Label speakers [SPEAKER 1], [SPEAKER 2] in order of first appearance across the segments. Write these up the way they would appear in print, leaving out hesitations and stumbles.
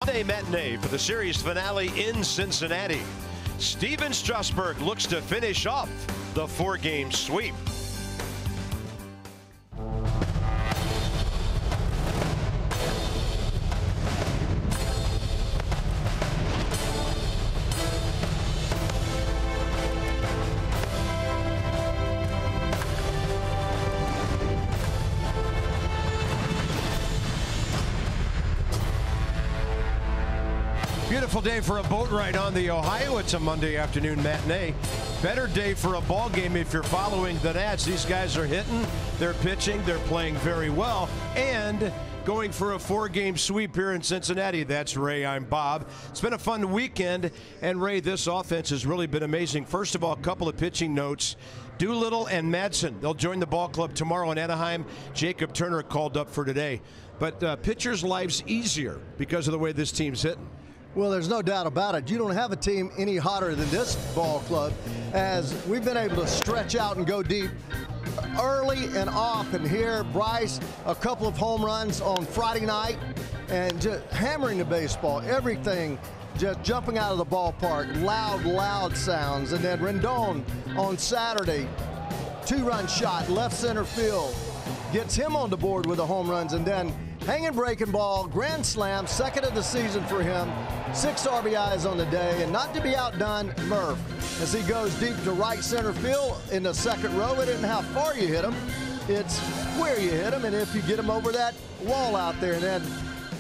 [SPEAKER 1] Sunday matinee for the series finale in Cincinnati. Stephen Strasburg looks to finish off the 4-game sweep. Beautiful day for a boat ride on the Ohio. It's a Monday afternoon matinee. Better day for a ball game if you're following the Nats. These guys are hitting, they're pitching, they're playing very well, and going for a 4-game sweep here in Cincinnati. That's Ray, I'm Bob. It's been a fun weekend, and Ray, this offense has really been amazing. First of all, a couple of pitching notes. Doolittle and Madsen, they'll join the ball club tomorrow in Anaheim. Jacob Turner called up for today. But pitchers' lives easier because of the way this team's hitting.
[SPEAKER 2] Well, there's no doubt about it. You don't have a team any hotter than this ball club, as we've been able to stretch out and go deep early and often. Here, Bryce, a couple of home runs on Friday night and just hammering the baseball. Everything just jumping out of the ballpark. Loud sounds. And then Rendon on Saturday, 2-run shot, left center field. Gets him on the board with the home runs, and then hanging breaking ball, grand slam, second of the season for him. 6 RBIs on the day, and not to be outdone, Murph, as he goes deep to right center field in the second row. It isn't how far you hit him, it's where you hit him, and if you get him over that wall out there, and then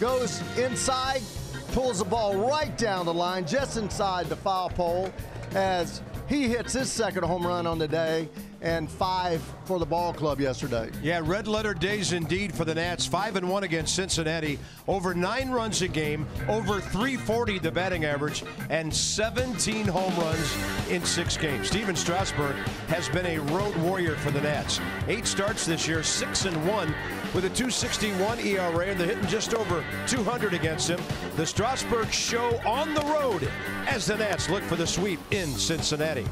[SPEAKER 2] goes inside, pulls the ball right down the line, just inside the foul pole, as he hits his second home run on the day, and 5 for the ball club yesterday.
[SPEAKER 1] Yeah, red letter days indeed for the Nats. 5-1 against Cincinnati. Over 9 runs a game, over 340 the batting average, and 17 home runs in 6 games. Stephen Strasburg has been a road warrior for the Nats. 8 starts this year, 6-1 with a 2.61 ERA, and they're hitting just over 200 against him. The Strasburg Show on the road as the Nats look for the sweep in Cincinnati.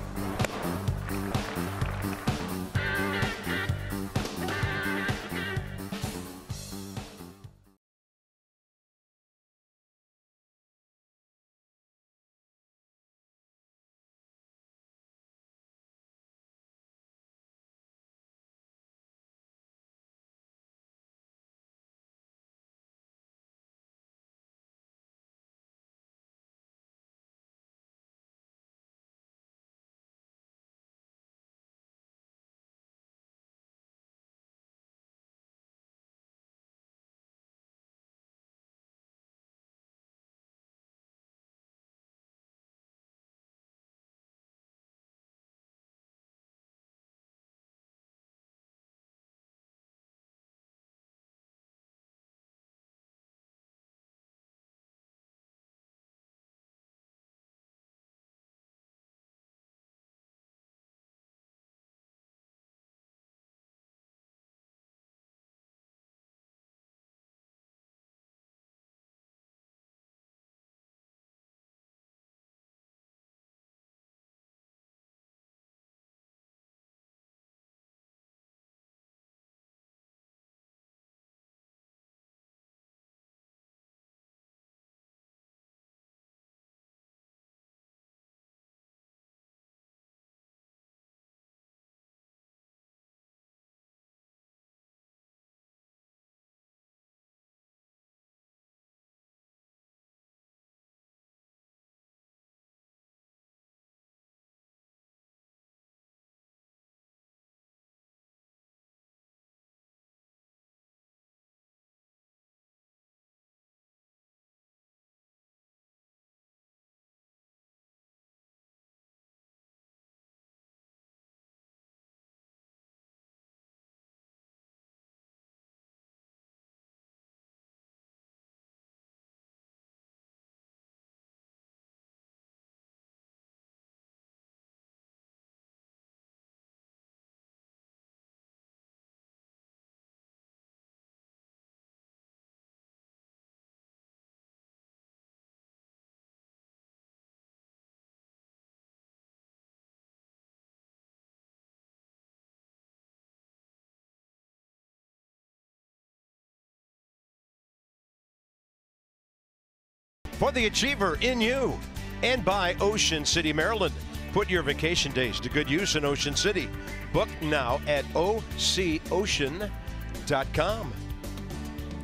[SPEAKER 1] for the achiever in you, and by Ocean City, Maryland. Put your vacation days to good use in Ocean City. Book now at ococean.com.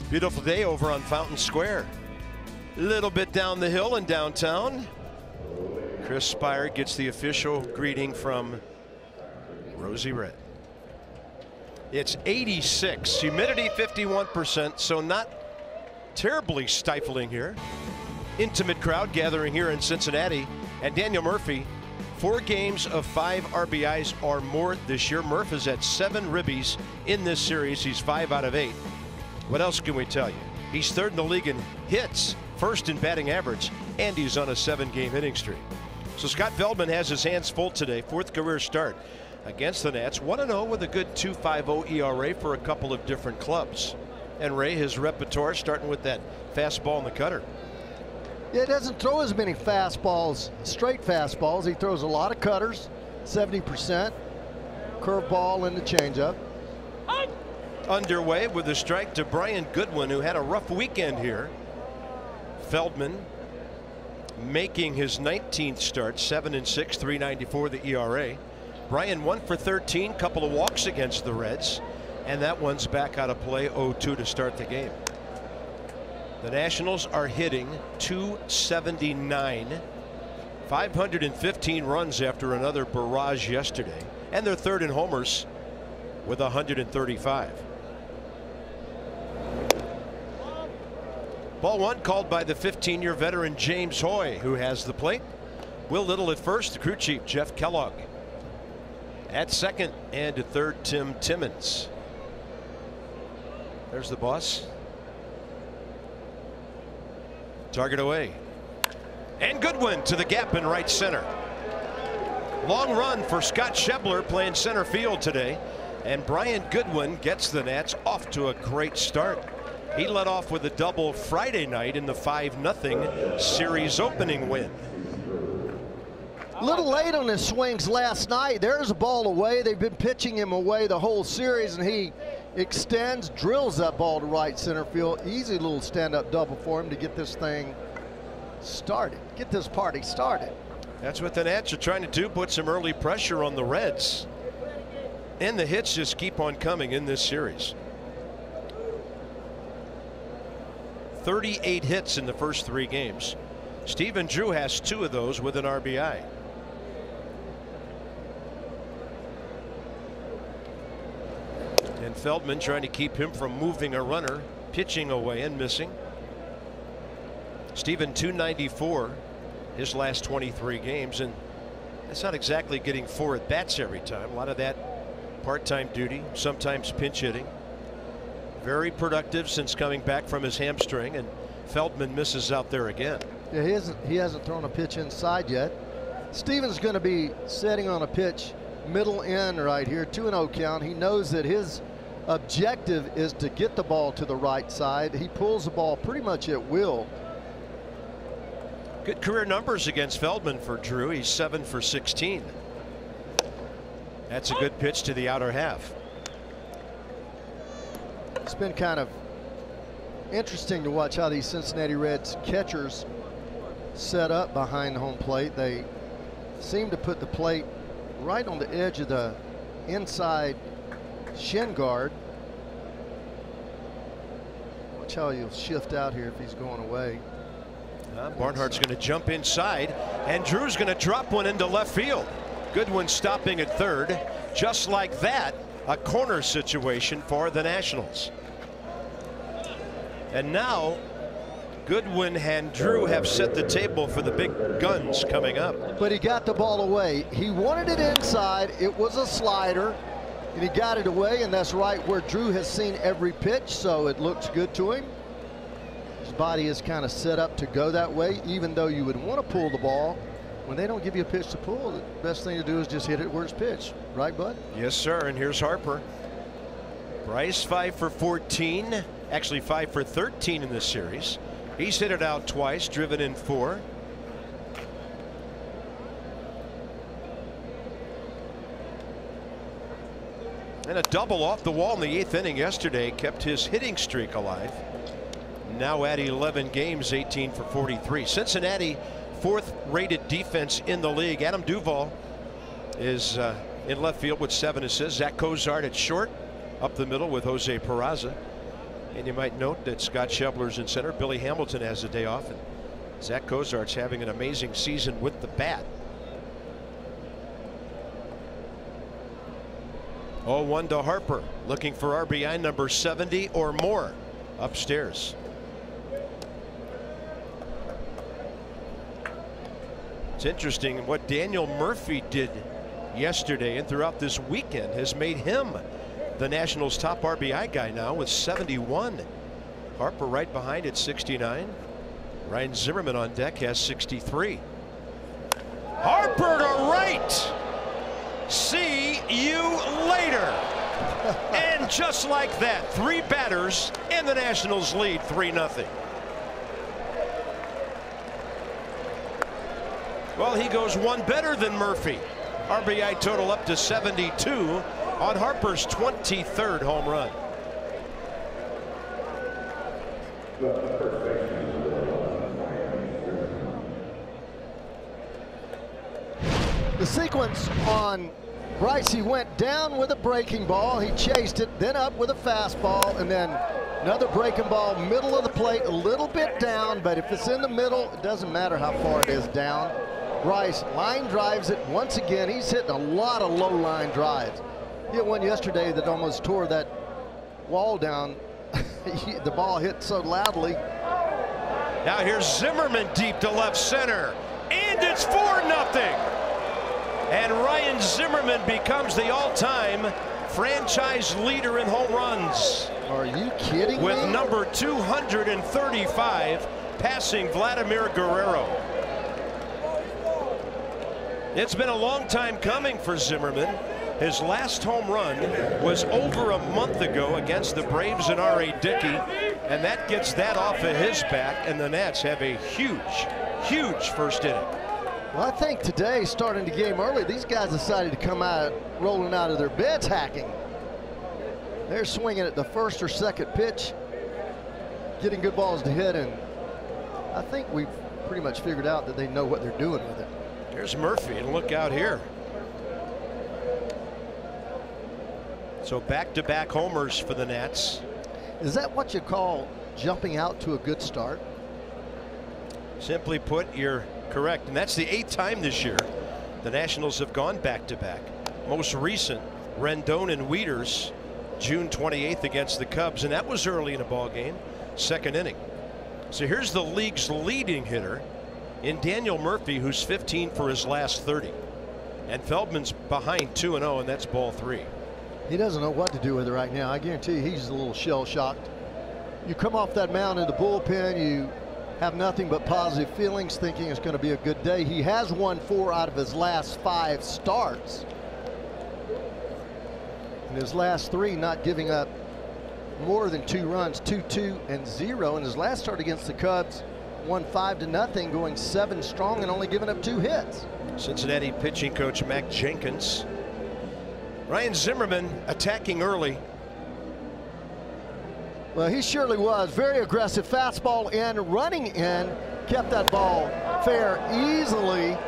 [SPEAKER 1] Beautiful day over on Fountain Square. A little bit down the hill in downtown. Chris Spire gets the official greeting from Rosie Red. It's 86, humidity 51%, so not terribly stifling here. Intimate crowd gathering here in Cincinnati. And Daniel Murphy, 4 games of 5 RBIs or more this year. Murph is at 7 ribbies in this series. He's 5 out of 8. What else can we tell you? He's 3rd in the league in hits, 1st in batting average, and he's on a 7-game hitting streak. So Scott Feldman has his hands full today. 4th career start against the Nats. 1-0 with a good 2.50 ERA for a couple of different clubs. And Ray, his repertoire starting with that fastball and the cutter.
[SPEAKER 2] Yeah, he doesn't throw as many fastballs, straight fastballs. He throws a lot of cutters, 70%, curveball and the changeup.
[SPEAKER 1] Underway with a strike to Brian Goodwin, who had a rough weekend here. Feldman making his 19th start, 7-6, 3.94 the ERA. Brian 1 for 13, couple of walks against the Reds, and that one's back out of play, 0-2 to start the game. The Nationals are hitting .279, 515 runs after another barrage yesterday, and they're 3rd in homers with 135. Ball 1 called by the 15-year veteran James Hoy, who has the plate. Will Little at first, the crew chief Jeff Kellogg at second, and at third Tim Timmons. There's the boss. Target away. And Goodwin to the gap in right center. Long run for Scott Schebler playing center field today. And Brian Goodwin gets the Nats off to a great start. He led off with a double Friday night in the 5-0 series opening win.
[SPEAKER 2] A little late on his swings last night. There's a ball away. They've been pitching him away the whole series, and he extends, drills that ball to right center field. Easy little stand-up double for him to get this thing started, get this party started.
[SPEAKER 1] That's what the Nats are trying to do, put some early pressure on the Reds. And the hits just keep on coming in this series. 38 hits in the first 3 games. Stephen Drew has 2 of those with an RBI. And Feldman trying to keep him from moving a runner, pitching away and missing. Stephen .294 his last 23 games, and that's not exactly getting 4 at bats every time. A lot of that part-time duty, sometimes pinch hitting. Very productive since coming back from his hamstring, and Feldman misses out there again.
[SPEAKER 2] Yeah, he hasn't thrown a pitch inside yet. Stephen's going to be setting on a pitch middle end right here, 2-0 count. He knows that his objective is to get the ball to the right side. He pulls the ball pretty much at will.
[SPEAKER 1] Good career numbers against Feldman for Drew. He's 7 for 16. That's a good pitch to the outer half.
[SPEAKER 2] It's been kind of interesting to watch how these Cincinnati Reds catchers set up behind home plate. They seem to put the plate right on the edge of the inside shin guard. Watch how he'll shift out here if he's going away.
[SPEAKER 1] Barnhart's going to jump inside, and Drew's going to drop one into left field. Goodwin stopping at third. Just like that, a corner situation for the Nationals. And now Goodwin and Drew have set the table for the big guns coming up.
[SPEAKER 2] But he got the ball away. He wanted it inside. It was a slider, and he got it away, and that's right where Drew has seen every pitch, so it looks good to him. His body is kind of set up to go that way, even though you would want to pull the ball. When they don't give you a pitch to pull, the best thing to do is just hit it where it's pitched. Right, Bud?
[SPEAKER 1] Yes, sir. And here's Harper. Bryce 5 for 14, actually 5 for 13 in this series. He's hit it out twice, driven in 4. And a double off the wall in the 8th inning yesterday kept his hitting streak alive. and now at 11 games, 18 for 43. Cincinnati, 4th rated defense in the league. Adam Duvall is in left field with 7 assists. Zach Cozart at short, up the middle with Jose Peraza. And you might note that Scott Schebler's in center. Billy Hamilton has a day off, and Zach Cozart's having an amazing season with the bat. 0-1 to Harper, looking for RBI number 70 or more upstairs. It's interesting what Daniel Murphy did yesterday and throughout this weekend has made him the Nationals' top RBI guy now with 71. Harper right behind at 69. Ryan Zimmerman on deck has 63. Harper to right. See you later. And just like that, 3 batters and the Nationals lead 3-0. Well, he goes 1 better than Murphy. RBI total up to 72 on Harper's 23rd home run.
[SPEAKER 2] The sequence on Bryce, he went down with a breaking ball, he chased it, then up with a fastball, and then another breaking ball, middle of the plate, a little bit down, but if it's in the middle, it doesn't matter how far it is down. Bryce line drives it once again. He's hitting a lot of low line drives. He hit one yesterday that almost tore that wall down. The ball hit so loudly.
[SPEAKER 1] Now here's Zimmerman deep to left center, and it's 4-0. And Ryan Zimmerman becomes the all-time franchise leader in home runs.
[SPEAKER 2] Are you kidding me?
[SPEAKER 1] With number 235 passing Vladimir Guerrero. It's been a long time coming for Zimmerman. His last home run was over a month ago against the Braves and R.A. Dickey, and that gets that off of his back, and the Nats have a huge first inning.
[SPEAKER 2] Well, I think today, starting the game early, these guys decided to come out rolling out of their beds hacking. They're swinging at the first or second pitch, getting good balls to hit, and I think we've pretty much figured out that they know what they're doing with it.
[SPEAKER 1] Here's Murphy, and look out here. So back-to-back homers for the Nats.
[SPEAKER 2] Is that what you call jumping out to a good start?
[SPEAKER 1] Simply put, you're correct, and that's the 8th time this year the Nationals have gone back-to-back. Most recent, Rendon and Wieters, June 28th against the Cubs, and that was early in a ball game, 2nd inning. So here's the league's leading hitter in Daniel Murphy, who's 15 for his last 30. And Feldman's behind 2-0, and that's ball 3.
[SPEAKER 2] He doesn't know what to do with it right now. I guarantee you he's a little shell-shocked. You come off that mound in the bullpen, you have nothing but positive feelings, thinking it's going to be a good day. He has won 4 out of his last 5 starts. In his last 3, not giving up more than 2 runs, 2-2 and 0. In his last start against the Cubs, won 5-0, going 7 strong and only giving up 2 hits.
[SPEAKER 1] Cincinnati pitching coach Mac Jenkins. Ryan Zimmerman attacking early.
[SPEAKER 2] Well, he surely was. Very aggressive fastball in, running in, kept that ball fair easily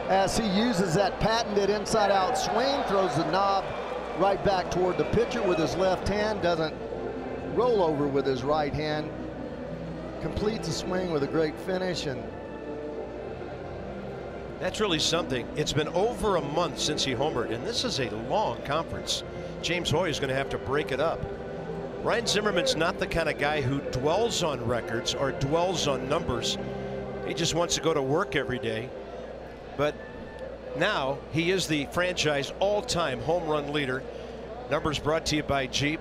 [SPEAKER 2] as he uses that patented inside-out swing, throws the knob right back toward the pitcher with his left hand, doesn't roll over with his right hand, completes the swing with a great finish. And
[SPEAKER 1] that's really something. It's been over a month since he homered, and this is a long conference. James Hoy is going to have to break it up. Ryan Zimmerman's not the kind of guy who dwells on records or dwells on numbers. He just wants to go to work every day. But now he is the franchise all-time home run leader. Numbers brought to you by Jeep.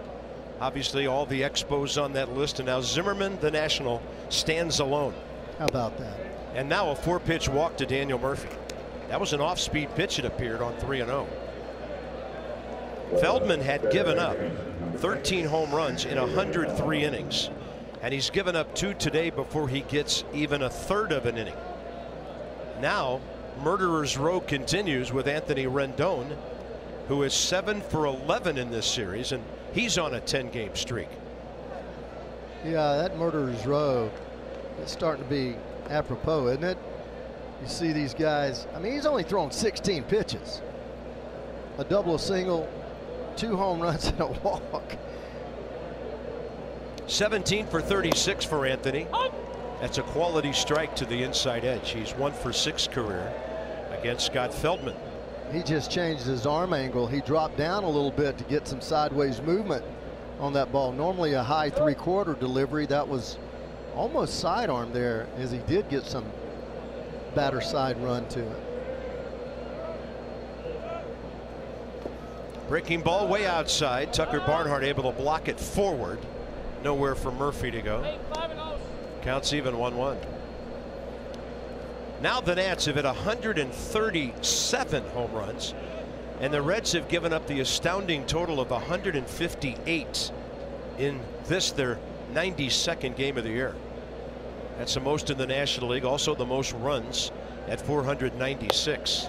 [SPEAKER 1] Obviously all the Expos on that list, and now Zimmerman, the National, stands alone.
[SPEAKER 2] How about that?
[SPEAKER 1] And now a 4-pitch walk to Daniel Murphy. That was an off-speed pitch, it appeared, on 3-0. Feldman had given up 13 home runs in 103 innings, and he's given up 2 today before he gets even a third of an inning. Now murderer's row continues with Anthony Rendon, who is 7 for 11 in this series, and he's on a 10-game streak.
[SPEAKER 2] Yeah, that murderer's row is starting to be apropos, isn't it? You see these guys. I mean, he's only thrown 16 pitches. A double, a single, 2 home runs and a walk.
[SPEAKER 1] 17 for 36 for Anthony. That's a quality strike to the inside edge. He's 1 for 6 career against Scott Feldman.
[SPEAKER 2] He just changed his arm angle. He dropped down a little bit to get some sideways movement on that ball. Normally a high 3/4 delivery. That was almost sidearm there, as he did get some batter side run to it.
[SPEAKER 1] Breaking ball way outside. Tucker Barnhart able to block it forward. Nowhere for Murphy to go. Counts even 1-1. Now the Nats have hit 137 home runs, and the Reds have given up the astounding total of 158 in this, their 92nd game of the year. That's the most in the National League, also the most runs at 496.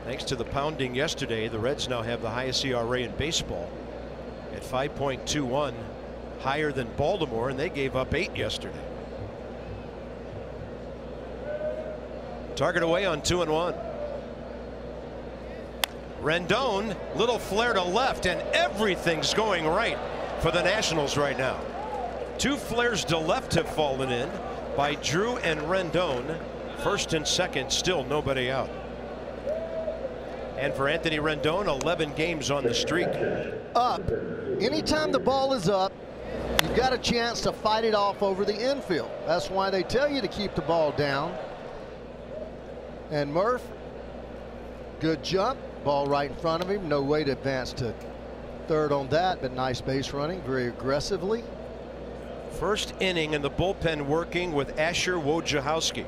[SPEAKER 1] Thanks to the pounding yesterday, the Reds now have the highest ERA in baseball at 5.21, higher than Baltimore, and they gave up 8 yesterday. Target away on 2-1. Rendon, little flare to left, and everything's going right for the Nationals right now. 2 flares to left have fallen in by Drew and Rendon. First and second, still nobody out. And for Anthony Rendon, 11 games on the streak.
[SPEAKER 2] Up. Anytime the ball is up, you've got a chance to fight it off over the infield. That's why they tell you to keep the ball down. And Murph, good jump, ball right in front of him. No way to advance to third on that, but nice base running, very aggressively.
[SPEAKER 1] First inning in the bullpen working with Asher Wojciechowski.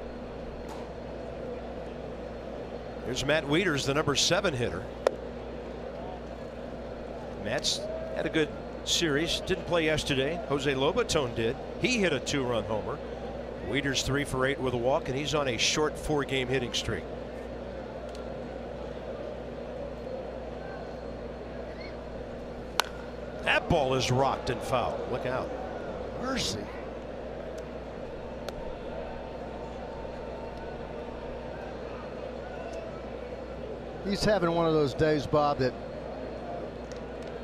[SPEAKER 1] Here's Matt Wieters, the number 7 hitter. Matt's had a good series. Didn't play yesterday. Jose Lobaton did. He hit a 2-run homer. Wieters 3 for 8 with a walk, and he's on a short 4-game hitting streak. That ball is rocked and foul. Look out.
[SPEAKER 2] Mercy. He's having one of those days, Bob, that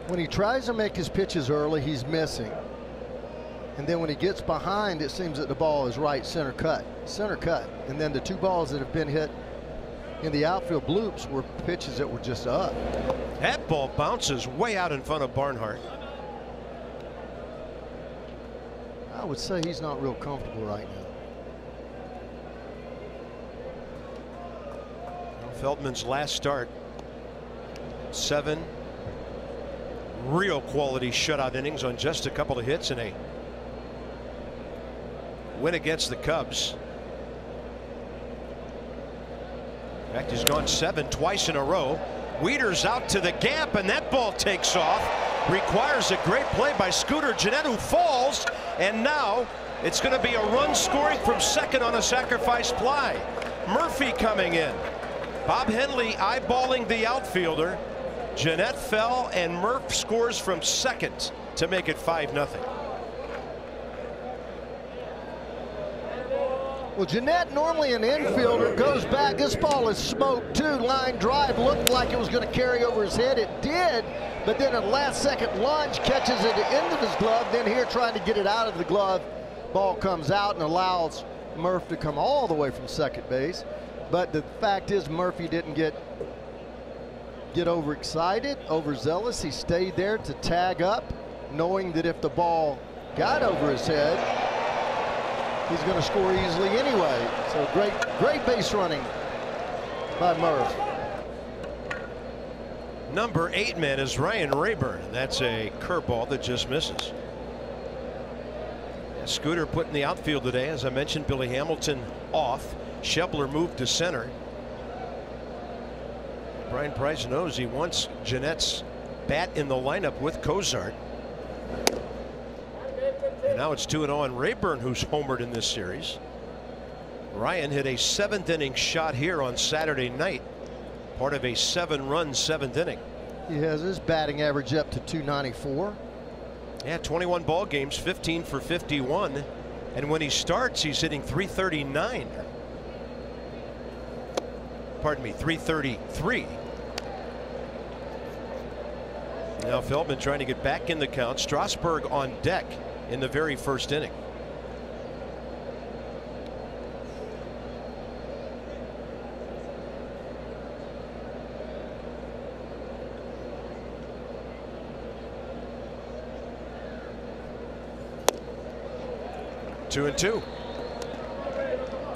[SPEAKER 2] when he tries to make his pitches early, he's missing. And then when he gets behind, it seems that the ball is right center cut. And then the 2 balls that have been hit in the outfield bloops were pitches that were just up.
[SPEAKER 1] That ball bounces way out in front of Barnhart.
[SPEAKER 2] I would say he's not real comfortable right now.
[SPEAKER 1] Feldman's last start, 7 real quality shutout innings on just a couple of hits and a win against the Cubs. In fact, he's gone 7 twice in a row. Wieters out to the gap, and that ball takes off. Requires a great play by Scooter Gennett, who falls, and now it's going to be a run scoring from second on a sacrifice fly. Murphy coming in. Bob Henley eyeballing the outfielder. Gennett fell, and Murph scores from second to make it 5-0.
[SPEAKER 2] Well, Gennett, normally an infielder, goes back. This ball is smoked too. Line drive looked like it was going to carry over his head. It did, but then a last-second lunge catches it into his glove. Then here, trying to get it out of the glove, ball comes out and allows Murph to come all the way from second base. But the fact is, Murphy didn't get overexcited, overzealous. He stayed there to tag up, knowing that if the ball got over his head, he's going to score easily anyway. So great base running by Murph.
[SPEAKER 1] Number 8 man is Ryan Rayburn. That's a curveball that just misses. Scooter put in the outfield today. As I mentioned, Billy Hamilton off. Schebler moved to center. Brian Price knows he wants Gennett's bat in the lineup with Cozart. And now it's 2-0 on Rayburn, who's homered in this series. Ryan hit a 7th inning shot here on Saturday night, part of a 7-run 7th inning.
[SPEAKER 2] He has his batting average up to 294.
[SPEAKER 1] Yeah, 21 ball games, 15 for 51. And when he starts, he's hitting 339. Pardon me, 333. Now Feldman trying to get back in the count. Strasburg on deck in the very first inning. Two and two.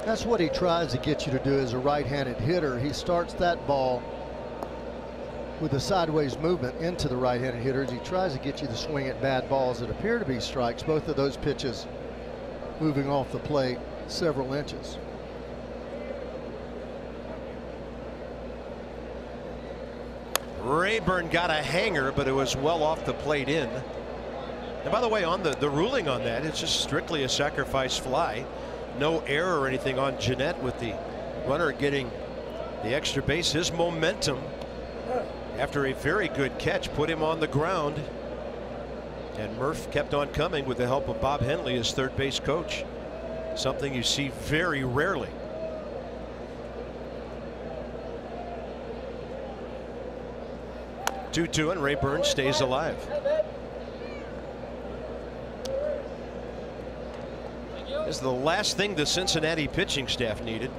[SPEAKER 2] That's what he tries to get you to do as a right-handed hitter. He starts that ball with a sideways movement into the right-handed hitters. He tries to get you to swing at bad balls that appear to be strikes. Both of those pitches moving off the plate several inches.
[SPEAKER 1] Rayburn got a hanger, but it was well off the plate in. And by the way, on the ruling on that, it's just strictly a sacrifice fly. No error or anything on Jeanette, with the runner getting the extra base. His momentum after a very good catch put him on the ground. And Murph kept on coming with the help of Bob Henley, his third base coach. Something you see very rarely. Two and Rayburn stays alive. This is the last thing the Cincinnati pitching staff needed.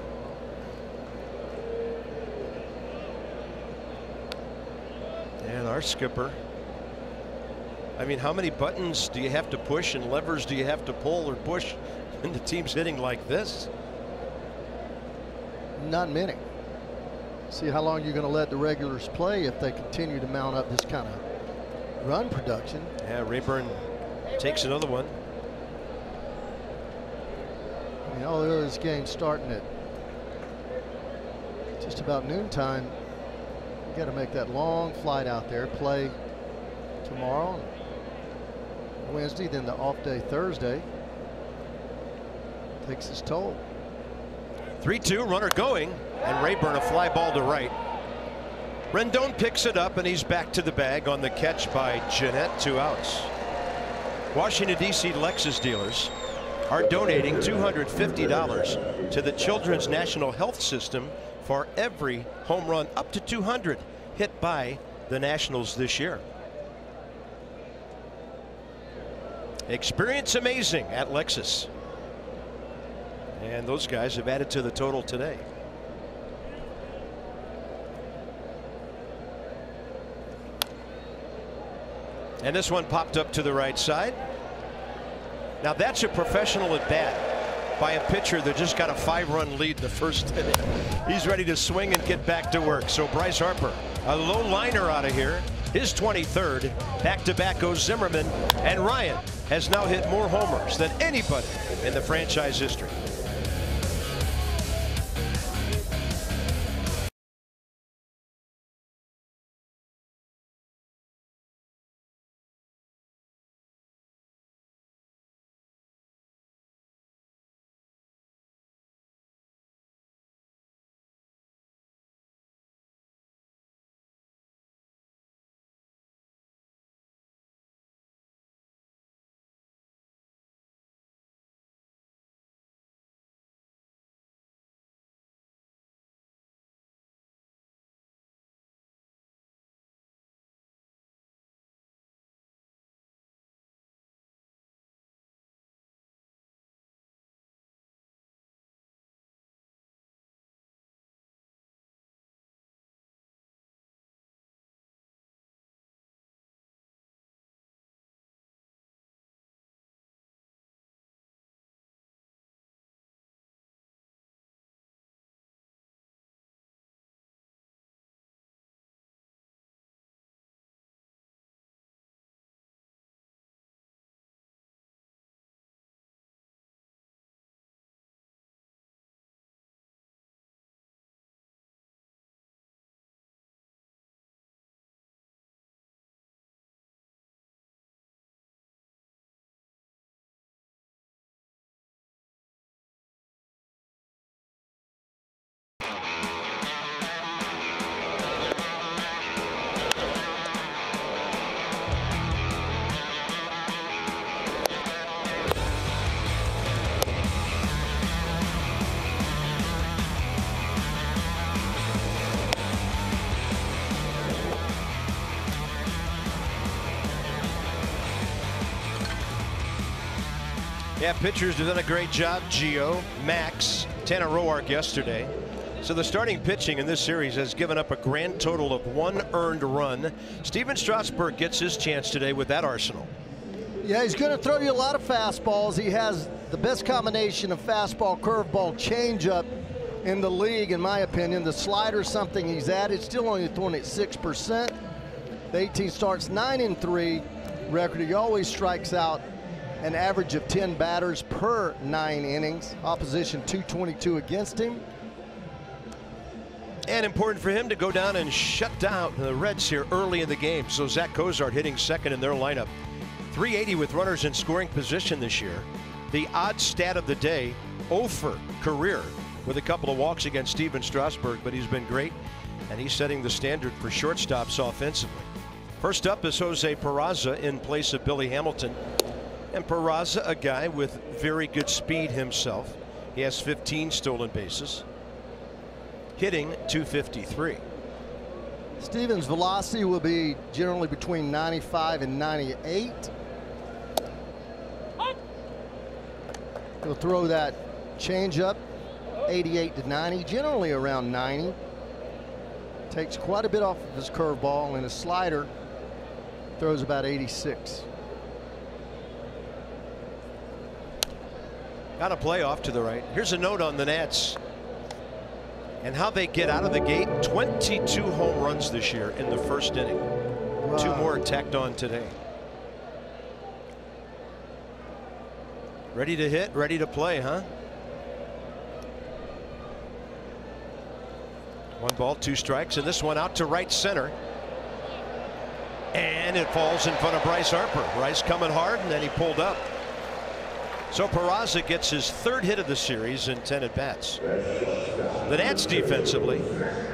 [SPEAKER 1] And our skipper. I mean, how many buttons do you have to push and levers do you have to pull or push when the team's hitting like this?
[SPEAKER 2] Not many. See how long you're going to let the regulars play if they continue to mount up this kind of run production.
[SPEAKER 1] Yeah, Rayburn takes another one.
[SPEAKER 2] I mean, although this game's starting at just about noontime, you got to make that long flight out there, play tomorrow, Wednesday, then the off day Thursday. Takes its toll.
[SPEAKER 1] 3-2, runner going, and Rayburn a fly ball to right. Rendon picks it up, and he's back to the bag on the catch by Jeanette. 2 outs. Washington, D.C. Lexus dealers are donating $250 to the Children's National Health System for every home run up to 200 hit by the Nationals this year. Experience amazing at Lexus. And those guys have added to the total today. And this one popped up to the right side. Now that's a professional at bat by a pitcher that just got a 5-run lead in the first inning. He's ready to swing and get back to work. So Bryce Harper, a low liner out of here, his 23rd. Back-to-back goes Zimmerman, and Ryan has now hit more homers than anybody in the franchise history. Yeah, pitchers have done a great job. Gio, Max, Tanner Roark yesterday. So the starting pitching in this series has given up a grand total of 1 earned run. Stephen Strasburg gets his chance today with that arsenal.
[SPEAKER 2] Yeah, he's going to throw you a lot of fastballs. He has the best combination of fastball, curveball, changeup in the league, in my opinion. The slider's something he's added. Still only throwing at 6%. The 18 starts 9-3 record. He always strikes out an average of 10 batters per 9 innings. Opposition 222 against him.
[SPEAKER 1] And important for him to go down and shut down the Reds here early in the game. So Zach Cozart hitting second in their lineup. 380 with runners in scoring position this year. The odd stat of the day, 0 for career with a couple of walks against Stephen Strasburg, but he's been great, and he's setting the standard for shortstops offensively. First up is Jose Peraza in place of Billy Hamilton. And Peraza, a guy with very good speed himself. He has 15 stolen bases. Hitting .253.
[SPEAKER 2] Stevens' velocity will be generally between 95 and 98. He'll throw that changeup 88 to 90, generally around 90. Takes quite a bit off of his curveball, and his slider throws about 86.
[SPEAKER 1] Got a play off to the right. Here's a note on the Nats and how they get out of the gate. 22 home runs this year in the first inning. Wow. 2 more tacked on today. Ready to hit, ready to play, huh? 1 ball, 2 strikes, and this one out to right center. And it falls in front of Bryce Harper. Bryce coming hard, and then he pulled up. So Peraza gets his 3rd hit of the series in 10 at-bats. The Nats defensively,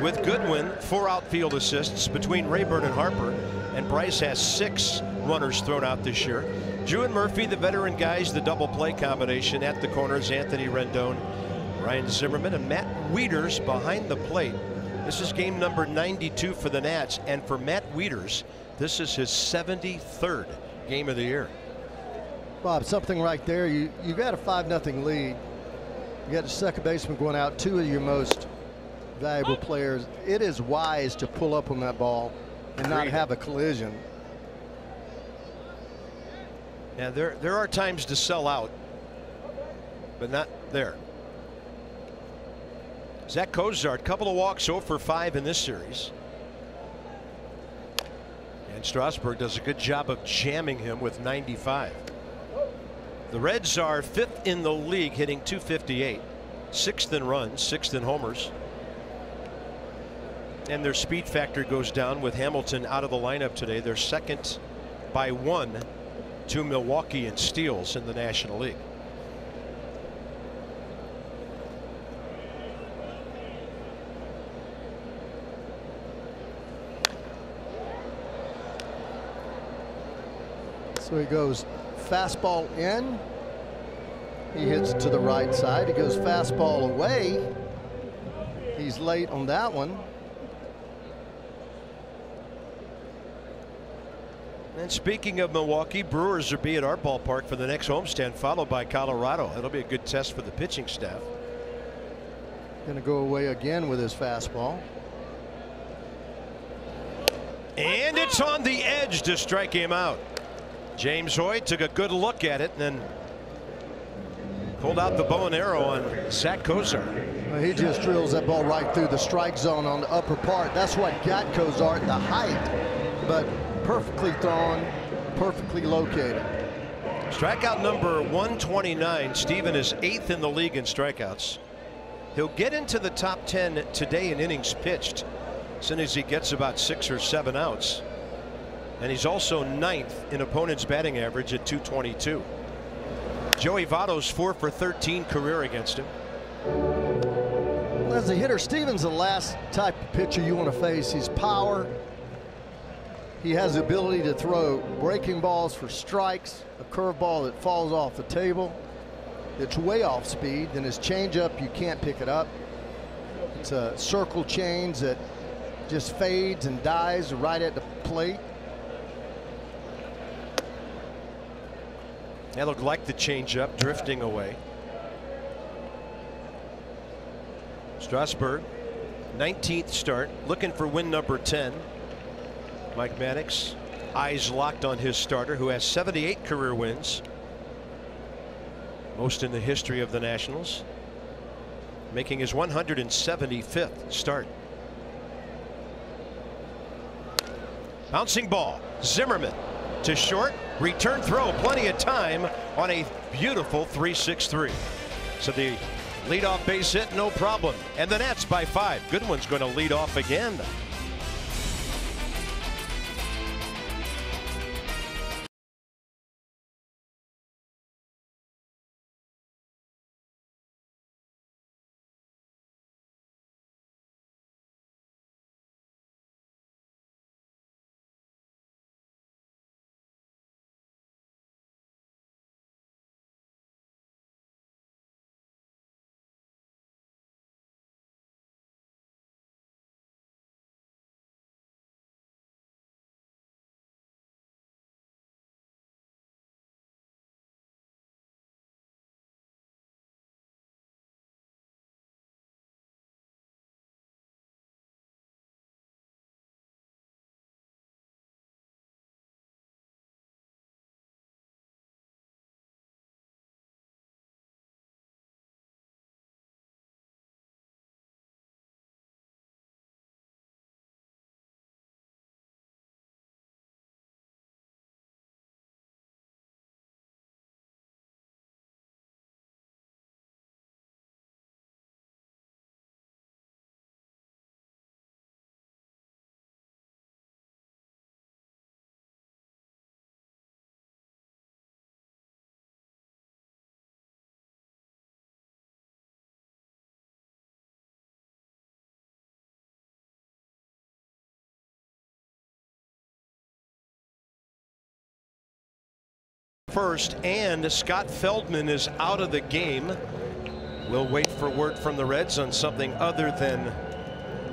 [SPEAKER 1] with Goodwin, 4 outfield assists between Rayburn and Harper, and Bryce has 6 runners thrown out this year. Drew and Murphy, the veteran guys, the double play combination at the corners. Anthony Rendon, Ryan Zimmerman, and Matt Wieters behind the plate. This is game number 92 for the Nats, and for Matt Wieters, this is his 73rd game of the year.
[SPEAKER 2] Bob, something right there. You got a 5-0 lead. You got the second baseman going out, 2 of your most valuable players. It is wise to pull up on that ball and not have a collision.
[SPEAKER 1] Yeah, there are times to sell out, but not there. Zach Cozart, couple of walks, 0 for 5 in this series. And Strasburg does a good job of jamming him with 95. The Reds are 5th in the league, hitting .258, 6th in runs, 6th in homers. And their speed factor goes down with Hamilton out of the lineup today. They're 2nd by 1 to Milwaukee in steals in the National League.
[SPEAKER 2] So he goes fastball in. He hits to the right side. He goes fastball away. He's late on that one.
[SPEAKER 1] And speaking of Milwaukee, Brewers will be at our ballpark for the next homestand, followed by Colorado. That'll be a good test for the pitching staff.
[SPEAKER 2] Going to go away again with his fastball.
[SPEAKER 1] And it's on the edge to strike him out. James Hoyt took a good look at it and then pulled out the bow and arrow on Zach Cozart.
[SPEAKER 2] Well, he just drills that ball right through the strike zone on the upper part. That's what got Cozart, the height, but perfectly thrown, perfectly located.
[SPEAKER 1] Strikeout number 129. Steven is 8th in the league in strikeouts. He'll get into the top 10 today in innings pitched as soon as he gets about 6 or 7 outs. And he's also 9th in opponent's batting average at .222. Joey Votto's 4 for 13 career against him.
[SPEAKER 2] Well, as a hitter, Steven's the last type of pitcher you want to face. He's power. He has the ability to throw breaking balls for strikes, a curveball that falls off the table. It's way off speed. Then his changeup, you can't pick it up. It's a circle change that just fades and dies right at the plate.
[SPEAKER 1] That looked like the changeup drifting away. Strasburg, 19th start, looking for win number 10. Mike Maddux, eyes locked on his starter, who has 78 career wins, most in the history of the Nationals, making his 175th start. Bouncing ball, Zimmerman to short, return throw, plenty of time on a beautiful 3-6-3. So the leadoff base hit, no problem. And the Nats by 5. Goodwin's going to lead off again. First, and Scott Feldman is out of the game. We'll wait for word from the Reds on something other than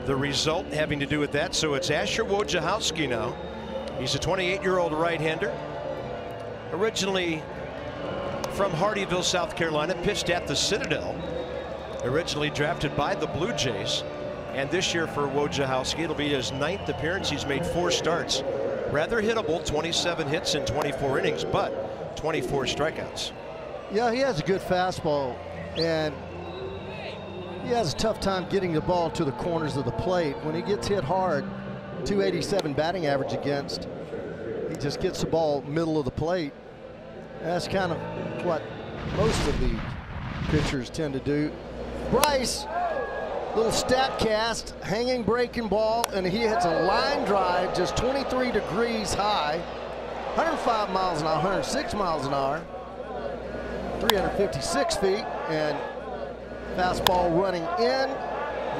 [SPEAKER 1] the result having to do with that. So it's Asher Wojciechowski now. He's a 28-year-old right-hander, originally from Hardyville, South Carolina, pitched at the Citadel, originally drafted by the Blue Jays. And this year for Wojciechowski, it'll be his 9th appearance. He's made 4 starts. Rather hittable, 27 hits in 24 innings, but 24 strikeouts.
[SPEAKER 2] Yeah, he has a good fastball, and he has a tough time getting the ball to the corners of the plate. When he gets hit hard, 287 batting average against, he just gets the ball middle of the plate. That's kind of what most of the pitchers tend to do. Bryce, little stat cast, hanging breaking ball, and he hits a line drive just 23 degrees high, 105 miles an hour, 106 miles an hour, 356 feet, and fastball running in,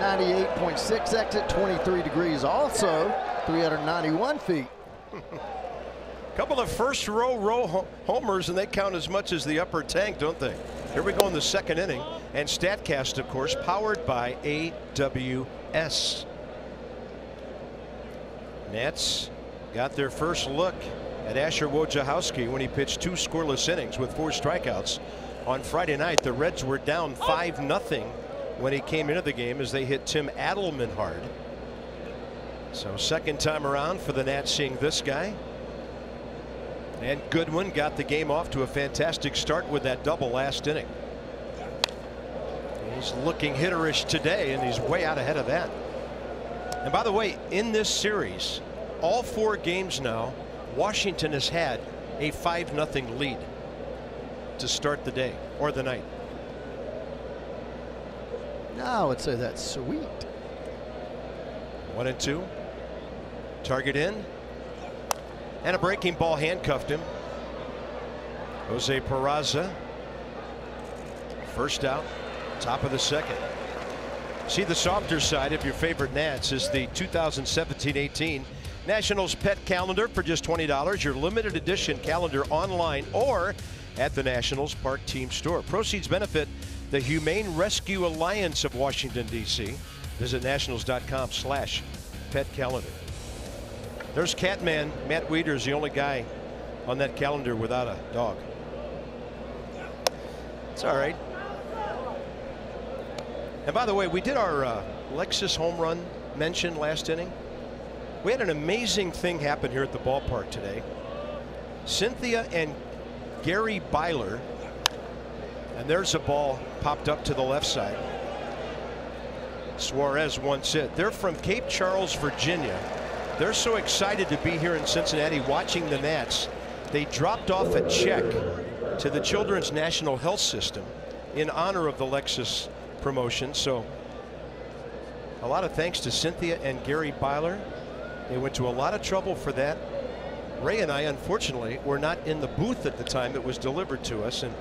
[SPEAKER 2] 98.6 exit, 23 degrees also, 391 feet.
[SPEAKER 1] Couple of first row homers, and they count as much as the upper tank, don't they? Here we go in the second inning, and StatCast, of course, powered by AWS. Nats got their first look at Asher Wojciechowski when he pitched 2 scoreless innings with 4 strikeouts on Friday night. The Reds were down 5-0 when he came into the game as they hit Tim Adelman hard. So second time around for the Nats seeing this guy. And Goodwin got the game off to a fantastic start with that double last inning. He's looking hitterish today, and he's way out ahead of that. And by the way, in this series, all 4 games now, Washington has had a 5-0 lead to start the day or the night.
[SPEAKER 2] Now I would say that's sweet.
[SPEAKER 1] 1-2. Target in. And a breaking ball handcuffed him. Jose Peraza. First out, top of the second. See, the softer side of your favorite Nats is the 2017-18 Nationals Pet Calendar for just $20. Your limited edition calendar online or at the Nationals Park Team Store. Proceeds benefit the Humane Rescue Alliance of Washington, D.C. Visit nationals.com/pet calendar. There's Catman. Matt Wieters, the only guy on that calendar without a dog. It's all right. And by the way, we did our Lexus home run mention last inning. We had an amazing thing happen here at the ballpark today. Cynthia and Gary Byler, and there's a ball popped up to the left side. Suarez once hit. They're from Cape Charles, Virginia. They're so excited to be here in Cincinnati watching the Nats. They dropped off a check to the Children's National Health System in honor of the Lexus promotion. So a lot of thanks to Cynthia and Gary Byler. They went to a lot of trouble for that. Ray and I, unfortunately, were not in the booth at the time it was delivered to us, and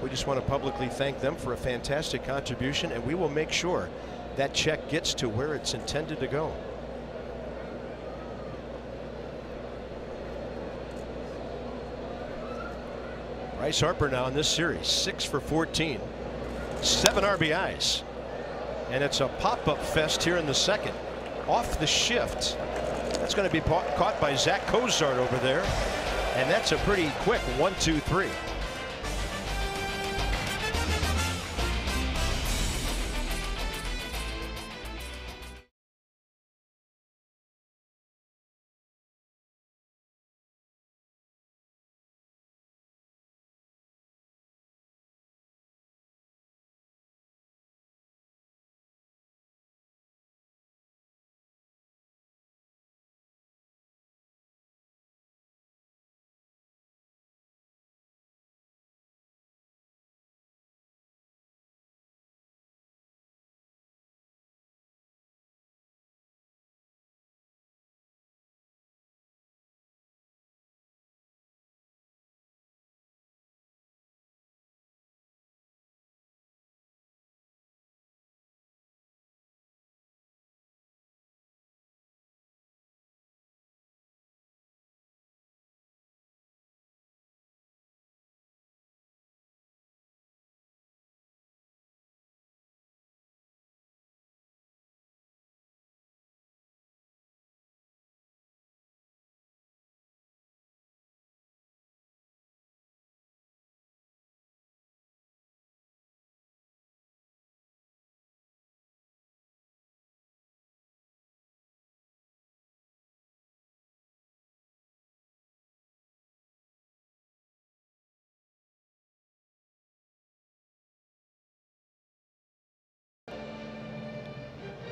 [SPEAKER 1] we just want to publicly thank them for a fantastic contribution, and we will make sure that check gets to where it's intended to go. Bryce Harper now in this series, 6 for 14, 7 RBIs, and it's a pop-up fest here in the second. Off the shift. That's going to be caught by Zach Cozart over there, and that's a pretty quick 1-2-3.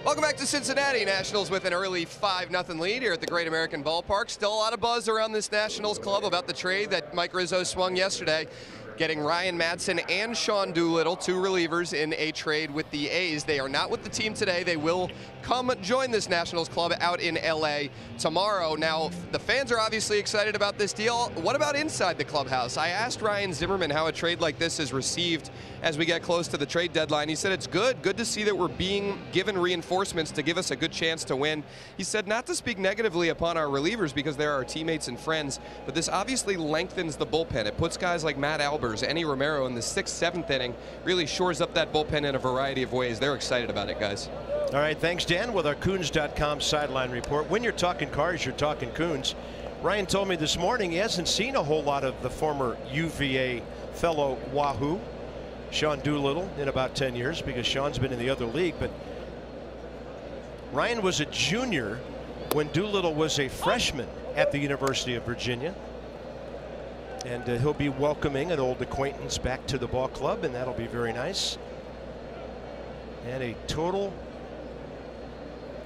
[SPEAKER 3] Welcome back to Cincinnati. Nationals with an early 5-0 lead here at the Great American Ballpark. Still a lot of buzz around this Nationals club about the trade that Mike Rizzo swung yesterday, getting Ryan Madson and Sean Doolittle, 2 relievers, in a trade with the A's. They are not with the team today. They will come join this Nationals club out in LA tomorrow. Now, the fans are obviously excited about this deal. What about inside the clubhouse? I asked Ryan Zimmerman how a trade like this is received as we get close to the trade deadline. He said it's good to see that we're being given reinforcements to give us a good chance to win. He said not to speak negatively upon our relievers because they're our teammates and friends, but this obviously lengthens the bullpen. It puts guys like Matt Albers, Enny Romero in the 6th, 7th inning, really shores up that bullpen in a variety of ways. They're excited about it, guys.
[SPEAKER 1] All right, thanks, Dan, with our Coons.com sideline report. When you're talking cars, you're talking Coons. Ryan told me this morning he hasn't seen a whole lot of the former UVA fellow Wahoo, Sean Doolittle, in about 10 years because Sean's been in the other league. But Ryan was a junior when Doolittle was a freshman at the University of Virginia. And he'll be welcoming an old acquaintance back to the ball club, and that'll be very nice. And a total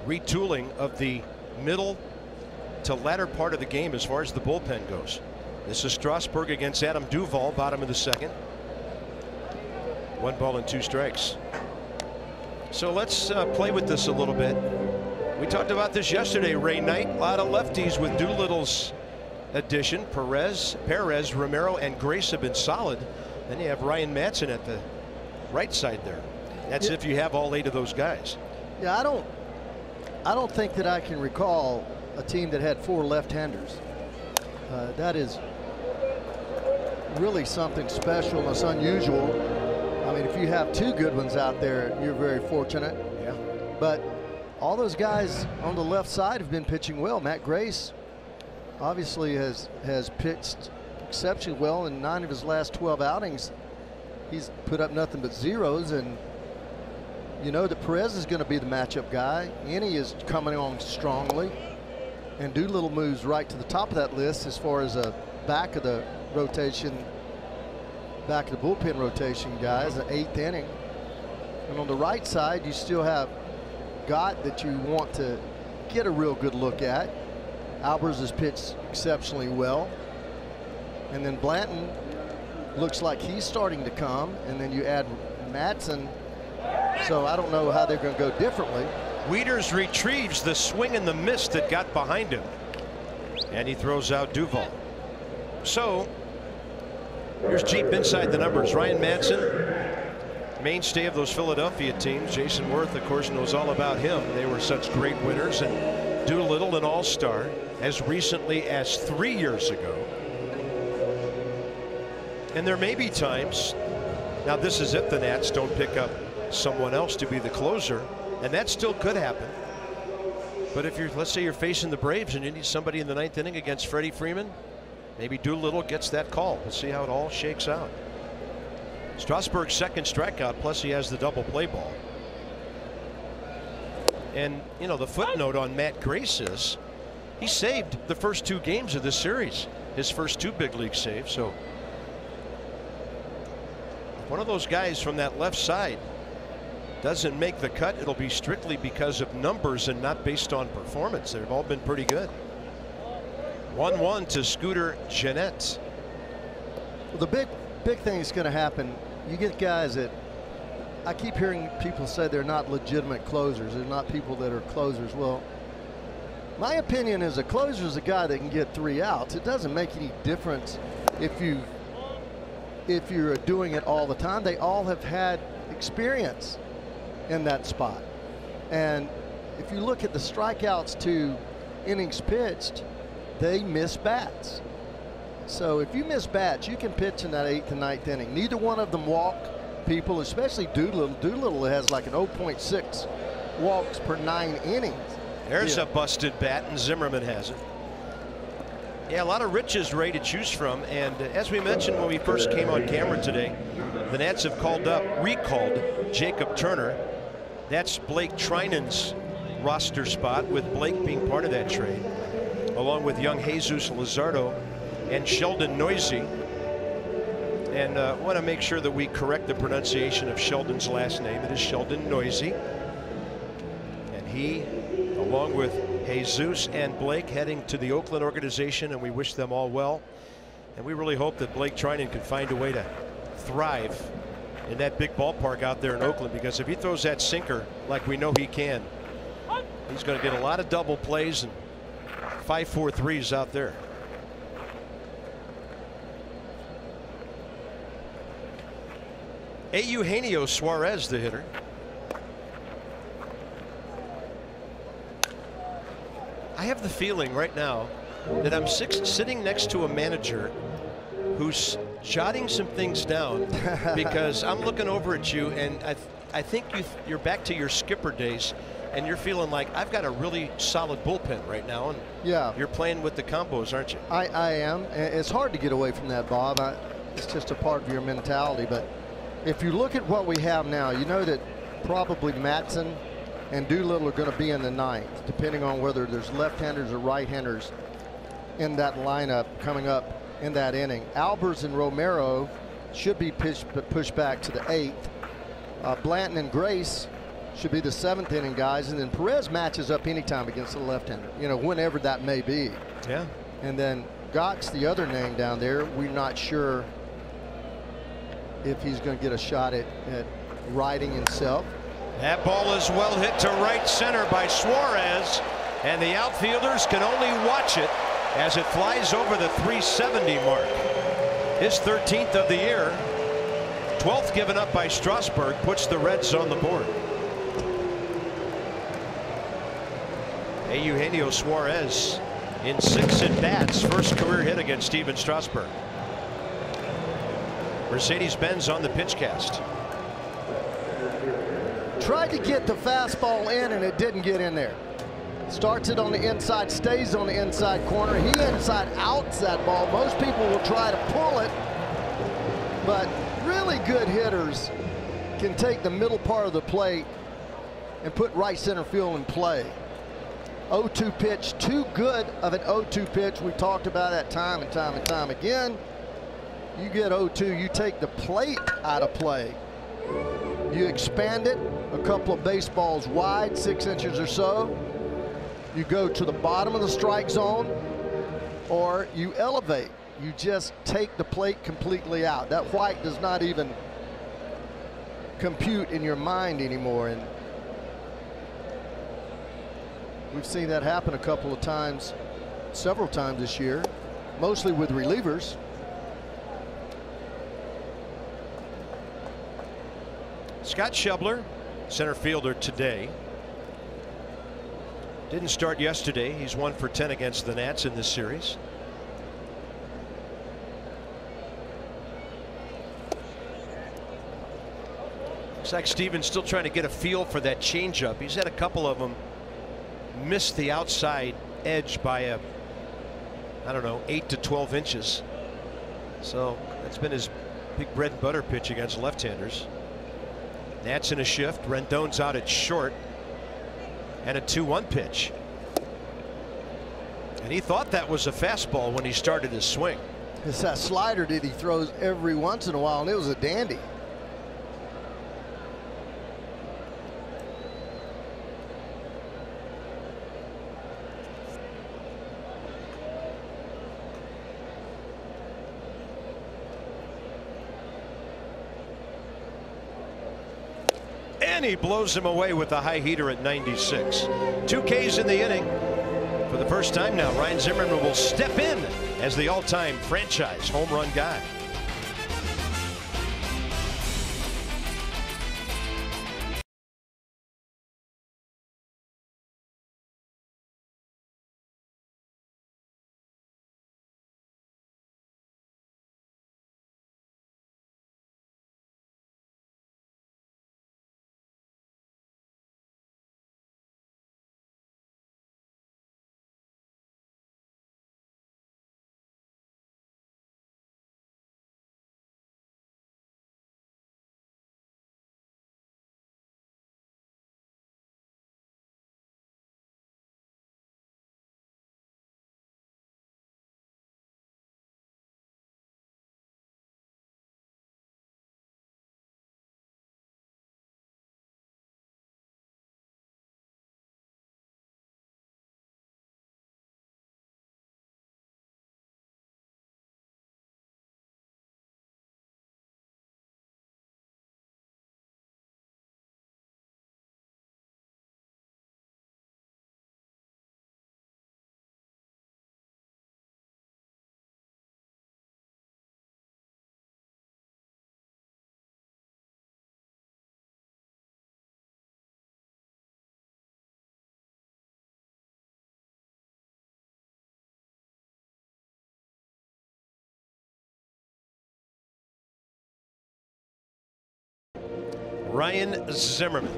[SPEAKER 1] retooling of the middle to latter part of the game as far as the bullpen goes. This is Strasburg against Adam Duvall, bottom of the second. 1 ball and 2 strikes. So let's play with this a little bit. We talked about this yesterday, Ray Knight. A lot of lefties with Doolittle's addition. Perez, Romero, and Grace have been solid. Then you have Ryan Madson at the right side there. That's if you have all 8 of those guys.
[SPEAKER 2] Yeah, I don't think that I can recall a team that had 4 left-handers. That is really something special. It's unusual. I mean, if you have 2 good ones out there, you're very fortunate.
[SPEAKER 1] Yeah.
[SPEAKER 2] But all those guys on the left side have been pitching well. Matt Grace obviously has pitched exceptionally well in 9 of his last 12 outings. he's put up nothing but zeros, and you know that Perez is going to be the matchup guy. Ennie is coming on strongly, and Doolittle moves right to the top of that list as far as a back of the rotation, back of the bullpen rotation guys, the 8th inning. And on the right side, you still have Gott that you want to get a real good look at. Albers has pitched exceptionally well. And then Blanton looks like he's starting to come. And then you add Madsen. So I don't know how they're going to go differently.
[SPEAKER 1] Wieters retrieves the swing and the miss that got behind him. And he throws out Duvall. So here's Jeep inside the numbers. Ryan Madsen, mainstay of those Philadelphia teams. Jason Worth, of course, knows all about him. They were such great winners. And Doolittle, an all-star, as recently as 3 years ago. And there may be times, now this is if the Nats don't pick up someone else to be the closer, and that still could happen. But if you're, let's say you're facing the Braves and you need somebody in the 9th inning against Freddie Freeman, maybe Doolittle gets that call. We'll see how it all shakes out. Strasburg's second strikeout, plus he has the double play ball. And you know, the footnote on Matt Grace is he saved the first 2 games of this series, his first 2 big league saves. So one of those guys from that left side doesn't make the cut, it'll be strictly because of numbers and not based on performance. They've all been pretty good. 1-1 to Scooter Gennett.
[SPEAKER 2] Well, the big thing that's going to happen, you get guys that I keep hearing people say they're not legitimate closers. They're not people that are closers. Well, my opinion is a closer is a guy that can get 3 outs. It doesn't make any difference if you're doing it all the time. They all have had experience in that spot. And if you look at the strikeouts to innings pitched, they miss bats. So if you miss bats, you can pitch in that 8th and 9th inning. Neither one of them walk people, especially Doolittle. Doolittle has like an 0.6 walks per 9 innings.
[SPEAKER 1] There's a busted bat, and Zimmerman has it. Yeah, a lot of riches Ray to choose from, and as we mentioned when we first came on camera today, the Nats have recalled Jacob Turner. That's Blake Trinan's roster spot, with Blake being part of that trade, along with young Jesus Luzardo and Sheldon Noisy. And want to make sure that we correct the pronunciation of Sheldon's last name. It is Sheldon Noisy. And he, along with Jesus and Blake, heading to the Oakland organization, and we wish them all well. And we really hope that Blake Trinan can find a way to thrive in that big ballpark out there in Oakland, because if he throws that sinker like we know he can, he's going to get a lot of double plays and 5-4-3s out there. Eugenio Suarez, the hitter. I have the feeling right now that I'm sitting next to a manager who's jotting some things down, because I'm looking over at you, and I think you're back to your skipper days, and you're feeling like I've got a really solid bullpen right now, and
[SPEAKER 2] yeah,
[SPEAKER 1] you're playing with the combos, aren't you?
[SPEAKER 2] I am. It's hard to get away from that, Bob. It's just a part of your mentality. But if you look at what we have now, you know that probably Madsen and Doolittle are going to be in the 9th, depending on whether there's left-handers or right-handers in that lineup coming up in that inning. Albers and Romero should be pushed back to the 8th. Blanton and Grace should be the 7th inning guys, and then Perez matches up anytime against the left-hander, you know, whenever that may be.
[SPEAKER 1] Yeah.
[SPEAKER 2] And then Gott's the other name down there. We're not sure if he's going to get a shot at riding himself.
[SPEAKER 1] That ball is well hit to right center by Suarez, and the outfielders can only watch it as it flies over the 370 mark. His 13th of the year, 12th given up by Strasburg, puts the Reds on the board. Eugenio Suarez in 6 at-bats, first career hit against Steven Strasburg. Mercedes-Benz on the pitch cast.
[SPEAKER 2] Tried to get the fastball in, and it didn't get in there. Starts it on the inside, stays on the inside corner. He inside outs that ball. Most people will try to pull it, but really good hitters can take the middle part of the plate and put right center field in play. 0-2 pitch, too good of an 0-2 pitch. We talked about that time and time and time again. You get 0-2, you take the plate out of play. You expand it a couple of baseballs wide, 6 inches or so. You go to the bottom of the strike zone, or you elevate. You just take the plate completely out. That white does not even compute in your mind anymore. And we've seen that happen a couple of times, several times this year, mostly with relievers.
[SPEAKER 1] Scott Schebler, center fielder today. Didn't start yesterday. He's 1 for 10 against the Nats in this series. Looks like Stevens still trying to get a feel for that changeup. He's had a couple of them miss the outside edge by I don't know, 8 to 12 inches. So that's been his big bread and butter pitch against left-handers. Nats in a shift. Rendon's out at short. And a 2-1 pitch. And he thought that was a fastball when he started his swing.
[SPEAKER 2] It's that slider that he throws every once in a while, and it was a dandy.
[SPEAKER 1] And he blows him away with a high heater at 96. 2 Ks in the inning. For the first time now, Ryan Zimmerman will step in as the all-time franchise home run guy. Ryan Zimmerman.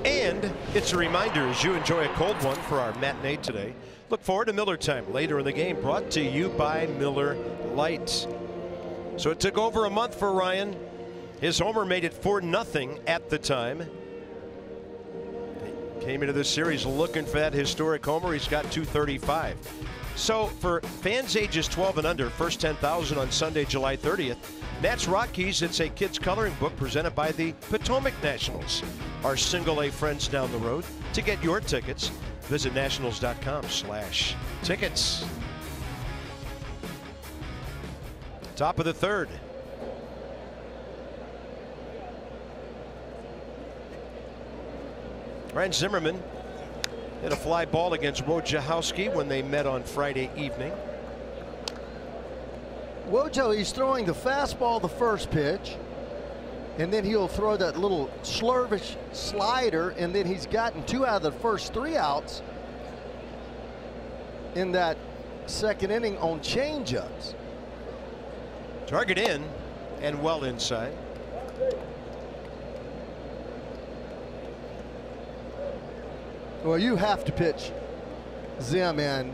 [SPEAKER 1] And it's a reminder, as you enjoy a cold one for our matinee today, look forward to Miller Time later in the game, brought to you by Miller Lite. So it took over a month for Ryan. His homer made it 4-0 at the time. Came into this series looking for that historic homer. He's got 235. So for fans ages 12 and under, first 10,000 on Sunday, July 30th. Nats Rockies, it's a kids coloring book presented by the Potomac Nationals, our single A friends down the road. To get your tickets, visit nationals.com/tickets. Top of the third. Ryan Zimmerman hit a fly ball against Wojciechowski when they met on Friday evening.
[SPEAKER 2] Wojo, he's throwing the fastball the first pitch, and then he'll throw that little slurvish slider, and then he's gotten 2 out of the first 3 outs in that second inning on changeups.
[SPEAKER 1] Target in and well inside.
[SPEAKER 2] Well, you have to pitch Zim in,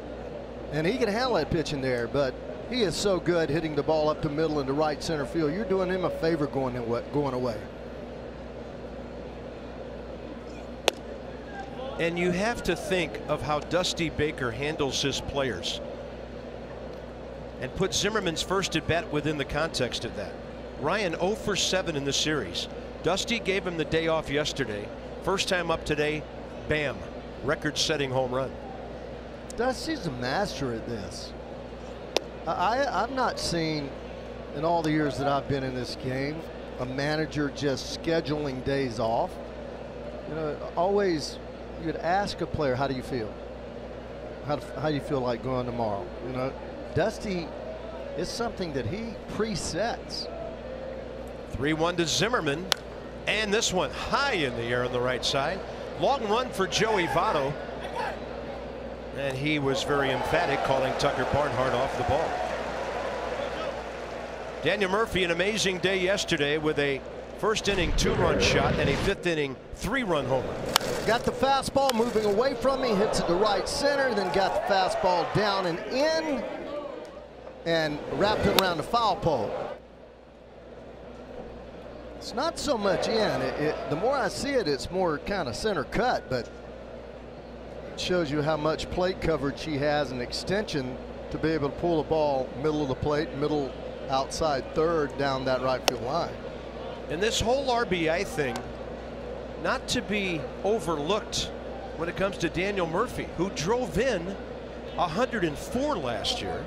[SPEAKER 2] and he can handle that pitch in there, but He is so good hitting the ball up the middle into right center field. You're doing him a favor going away.
[SPEAKER 1] And you have to think of how Dusty Baker handles his players and put Zimmerman's first at bat within the context of that. Ryan 0 for 7 in the series. Dusty gave him the day off yesterday. First time up today, bam, record-setting home run.
[SPEAKER 2] Dusty's a master at this. I've not seen, in all the years that I've been in this game, a manager just scheduling days off. You know, always you'd ask a player, how do you feel? How do you feel like going tomorrow? You know, Dusty is something that he presets.
[SPEAKER 1] 3-1 to Zimmerman, and this one high in the air on the right side. Long run for Joey Votto, and he was very emphatic, calling Tucker Barnhart off the ball. Daniel Murphy, an amazing day yesterday with a first inning 2-run shot and a 5th inning 3-run homer.
[SPEAKER 2] Got the fastball moving away from me, hits it to right center, then got the fastball down and in, and wrapped it around the foul pole. It's not so much in. The more I see it, it's more kind of center cut, but it shows you how much plate coverage he has and extension to be able to pull the ball middle of the plate, middle outside third down that right field line.
[SPEAKER 1] And this whole RBI thing, not to be overlooked when it comes to Daniel Murphy, who drove in 104 last year,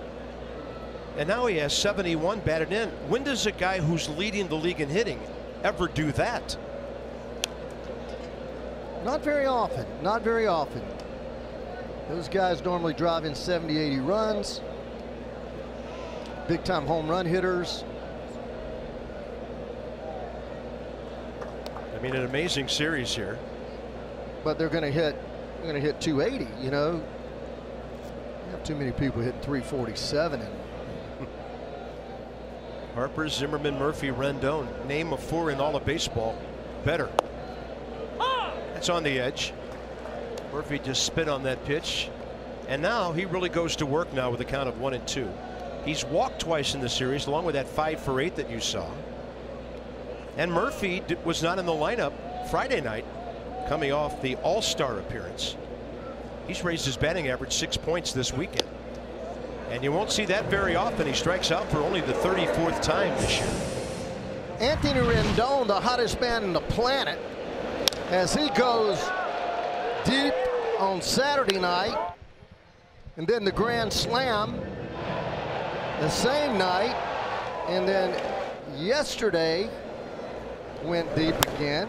[SPEAKER 1] and now he has 71 batted in. When does a guy who's leading the league in hitting ever do that?
[SPEAKER 2] Not very often. Not very often. Those guys normally drive in 70, 80 runs. Big time home run hitters.
[SPEAKER 1] I mean, an amazing series here.
[SPEAKER 2] But they're going to hit 280, you know. You have too many people hitting 347.
[SPEAKER 1] Harper, Zimmerman, Murphy, Rendon. Name of 4 in all of baseball. Better. That's on the edge. Murphy just spit on that pitch. And now he really goes to work now with a count of 1-2. He's walked twice in the series, along with that 5 for 8 that you saw. And Murphy was not in the lineup Friday night, coming off the All-Star appearance. He's raised his batting average 6 points this weekend. And you won't see that very often. He strikes out for only the 34th time this year.
[SPEAKER 2] Anthony Rendon, the hottest man on the planet, as he goes deep on Saturday night, and then the grand slam the same night, and then yesterday went deep again.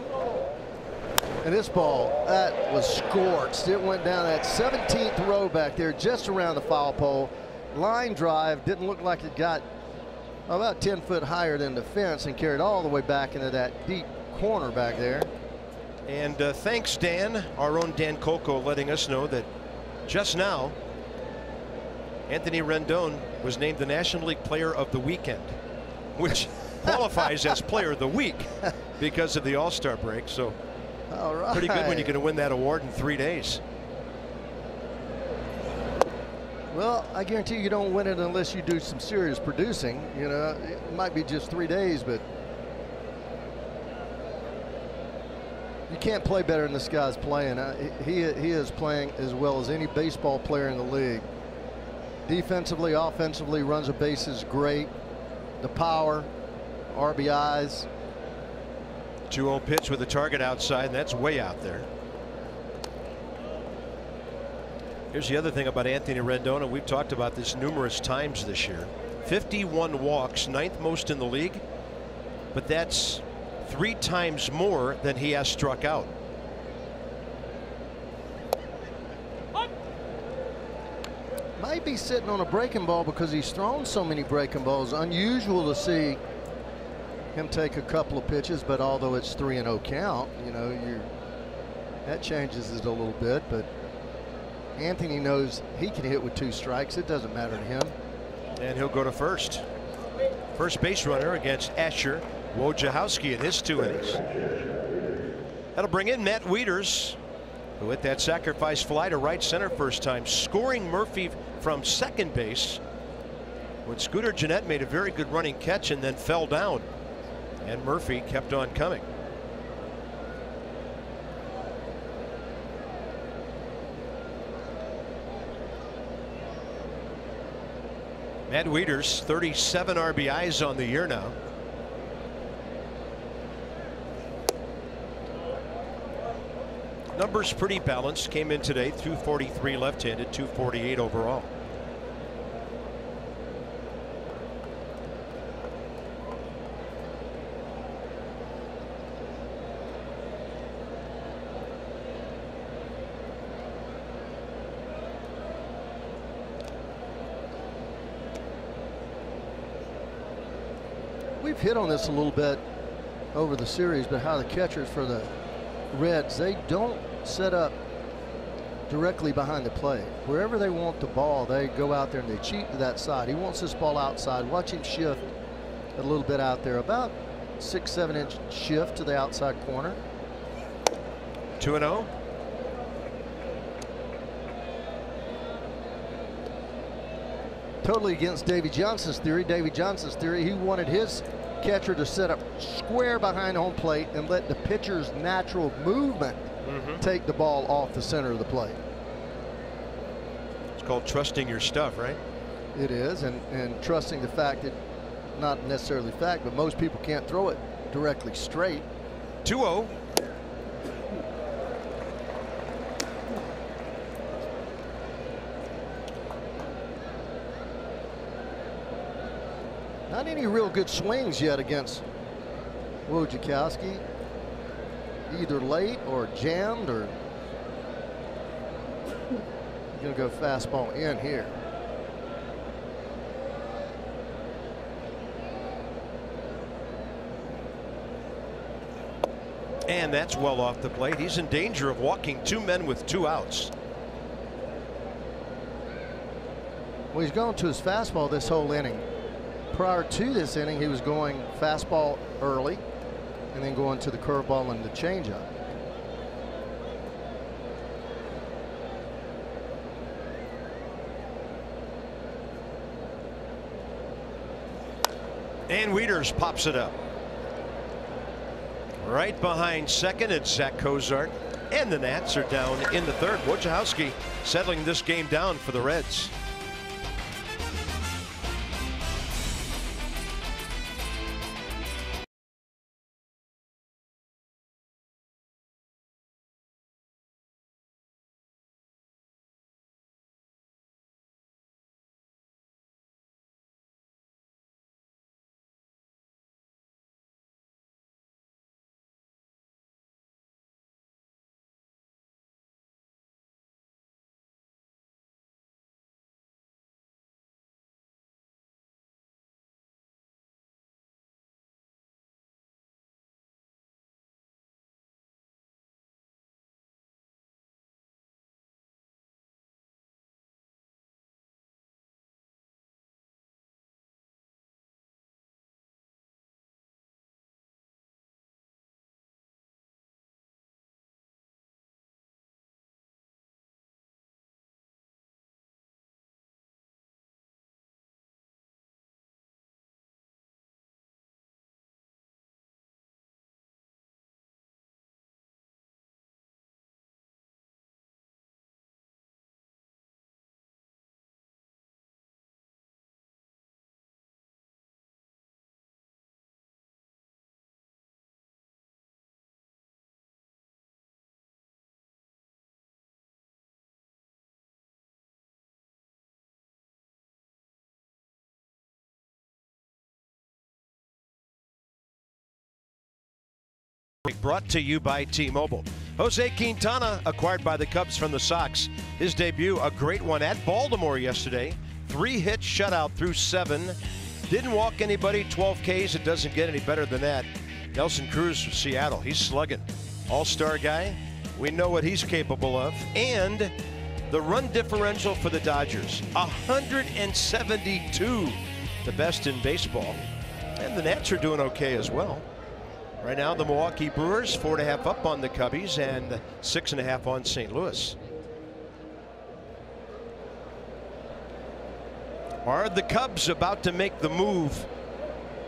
[SPEAKER 2] And this ball, that was scorched. It went down that 17th row back there, just around the foul pole. Line drive, didn't look like it got about 10 foot higher than the fence and carried all the way back into that deep corner back there.
[SPEAKER 1] And thanks, Dan, our own Dan Coco, letting us know that just now Anthony Rendon was named the National League Player of the Weekend, which qualifies as Player of the Week because of the All-Star break. So
[SPEAKER 2] all right.
[SPEAKER 1] Pretty good when you're going to win that award in 3 days.
[SPEAKER 2] Well, I guarantee you don't win it unless you do some serious producing. You know, it might be just 3 days, but you can't play better than this guy's playing. He is playing as well as any baseball player in the league. Defensively, offensively, runs the bases great. The power, RBIs.
[SPEAKER 1] 2-0 pitch with a target outside, and that's way out there. Here's the other thing about Anthony Rendon, and we've talked about this numerous times this year. 51 walks, 9th most in the league, but that's 3 times more than he has struck out.
[SPEAKER 2] Might be sitting on a breaking ball because he's thrown so many breaking balls. Unusual to see him take a couple of pitches, but although it's 3-0 count, you know, that changes it a little bit. But Anthony knows he can hit with 2 strikes. It doesn't matter to him.
[SPEAKER 1] And he'll go to first. First base runner against Asher Wojciechowski in his 2 innings. That'll bring in Matt Wieters, who hit that sacrifice fly to right center first time, scoring Murphy from second base. when Scooter Gennett made a very good running catch and then fell down, and Murphy kept on coming. Matt Wieters, 37 RBIs on the year now. Numbers pretty balanced. Came in today 243 left-handed, 248 overall.
[SPEAKER 2] We've hit on this a little bit over the series, but how the catchers for the Reds, they don't set up directly behind the plate. Wherever they want the ball, they go out there and they cheat to that side. He wants this ball outside. Watch him shift a little bit out there, about 6-7 inch shift to the outside corner.
[SPEAKER 1] 2-0.
[SPEAKER 2] Totally against Davey Johnson's theory. Davey Johnson's theory, he wanted his catcher to set up square behind home plate and let the pitcher's natural movement take the ball off the center of the plate.
[SPEAKER 1] It's called trusting your stuff, right?
[SPEAKER 2] It is, and trusting the fact that, not necessarily fact, but most people can't throw it directly straight.
[SPEAKER 1] 2-0.
[SPEAKER 2] Not any real good swings yet against Wojciechowski. Either late or jammed, or going to go fastball in here.
[SPEAKER 1] And that's well off the plate. He's in danger of walking two men with two outs.
[SPEAKER 2] Well, he's going to his fastball this whole inning. Prior to this inning, he was going fastball early and then going to the curveball and the changeup.
[SPEAKER 1] And Wieters pops it up. Right behind second, it's Zach Cozart. And the Nats are down in the third. Wojciechowski settling this game down for the Reds. Brought to you by T-Mobile. Jose Quintana acquired by the Cubs from the Sox. His debut, a great one at Baltimore yesterday. 3-hit shutout through 7. Didn't walk anybody, 12 Ks. It doesn't get any better than that. Nelson Cruz from Seattle, he's slugging. All-star guy. We know what he's capable of. And the run differential for the Dodgers, 172, the best in baseball. And the Nats are doing okay as well. Right now, the Milwaukee Brewers 4.5 up on the Cubbies and 6.5 on St. Louis. Are the Cubs about to make the move?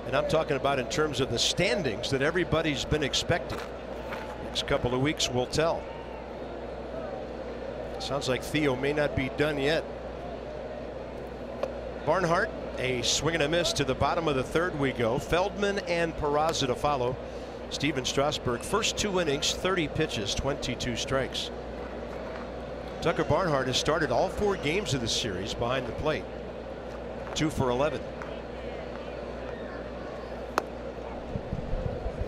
[SPEAKER 1] And I'm talking about in terms of the standings that everybody's been expecting. Next couple of weeks will tell. Sounds like Theo may not be done yet. Barnhart, a swing and a miss to the bottom of the third we go. Feldman and Peraza to follow. Steven Strasburg, first 2 innings, 30 pitches, 22 strikes. Tucker Barnhart has started all 4 games of the series behind the plate. 2 for 11.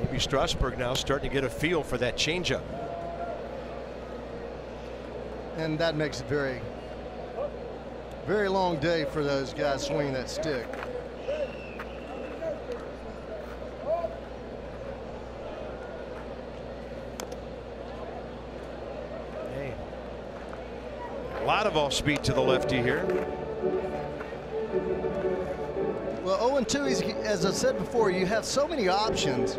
[SPEAKER 1] Maybe Strasburg now starting to get a feel for that changeup.
[SPEAKER 2] And that makes it very, very long day for those guys swinging that stick.
[SPEAKER 1] Hey, a lot of off speed to the lefty here.
[SPEAKER 2] Well, 0-2, as I said before, you have so many options.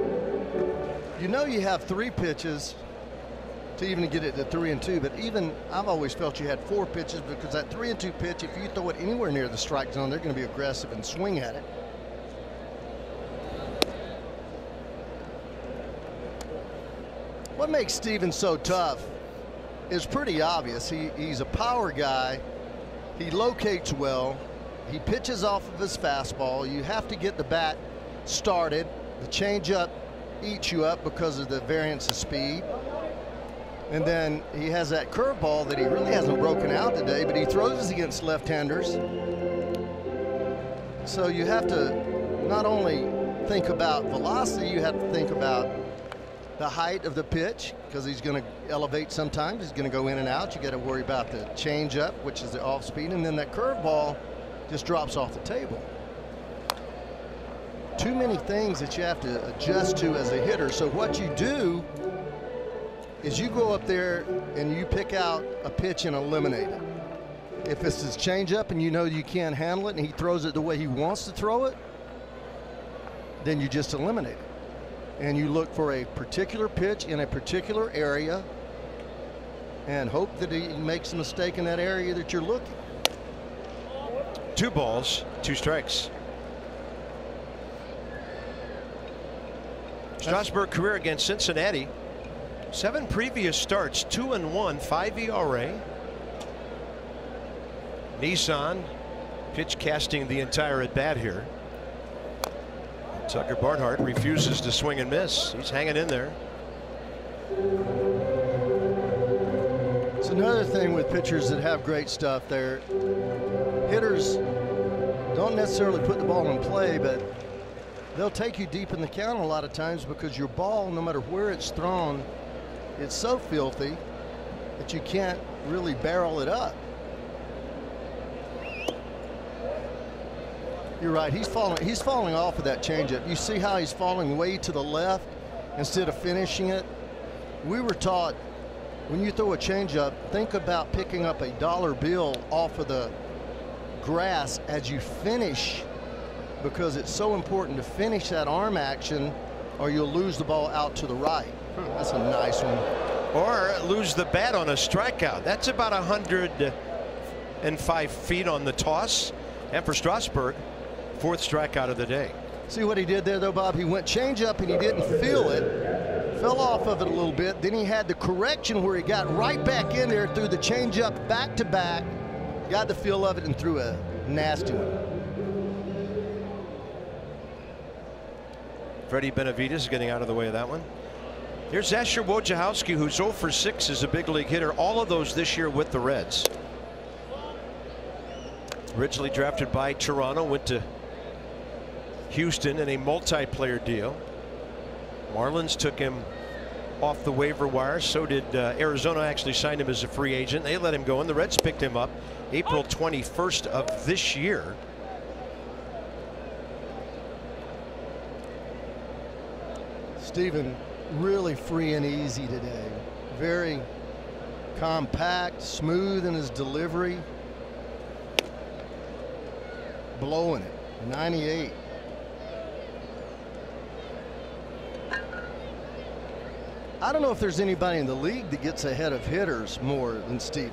[SPEAKER 2] You know you have 3 pitches to even get it to 3-2, but even I've always felt you had 4 pitches, because that 3-2 pitch, if you throw it anywhere near the strike zone, they're going to be aggressive and swing at it. What makes Steven so tough is pretty obvious. He's a power guy. He locates well. He pitches off of his fastball. You have to get the bat started. The changeup eats you up because of the variance of speed. And then he has that curveball that he really hasn't broken out today, but he throws against left-handers. So you have to not only think about velocity, you have to think about the height of the pitch, because he's going to elevate sometimes. He's going to go in and out. You got to worry about the changeup, which is the off speed, and then that curveball just drops off the table. Too many things that you have to adjust to as a hitter. So what you do is you go up there and you pick out a pitch and eliminate it. If it's his changeup and you know you can't handle it and he throws it the way he wants to throw it, then you just eliminate it. And you look for a particular pitch in a particular area and hope that he makes a mistake in that area that you're looking.
[SPEAKER 1] 2 balls, 2 strikes. Strasburg career against Cincinnati. 7 previous starts, 2-1, 5 ERA. Nissan pitch casting the entire at bat here. Tucker Barnhart refuses to swing and miss. He's hanging in there.
[SPEAKER 2] It's another thing with pitchers that have great stuff there. Hitters don't necessarily put the ball in play, but they'll take you deep in the count a lot of times, because your ball, no matter where it's thrown, it's so filthy that you can't really barrel it up. You're right. He's falling off of that changeup. You see how he's falling way to the left instead of finishing it. We were taught, when you throw a changeup, think about picking up a dollar bill off of the grass as you finish, because it's so important to finish that arm action, or you'll lose the ball out to the right. That's a nice one.
[SPEAKER 1] Or lose the bat on a strikeout. That's about 105 feet on the toss. And for Strasburg, 4th strikeout of the day.
[SPEAKER 2] See what he did there, though, Bob? He went changeup and he didn't feel it. Fell off of it a little bit. Then he had the correction where he got right back in there, threw the changeup back to back, got the feel of it, and threw a nasty one.
[SPEAKER 1] Freddie Benavides getting out of the way of that one. Here's Asher Wojciechowski, who's 0 for 6 as a big league hitter. All of those this year with the Reds. Originally drafted by Toronto, went to Houston in a multi-player deal. Marlins took him off the waiver wire. So did Arizona. Actually signed him as a free agent. They let him go, and the Reds picked him up April 21st of this year.
[SPEAKER 2] Steven really free and easy today. Very compact, smooth in his delivery. Blowing it. 98. I don't know if there's anybody in the league that gets ahead of hitters more than Steven.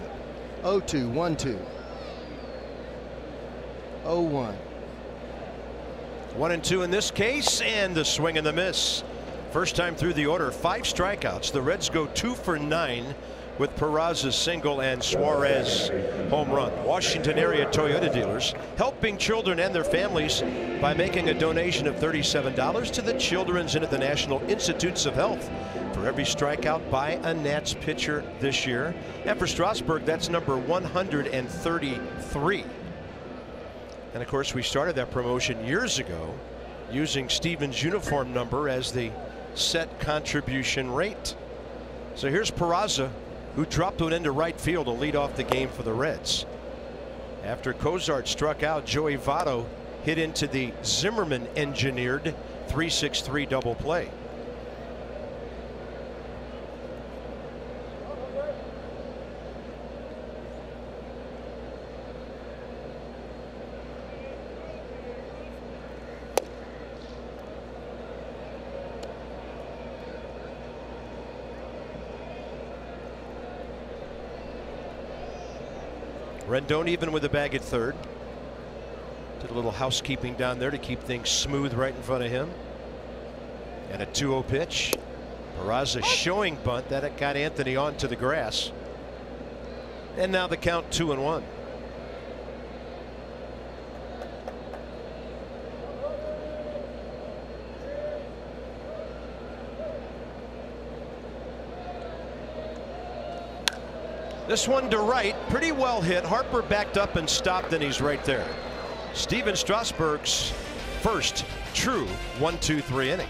[SPEAKER 2] 0-2, 1-2. 0-1.
[SPEAKER 1] 1-2 in this case, and the swing and the miss. First time through the order, 5 strikeouts. The Reds go 2 for 9 with Peraza's single and Suarez home run. Washington area Toyota dealers helping children and their families by making a donation of $37 to the Children's and at the National Institutes of Health for every strikeout by a Nats pitcher this year. And for Strasburg, that's number 133. And of course, we started that promotion years ago using Stevens' uniform number as the set contribution rate. So here's Peraza, who dropped one into right field to lead off the game for the Reds. After Cozart struck out, Joey Votto hit into the Zimmerman engineered 3-6-3 double play. Rendon even with the bag at third. Did a little housekeeping down there to keep things smooth right in front of him. And a 2-0 pitch. Peraza showing bunt that it got Anthony onto the grass. And now the count 2-1. This one to right, pretty well hit. Harper backed up and stopped, and he's right there. Stephen Strasburg's first true 1-2-3 inning.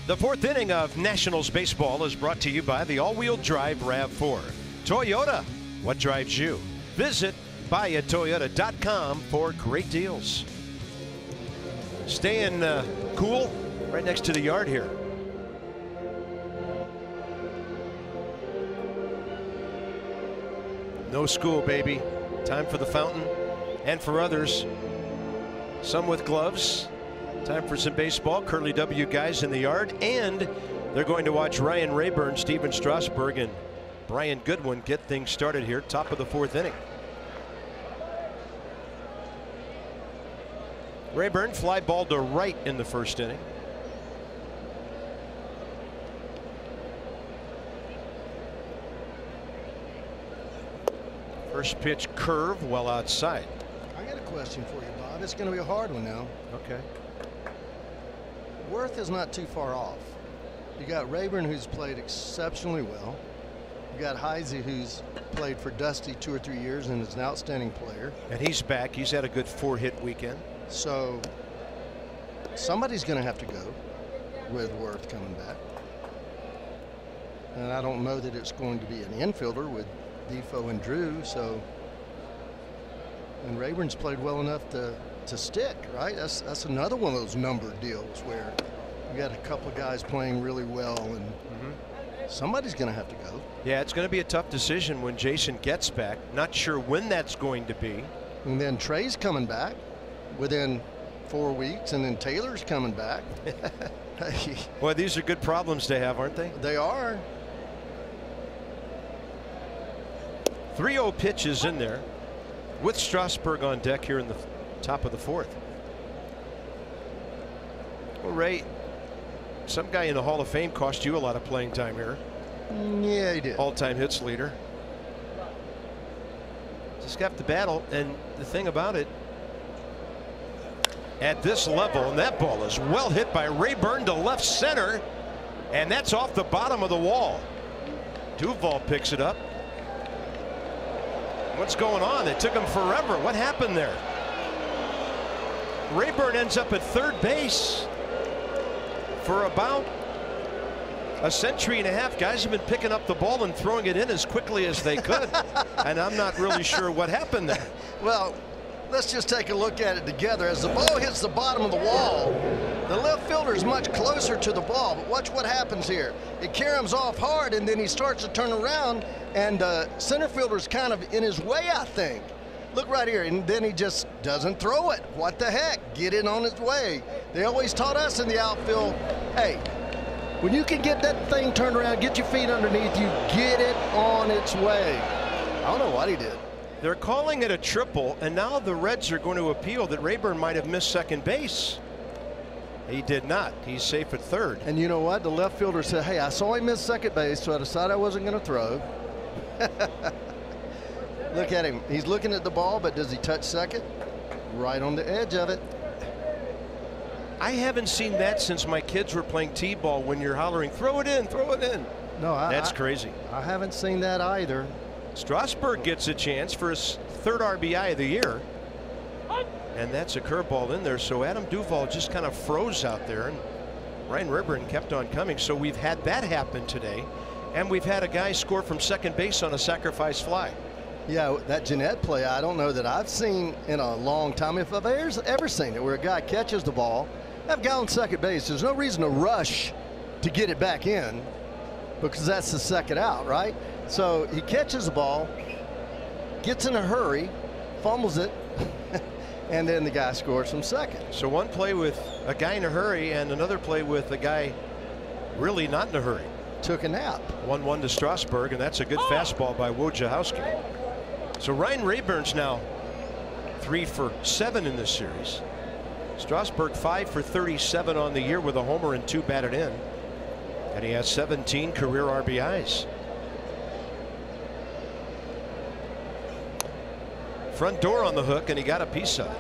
[SPEAKER 1] The fourth inning of Nationals baseball is brought to you by the all-wheel drive RAV4. Toyota, what drives you? Visit buyatoyota.com for great deals. Staying cool right next to the yard here. No school, baby. Time for the fountain and for others. Some with gloves. Time for some baseball. Curly W guys in the yard, and they're going to watch Ryan Rayburn, Stephen Strasburg, and Brian Goodwin get things started here. Top of the fourth inning. Rayburn fly ball to right in the first inning. First pitch curve well outside.
[SPEAKER 2] I got a question for you, Bob. It's going to be a hard one now.
[SPEAKER 1] Okay.
[SPEAKER 2] Worth is not too far off. You got Rayburn, who's played exceptionally well. You got Heisey, who's played for Dusty 2 or 3 years and is an outstanding player.
[SPEAKER 1] And he's back. He's had a good 4-hit weekend.
[SPEAKER 2] So somebody's going to have to go with Worth coming back. And I don't know that it's going to be an infielder with Defoe and Drew. So, and Rayburn's played well enough to stick, right? That's another one of those number deals where you got a couple of guys playing really well, and Somebody's going to have to go.
[SPEAKER 1] Yeah, it's going to be a tough decision when Jason gets back. Not sure when that's going to be.
[SPEAKER 2] And then Trey's coming back within 4 weeks, and then Taylor's coming back.
[SPEAKER 1] Boy, these are good problems to have, aren't they?
[SPEAKER 2] They are.
[SPEAKER 1] 3-0 pitch is in there with Strasburg on deck here in the top of the fourth. Well, Ray, some guy in the Hall of Fame cost you a lot of playing time here.
[SPEAKER 2] Yeah, he did.
[SPEAKER 1] All-time hits leader. Just got to battle, and the thing about it, at this level, and that ball is well hit by Rayburn to left center, and that's off the bottom of the wall. Duvall picks it up. What's going on? It took him forever. What happened there? Rayburn ends up at third base for about a century and a half. Guys have been picking up the ball and throwing it in as quickly as they could. And I'm not really sure what happened there.
[SPEAKER 2] Well, let's just take a look at it together. As the ball hits the bottom of the wall, the left fielder is much closer to the ball. But watch what happens here. It caroms off hard, and then he starts to turn around, and center fielder's kind of in his way, I think. Look right here, and then he just doesn't throw it. What the heck? Get it on his way. They always taught us in the outfield, hey, when you can get that thing turned around, get your feet underneath you, get it on its way. I don't know what he did.
[SPEAKER 1] They're calling it a triple, and now the Reds are going to appeal that Rayburn might have missed second base. He did not. He's safe at third.
[SPEAKER 2] And you know what? The left fielder said, hey, I saw him miss second base, so I decided I wasn't going to throw. Look at him. He's looking at the ball, but does he touch second? Right on the edge of it.
[SPEAKER 1] I haven't seen that since my kids were playing t-ball when you're hollering, throw it in, throw it in.
[SPEAKER 2] No,
[SPEAKER 1] that's crazy.
[SPEAKER 2] I haven't seen that either.
[SPEAKER 1] Strasburg gets a chance for his third RBI of the year. And that's a curveball in there. So Adam Duvall just kind of froze out there, and Ryan Rayburn kept on coming. So we've had that happen today. And we've had a guy score from second base on a sacrifice fly.
[SPEAKER 2] Yeah, that Jeanette play, I don't know that I've seen in a long time, if I've ever seen it, where a guy catches the ball, have a guy on second base. There's no reason to rush to get it back in because that's the second out, right? So he catches the ball, gets in a hurry, fumbles it, and then the guy scores from second.
[SPEAKER 1] So one play with a guy in a hurry and another play with a guy really not in a hurry.
[SPEAKER 2] Took a nap.
[SPEAKER 1] 1-1 to Strasburg, and that's a good fastball by Wojciechowski. So Ryan Rayburn's now 3 for 7 in this series. Strasburg 5 for 37 on the year with a homer and 2 batted in. And he has 17 career RBIs. Front door on the hook, and he got a piece of it.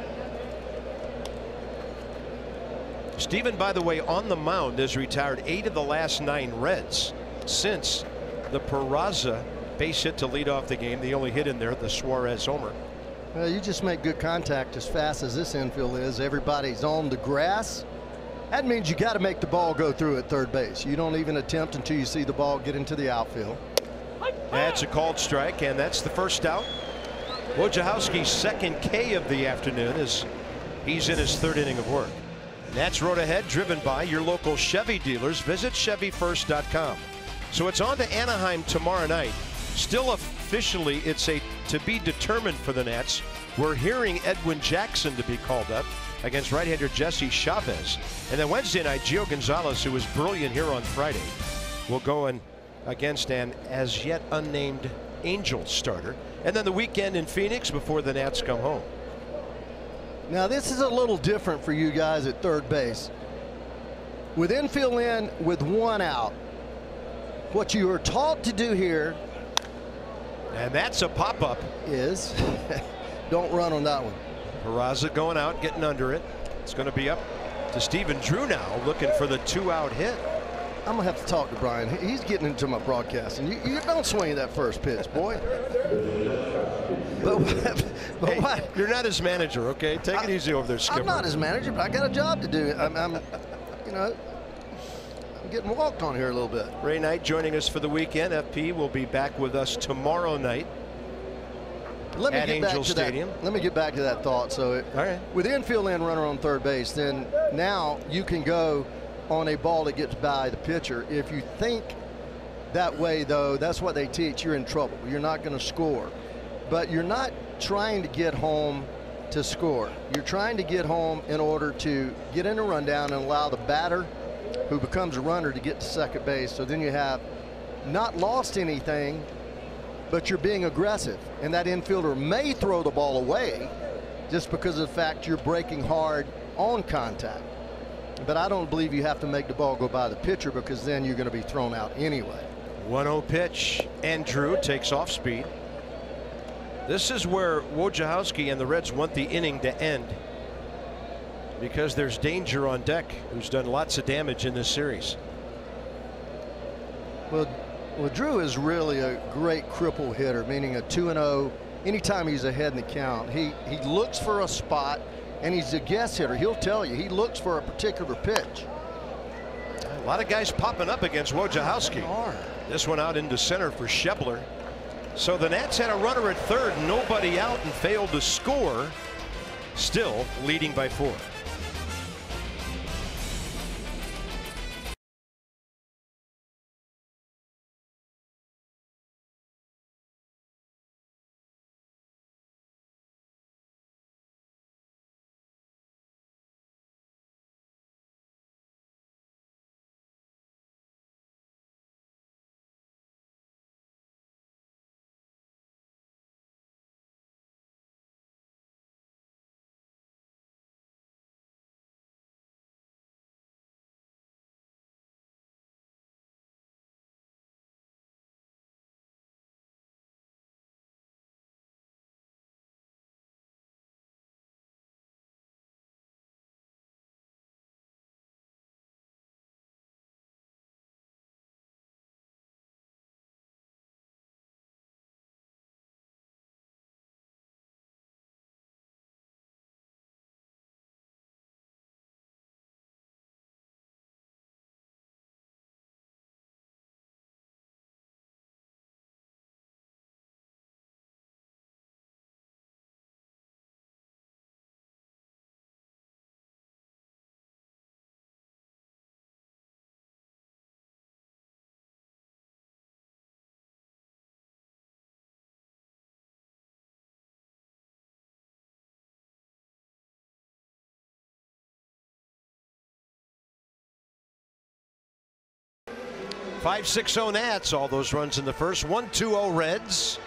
[SPEAKER 1] Steven, by the way, on the mound has retired 8 of the last 9 Reds since the Peraza base hit to lead off the game. The only hit in there, the Suarez homer.
[SPEAKER 2] Well, you just make good contact as fast as this infield is. Everybody's on the grass. That means you got to make the ball go through at third base. You don't even attempt until you see the ball get into the outfield.
[SPEAKER 1] That's a called strike, and that's the first out. Wojciechowski's second K of the afternoon as he's in his third inning of work. That's Road Ahead, driven by your local Chevy dealers. Visit ChevyFirst.com. So it's on to Anaheim tomorrow night. Still officially, it's a to be determined for the Nats. We're hearing Edwin Jackson to be called up against right-hander Jesse Chavez. And then Wednesday night, Gio Gonzalez, who was brilliant here on Friday, will go in against an as yet unnamed Angels starter. And then the weekend in Phoenix before the Nats come home.
[SPEAKER 2] Now this is a little different for you guys at third base. With infield in with 1 out, what you are taught to do here,
[SPEAKER 1] and that's a pop-up,
[SPEAKER 2] is don't run on that one.
[SPEAKER 1] Peraza going out, getting under it. It's going to be up to Stephen Drew now, looking for the 2-out hit.
[SPEAKER 2] I'm gonna have to talk to Brian. He's getting into my broadcasting. You don't swing that first pitch, boy. But
[SPEAKER 1] hey,
[SPEAKER 2] what?
[SPEAKER 1] You're not his manager, okay? Take it easy over there, Skipper.
[SPEAKER 2] I'm not his manager, but I got a job to do. I'm getting walked on here a little bit.
[SPEAKER 1] Ray Knight joining us for the weekend. FP will be back with us tomorrow night at Angel Stadium.
[SPEAKER 2] Let me get back to that thought. So,
[SPEAKER 1] all right,
[SPEAKER 2] with infield and runner on third base, then now you can go on a ball that gets by the pitcher if you think that way, though, that's what they teach. You're in trouble. You're not going to score. But you're not trying to get home to score. You're trying to get home in order to get in a rundown and allow the batter who becomes a runner to get to second base. So then you have not lost anything, but you're being aggressive. And that infielder may throw the ball away just because of the fact you're breaking hard on contact. But I don't believe you have to make the ball go by the pitcher, because then you're going to be thrown out anyway.
[SPEAKER 1] 1-0 pitch, and Drew takes off speed. This is where Wojciechowski and the Reds want the inning to end, because there's danger on deck, who's done lots of damage in this series.
[SPEAKER 2] Well, Drew is really a great cripple hitter, meaning a 2-0. Anytime he's ahead in the count, he looks for a spot, and he's a guess hitter. He'll tell you he looks for a particular pitch.
[SPEAKER 1] A lot of guys popping up against Wojciechowski. This one out into center for Schebler. So the Nats had a runner at third, nobody out, and failed to score, still leading by 4. .560 Nats, all those runs in the first. 1-2-0 Reds.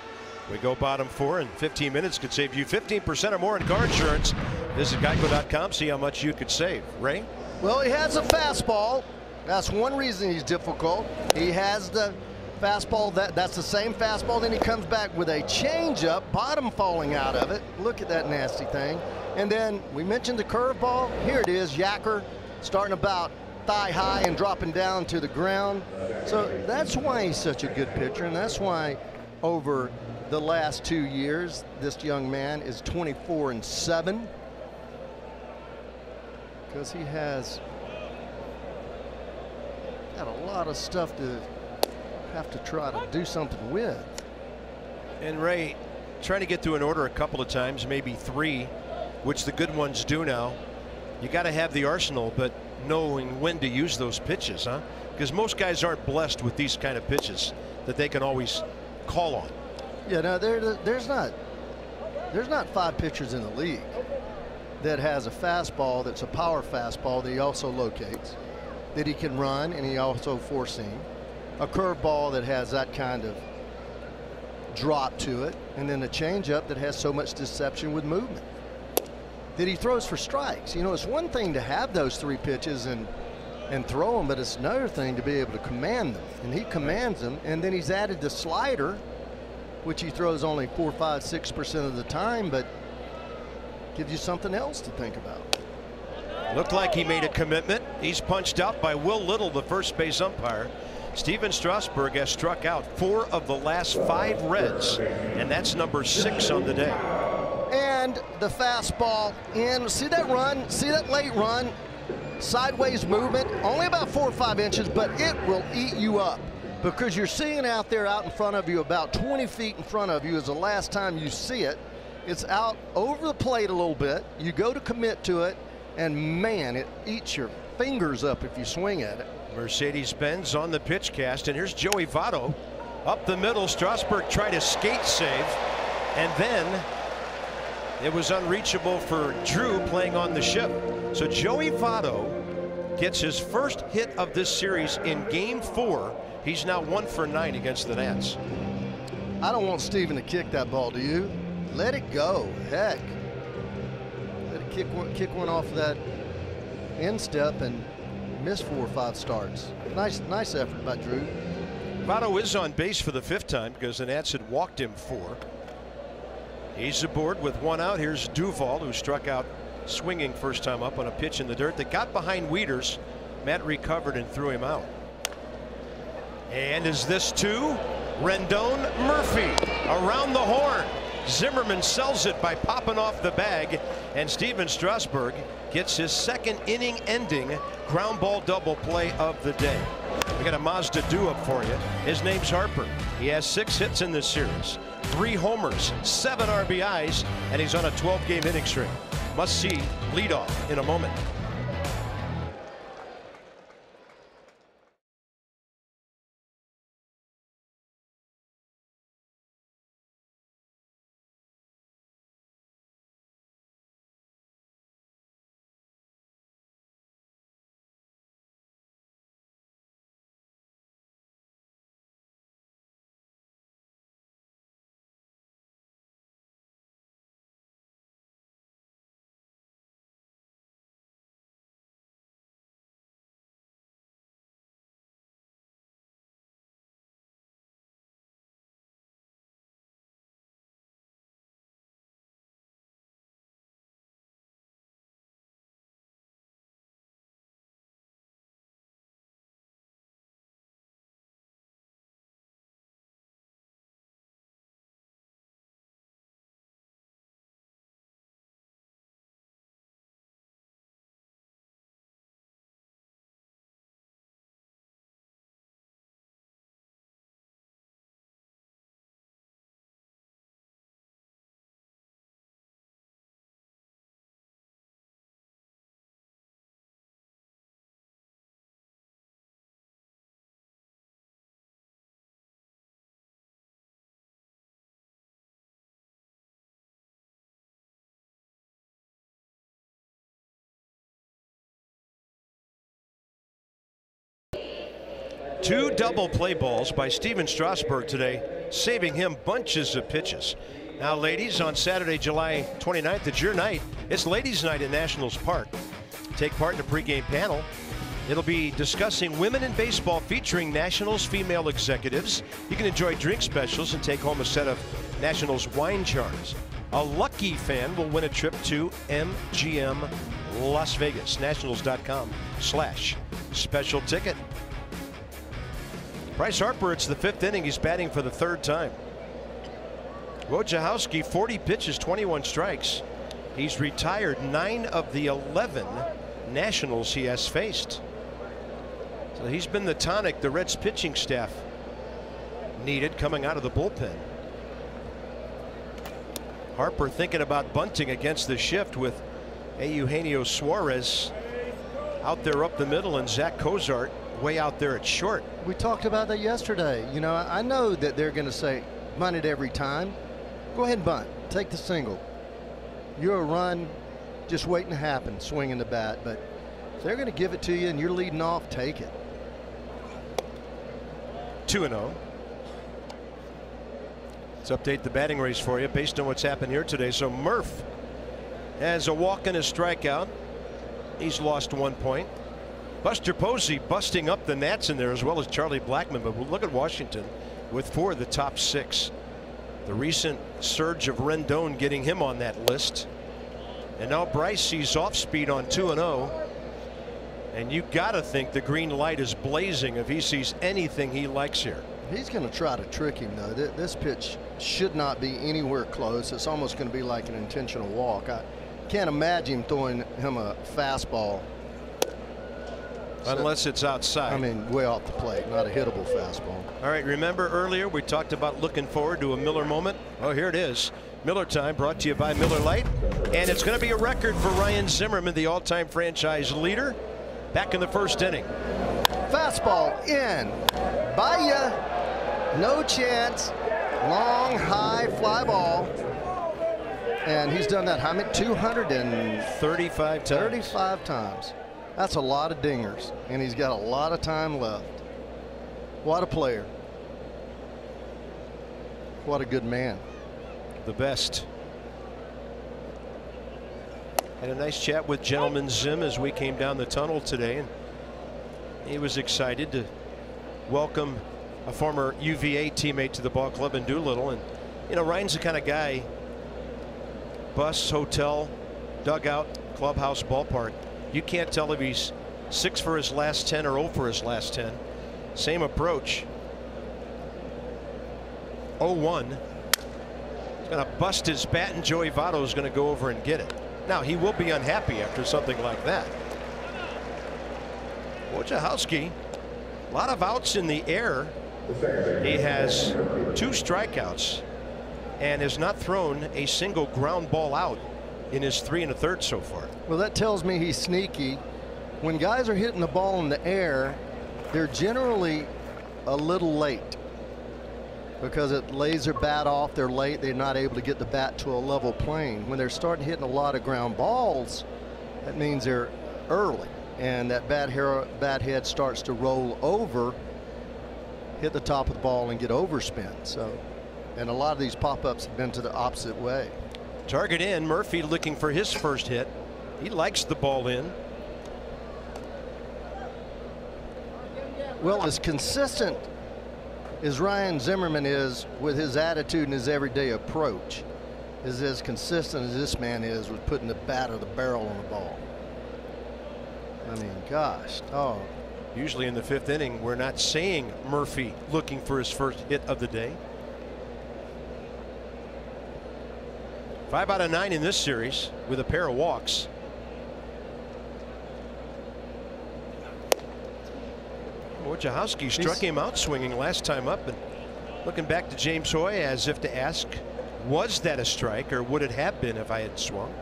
[SPEAKER 1] We go bottom 4, and 15 minutes could save you 15% or more in car insurance. Visit Geico.com, see how much you could save. Ray?
[SPEAKER 2] Well, he has a fastball. That's one reason he's difficult. He has the fastball. That's the same fastball. Then he comes back with a changeup, bottom falling out of it. Look at that nasty thing. And then we mentioned the curveball. Here it is, Yacker, starting about thigh high and dropping down to the ground. So that's why he's such a good pitcher, and that's why over the last 2 years this young man is 24-7, because he has got a lot of stuff to have to try to do something with.
[SPEAKER 1] And Ray, trying to get through an order a couple of times, maybe 3, which the good ones do now. You got to have the arsenal, but knowing when to use those pitches, huh? Because most guys aren't blessed with these kind of pitches that they can always call on.
[SPEAKER 2] Yeah, no, there's not 5 pitchers in the league that has a fastball that's a power fastball that he also locates, that he can run, and he also four-seam. A curveball that has that kind of drop to it, and then a changeup that has so much deception with movement that he throws for strikes. You know, it's one thing to have those 3 pitches and throw them, but it's another thing to be able to command them, and he commands them. And then he's added the slider, which he throws only 4, 5, 6% of the time, but gives you something else to think about.
[SPEAKER 1] Looked like he made a commitment. He's punched out by Will Little, the first base umpire. Steven Strasburg has struck out 4 of the last 5 Reds, and that's number 6 on the day.
[SPEAKER 2] And the fastball in. See that run? See that late run? Sideways movement, only about 4 or 5 inches, but it will eat you up, because you're seeing it out there, out in front of you, about 20 feet in front of you is the last time you see it. It's out over the plate a little bit. You go to commit to it, and man, it eats your fingers up if you swing at it.
[SPEAKER 1] Mercedes-Benz on the pitch cast, and here's Joey Votto up the middle. Strasburg tried a skate save, and then it was unreachable for Drew playing on the ship. So Joey Votto gets his first hit of this series in Game 4. He's now 1 for 9 against the Nats.
[SPEAKER 2] I don't want Steven to kick that ball, do you? Let it go. Heck. Let it kick one off of that instep and miss 4 or 5 starts. Nice effort by Drew.
[SPEAKER 1] Votto is on base for the 5th time because the Nats had walked him 4. He's aboard with 1 out. Here's Duvall, who struck out swinging first time up on a pitch in the dirt that got behind Wieters. Matt recovered and threw him out. And is this to Rendon? Murphy around the horn. Zimmerman sells it by popping off the bag, and Steven Strasburg gets his 2nd inning ending ground ball double play of the day. We got a Mazda do up for you. His name's Harper. He has 6 hits in this series, 3 homers, 7 RBIs, and he's on a 12-game inning streak. Must see leadoff in a moment. Two double play balls by Steven Strasburg today, saving him bunches of pitches. Now, ladies, on Saturday, July 29th, it's your night. It's Ladies' Night at Nationals Park. Take part in a pregame panel. It'll be discussing women in baseball featuring Nationals female executives. You can enjoy drink specials and take home a set of Nationals wine jars. A lucky fan will win a trip to MGM Las Vegas. Nationals.com/special ticket. Bryce Harper, it's the 5th inning. He's batting for the 3rd time. Wojciechowski, 40 pitches, 21 strikes. He's retired 9 of the 11 Nationals he has faced. So he's been the tonic the Reds pitching staff needed coming out of the bullpen. Harper thinking about bunting against the shift with Eugenio Suarez out there up the middle and Zach Cozart way out there at short.
[SPEAKER 2] We talked about that yesterday. You know, I know that they're going to say bunt it every time. Go ahead and bunt. Take the single. You're a run just waiting to happen, swinging the bat. But if they're going to give it to you and you're leading off, take it.
[SPEAKER 1] 2-0. Let's update the batting race for you based on what's happened here today. So Murph has a walk and a strikeout. He's lost 1 point. Buster Posey busting up the Nats in there as well as Charlie Blackmon. But look at Washington with 4 of the top 6. The recent surge of Rendon getting him on that list. And now Bryce sees off speed on 2-0. And you got to think the green light is blazing if he sees anything he likes here.
[SPEAKER 2] He's going to try to trick him, though. This pitch should not be anywhere close. It's almost going to be like an intentional walk. I can't imagine him throwing him a fastball.
[SPEAKER 1] Unless it's outside.
[SPEAKER 2] I mean, way off the plate, not a hittable fastball.
[SPEAKER 1] All right, remember earlier we talked about looking forward to a Miller moment? Oh, here it is. Miller time brought to you by Miller Lite. And it's going to be a record for Ryan Zimmerman, the all-time franchise leader, back in the 1st inning.
[SPEAKER 2] Fastball in. By ya. No chance. Long, high fly ball. And he's done that how many? 235 times. 35 times. That's a lot of dingers. And he's got a lot of time left. What a player. What a good man.
[SPEAKER 1] The best. Had a nice chat with Gentleman Zim as we came down the tunnel today, and he was excited to welcome a former UVA teammate to the ball club in Doolittle. And you know, Ryan's the kind of guy, bus, hotel, dugout, clubhouse, ballpark, you can't tell if he's 6 for his last 10 or 0 for his last 10. Same approach. 0-1. He's going to bust his bat, and Joey Votto is going to go over and get it. Now, he will be unhappy after something like that. Wojciechowski, a lot of outs in the air. He has 2 strikeouts and has not thrown a single ground ball out in his 3 1/3 so far.
[SPEAKER 2] Well, that tells me he's sneaky. When guys are hitting the ball in the air, they're generally a little late because it lays their bat off. They're late. They're not able to get the bat to a level plane. When they're starting hitting a lot of ground balls, that means they're early, and that bat head starts to roll over, hit the top of the ball, and get overspin. So, and a lot of these pop-ups have been to the opposite way.
[SPEAKER 1] Target in. Murphy looking for his first hit. He likes the ball in.
[SPEAKER 2] Well, as consistent as Ryan Zimmerman is with his attitude and his everyday approach, is as consistent as this man is with putting the bat or the barrel on the ball. I mean, gosh. Oh.
[SPEAKER 1] Usually in the 5th inning, we're not saying Murphy looking for his first hit of the day. 5 out of 9 in this series with a pair of walks. Wojciechowski struck him out swinging last time up, and looking back to James Hoy as if to ask, was that a strike, or would it have been if I had swung?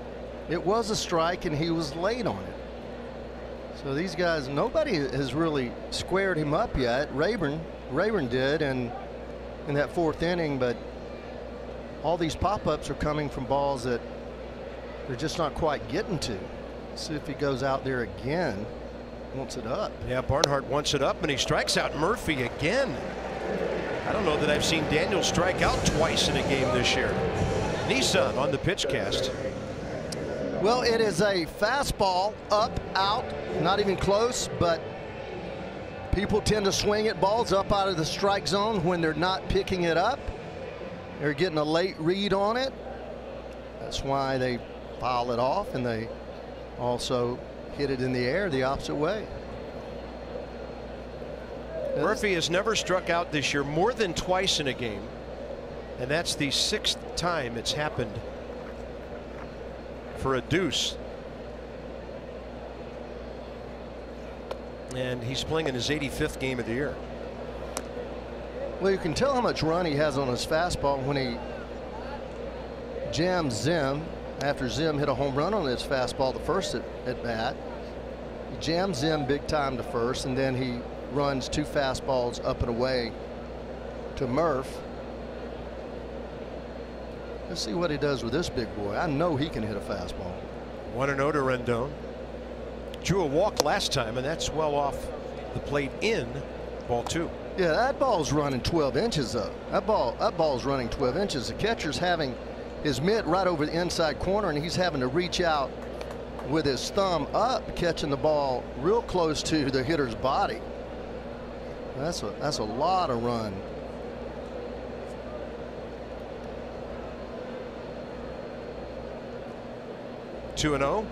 [SPEAKER 2] It was a strike, and he was late on it. So these guys, nobody has really squared him up yet. Rayburn did, and in that 4th inning, but all these pop-ups are coming from balls that they're just not quite getting to. See if he goes out there again. Wants it up.
[SPEAKER 1] Yeah, Barnhart wants it up, and he strikes out Murphy again. I don't know that I've seen Daniel strike out twice in a game this year. Nissan on the pitch cast.
[SPEAKER 2] Well, it is a fastball, up, out, not even close, but people tend to swing at balls up out of the strike zone when they're not picking it up. They're getting a late read on it. That's why they foul it off, and they also hit it in the air the opposite way.
[SPEAKER 1] Murphy has never struck out this year more than twice in a game, and that's the 6th time it's happened for a deuce. And he's playing in his 85th game of the year.
[SPEAKER 2] Well, you can tell how much run he has on his fastball when he jams Zim. After Zim hit a home run on his fastball the first at bat, he jams Zim big time to first, and then he runs 2 fastballs up and away to Murph. Let's see what he does with this big boy. I know he can hit a fastball.
[SPEAKER 1] 1-0 to Rendon. Drew a walk last time, and that's well off the plate in ball 2.
[SPEAKER 2] Yeah, that ball's running 12 inches up. That ball's running 12 inches. The catcher's having his mitt right over the inside corner, and he's having to reach out with his thumb up, catching the ball real close to the hitter's body. That's a lot of run.
[SPEAKER 1] Two and 0.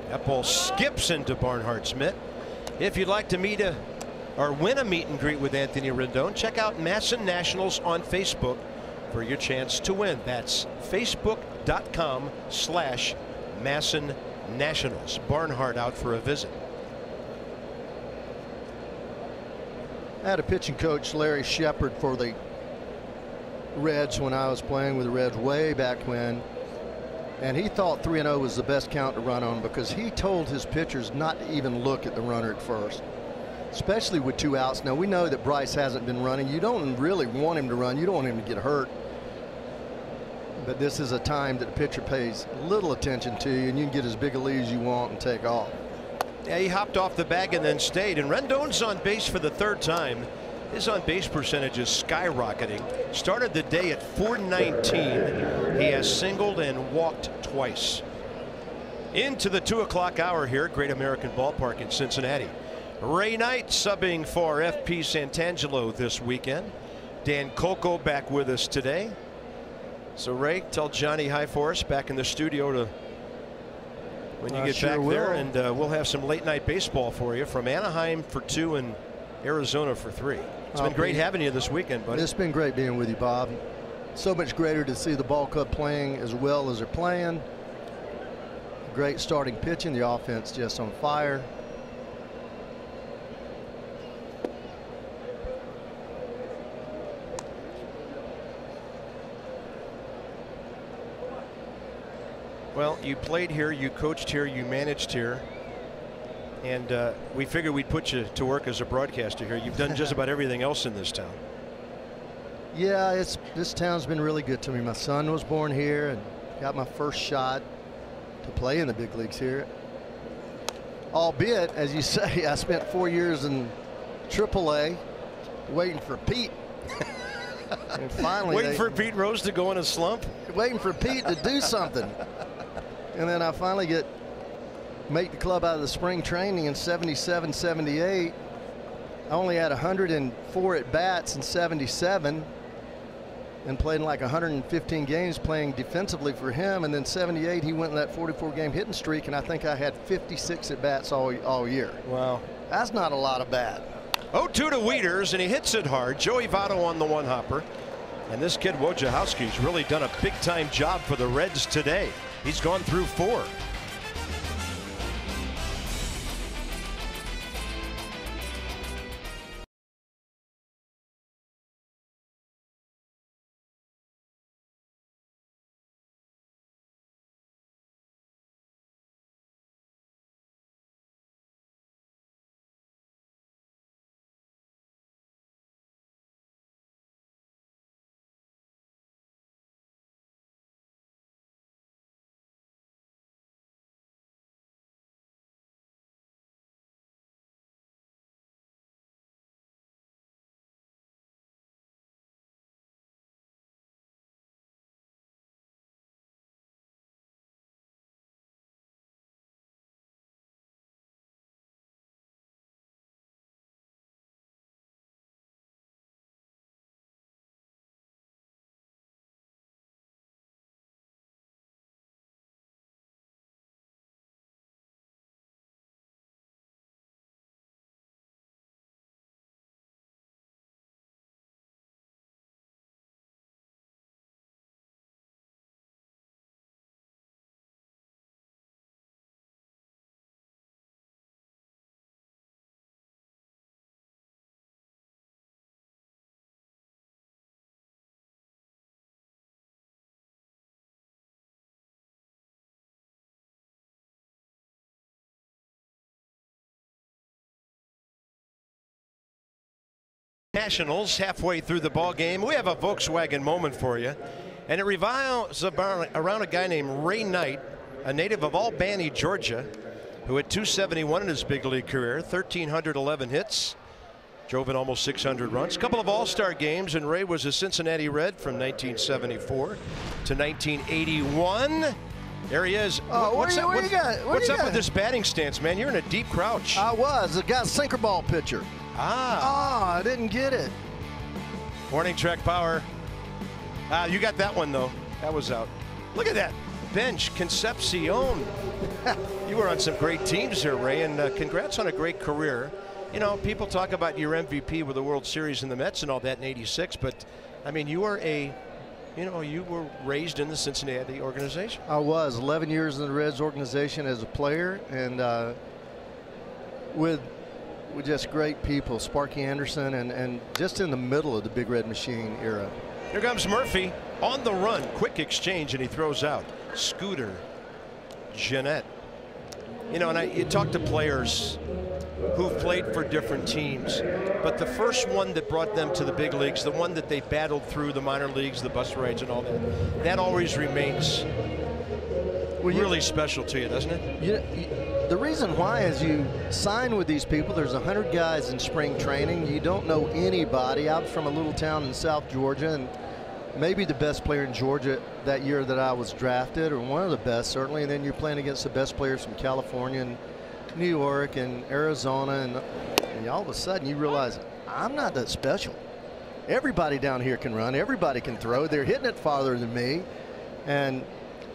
[SPEAKER 1] That ball skips into Barnhart's mitt. If you'd like to meet or win a meet and greet with Anthony Rendon, check out MASN Nationals on Facebook for your chance to win. That's facebook.com/MASN Nationals. Barnhart out for a visit.
[SPEAKER 2] I had a pitching coach, Larry Shepard, for the Reds when I was playing with the Reds way back when. And he thought 3-0 was the best count to run on because he told his pitchers not to even look at the runner at first. especially with 2 outs. Now, we know that Bryce hasn't been running. You don't really want him to run. You don't want him to get hurt. But this is a time that the pitcher pays little attention to you, and you can get as big a lead as you want and take off.
[SPEAKER 1] Yeah, he hopped off the bag and then stayed. And Rendon's on base for the 3rd time. His on-base percentage is skyrocketing. Started the day at .419. He has singled and walked twice. Into the 2 o'clock hour here at Great American Ballpark in Cincinnati. Ray Knight subbing for FP Santangelo this weekend. Dan Coco back with us today. So Ray, tell Johnny hi for us back in the studio to when you get
[SPEAKER 2] sure
[SPEAKER 1] back
[SPEAKER 2] will.
[SPEAKER 1] there, and we'll have some late night baseball for you from Anaheim for 2 and Arizona for 3. It's been great having you this weekend, buddy.
[SPEAKER 2] It's been great being with you, Bob. So much greater to see the ball club playing as well as they're playing. Great starting pitching. The offense just on fire.
[SPEAKER 1] Well, you played here, you coached here, you managed here. And we figured we'd put you to work as a broadcaster here. You've done just about everything else in this town.
[SPEAKER 2] Yeah, this town's been really good to me. My son was born here and got my first shot to play in the big leagues here. Albeit, as you say, I spent 4 years in AAA waiting for Pete. And finally,
[SPEAKER 1] waiting for Pete Rose to go in a slump?
[SPEAKER 2] Waiting for Pete to do something. And then I finally make the club out of the spring training in 77, 78. I only had 104 at bats in 77 and played in like 115 games playing defensively for him. And then 78, he went in that 44 game hitting streak, and I think I had 56 at bats all year.
[SPEAKER 1] Wow.
[SPEAKER 2] That's not a lot of bat.
[SPEAKER 1] 0-2 to Wieters, and he hits it hard. Joey Votto on the one hopper. And this kid Wojciechowski's really done a big time job for the Reds today. He's gone through 4. Nationals halfway through the ball game. We have a Volkswagen moment for you, and it revolves around a guy named Ray Knight, a native of Albany, Georgia, who had .271 in his big league career, 1,311 hits, drove in almost 600 runs, a couple of all-star games, and Ray was a Cincinnati Red from 1974 to 1981. There he is. What's up with this batting stance, man? You're in a deep crouch.
[SPEAKER 2] I was. The guy's sinker ball pitcher. I didn't get it.
[SPEAKER 1] Warning track power. You got that one, though. That was out. Look at that. Bench, Concepcion. You were on some great teams here, Ray, and congrats on a great career. You know, people talk about your MVP with the World Series and the Mets and all that in '86, but, I mean, you were you were raised in the Cincinnati organization.
[SPEAKER 2] I was 11 years in the Reds organization as a player, and with just great people, Sparky Anderson, and just in the middle of the Big Red Machine era.
[SPEAKER 1] Here comes Murphy on the run. Quick exchange, and he throws out. Scooter, Jeanette. You know, and you talk to players who've played for different teams, but the first one that brought them to the big leagues, the one that they battled through the minor leagues, the bus rides and all that, that always remains really special to you, doesn't it?
[SPEAKER 2] The reason why is you sign with these people. There's 100 guys in spring training. You don't know anybody. I'm from a little town in South Georgia, and maybe the best player in Georgia that year that I was drafted, or one of the best certainly, and then you're playing against the best players from California and New York and Arizona, and all of a sudden you realize I'm not that special. Everybody down here can run, everybody can throw, they're hitting it farther than me,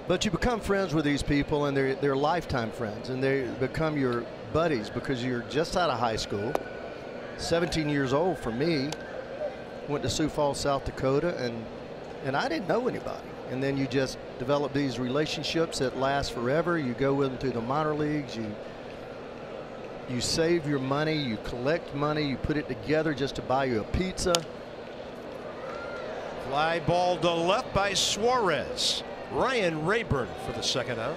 [SPEAKER 2] but you become friends with these people, and they're lifetime friends, and they become your buddies because you're just out of high school, 17 years old for me, went to Sioux Falls, South Dakota, and I didn't know anybody. And then you just develop these relationships that last forever. You go with them through the minor leagues. You save your money. You collect money. You put it together just to buy you a pizza.
[SPEAKER 1] Fly ball to left by Suarez. Ryan Rayburn for the second out.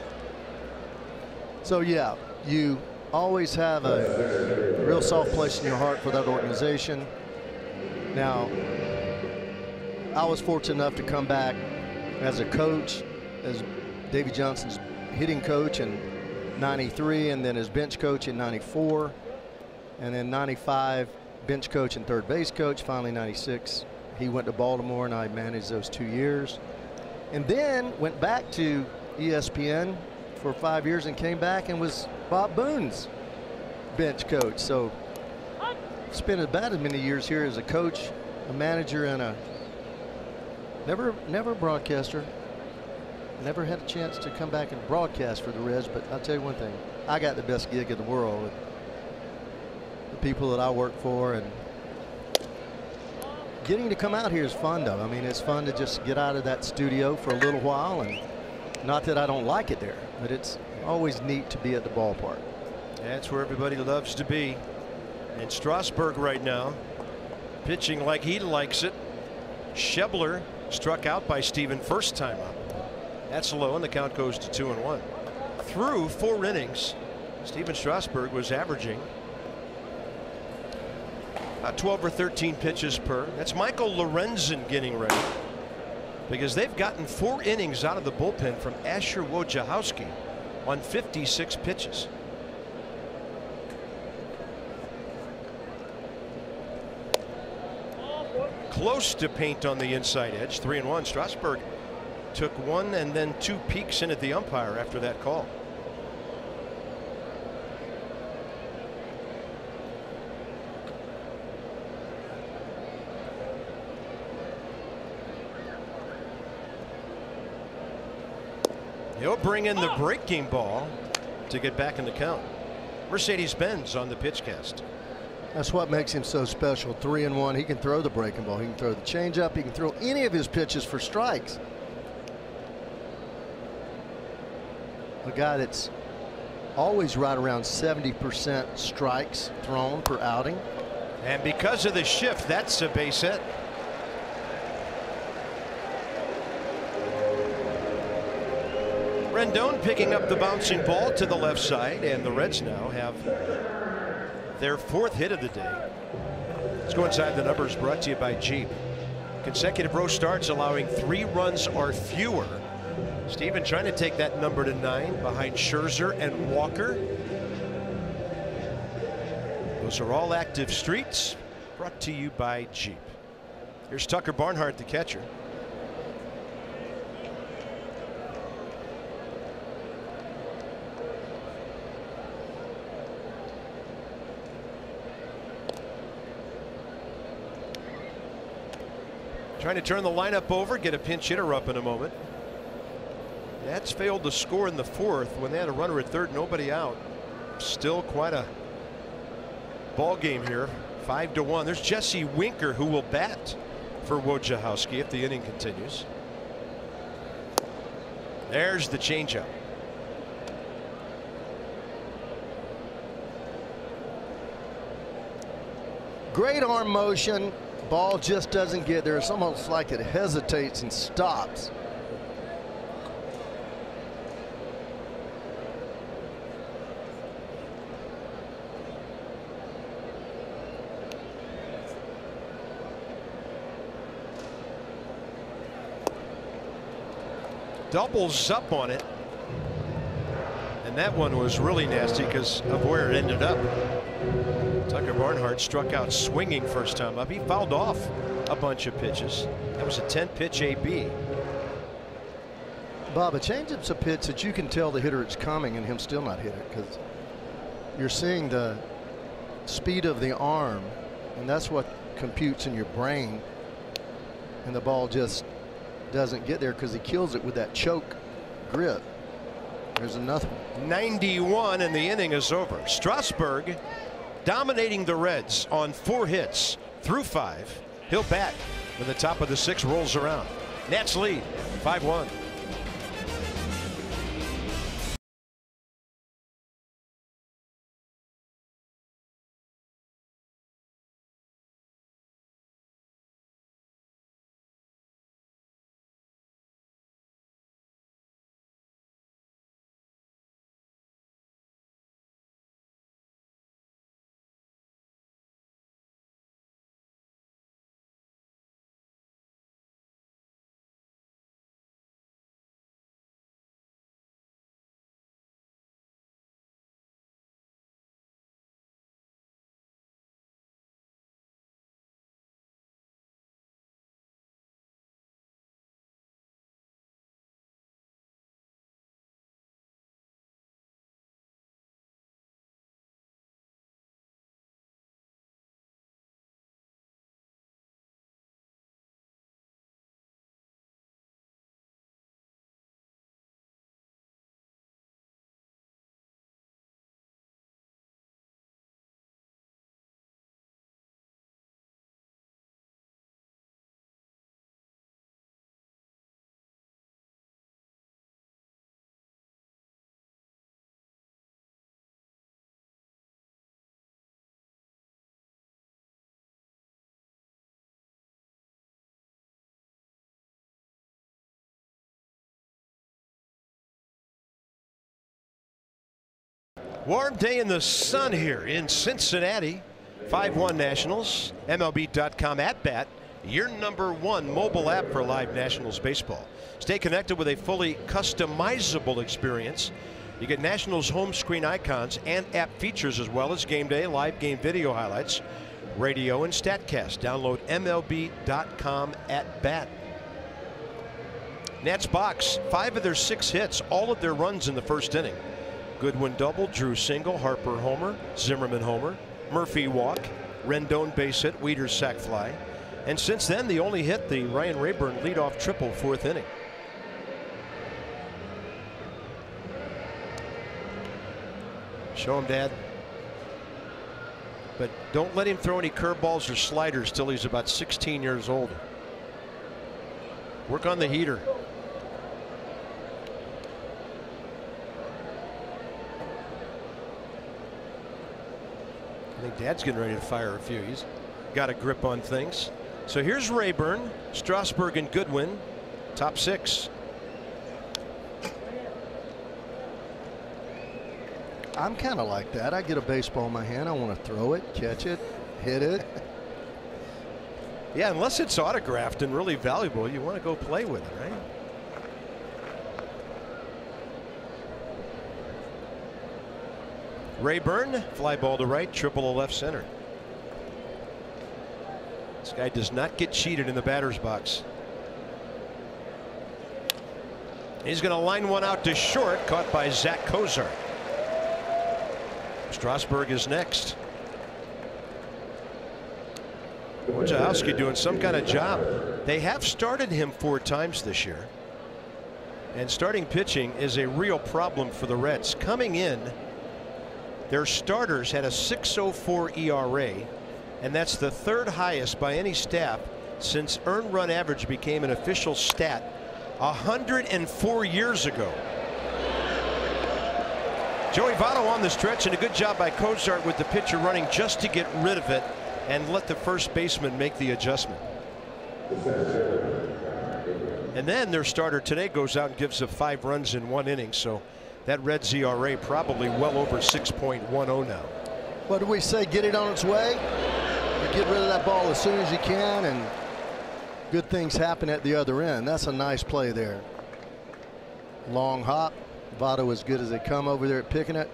[SPEAKER 2] So yeah, you always have a real soft place in your heart for that organization. Now, I was fortunate enough to come back as a coach, as Davey Johnson's hitting coach in '93, and then as bench coach in '94, and then '95 bench coach and third base coach. Finally '96 he went to Baltimore, and I managed those 2 years, and then went back to ESPN for 5 years and came back and was Bob Boone's bench coach. So spent about as many years here as a coach, a manager, and a never a broadcaster. Never had a chance to come back and broadcast for the Reds, but I'll tell you one thing, I got the best gig in the world with the people that I work for, and getting to come out here is fun though. I mean, it's fun to just get out of that studio for a little while, and not that I don't like it there, but it's always neat to be at the ballpark.
[SPEAKER 1] That's where everybody loves to be. And Strasburg right now pitching like he likes it. Schebler struck out by Steven first time up. That's low, and the count goes to 2-1. Through 4 innings, Steven Strasburg was averaging about 12 or 13 pitches per. That's Michael Lorenzen getting ready, because they've gotten 4 innings out of the bullpen from Asher Wojciechowski on 56 pitches. Close to paint on the inside edge. 3-1. Strasburg took 1 and then 2 peeks in at the umpire after that call. He'll bring in the breaking ball to get back in the count. Mercedes-Benz on the pitch cast.
[SPEAKER 2] That's what makes him so special. 3-1. He can throw the breaking ball. He can throw the changeup. He can throw any of his pitches for strikes. A guy that's always right around 70% strikes thrown per outing.
[SPEAKER 1] And because of the shift, that's a base hit. Rendon picking up the bouncing ball to the left side, and the Reds now have their 4th hit of the day. Let's go inside the numbers, brought to you by Jeep. Consecutive row starts allowing 3 runs or fewer. Steven trying to take that number to 9 behind Scherzer and Walker. Those are all active streets, brought to you by Jeep. Here's Tucker Barnhart, the catcher. Trying to turn the lineup over, get a pinch hitter up in a moment. Nats failed to score in the 4th when they had a runner at 3rd, nobody out. Still quite a ball game here. 5-1. There's Jesse Winker, who will bat for Wojciechowski if the inning continues. There's the changeup.
[SPEAKER 2] Great arm motion. Ball just doesn't get there. It's almost like it hesitates and stops.
[SPEAKER 1] doubles up on it. And that one was really nasty because of where it ended up. Tucker Barnhart struck out swinging first time up. He fouled off a bunch of pitches. That was a 10-pitch AB.
[SPEAKER 2] Bob, a changeup's a pitch that you can tell the hitter it's coming and him still not hit it, because you're seeing the speed of the arm, and that's what computes in your brain, and the ball just doesn't get there because he kills it with that choke grip. There's another one.
[SPEAKER 1] 91 and the inning is over. Strasburg dominating the Reds on 4 hits through 5. He'll bat when the top of the 6th rolls around. Nats lead 5-1. Warm day in the sun here in Cincinnati. 5-1 Nationals. MLB.com at bat. Your #1 mobile app for live Nationals baseball. Stay connected with a fully customizable experience. You get Nationals home screen icons and app features, as well as game day, live game video highlights, radio, and StatCast. Download MLB.com at bat. Nats box, 5 of their 6 hits, all of their runs in the first inning. Goodwin double, Drew single, Harper homer, Zimmerman homer, Murphy walk, Rendon base hit, Wieters sac fly. And since then, the only hit, the Ryan Rayburn leadoff triple, 4th inning. Show him, Dad. But don't let him throw any curveballs or sliders till he's about 16 years old. Work on the heater. I think Dad's getting ready to fire a few. He's got a grip on things. So here's Rayburn, Strasburg, and Goodwin, top 6.
[SPEAKER 2] I'm kind of like that. I get a baseball in my hand. I want to throw it, catch it, hit it.
[SPEAKER 1] Yeah, unless it's autographed and really valuable, you want to go play with it, right? Rayburn, fly ball to right, triple to left center. This guy does not get cheated in the batter's box. He's going to line one out to short, caught by Zach Cozart. Strasburg is next. Wojciechowski doing some kind of job. They have started him 4 times this year. And starting pitching is a real problem for the Reds. Coming in, their starters had a 6.04 ERA, and that's the 3rd highest by any staff since earned run average became an official stat 104 years ago. Joey Votto on the stretch, and a good job by Cozart with the pitcher running just to get rid of it and let the first baseman make the adjustment. And then their starter today goes out and gives up 5 runs in 1 inning, so that Reds ERA probably well over 6.10 now.
[SPEAKER 2] What do we say? Get it on its way. You get rid of that ball as soon as you can, and good things happen at the other end. That's a nice play there. Long hop. Votto as good as they come over there at picking it.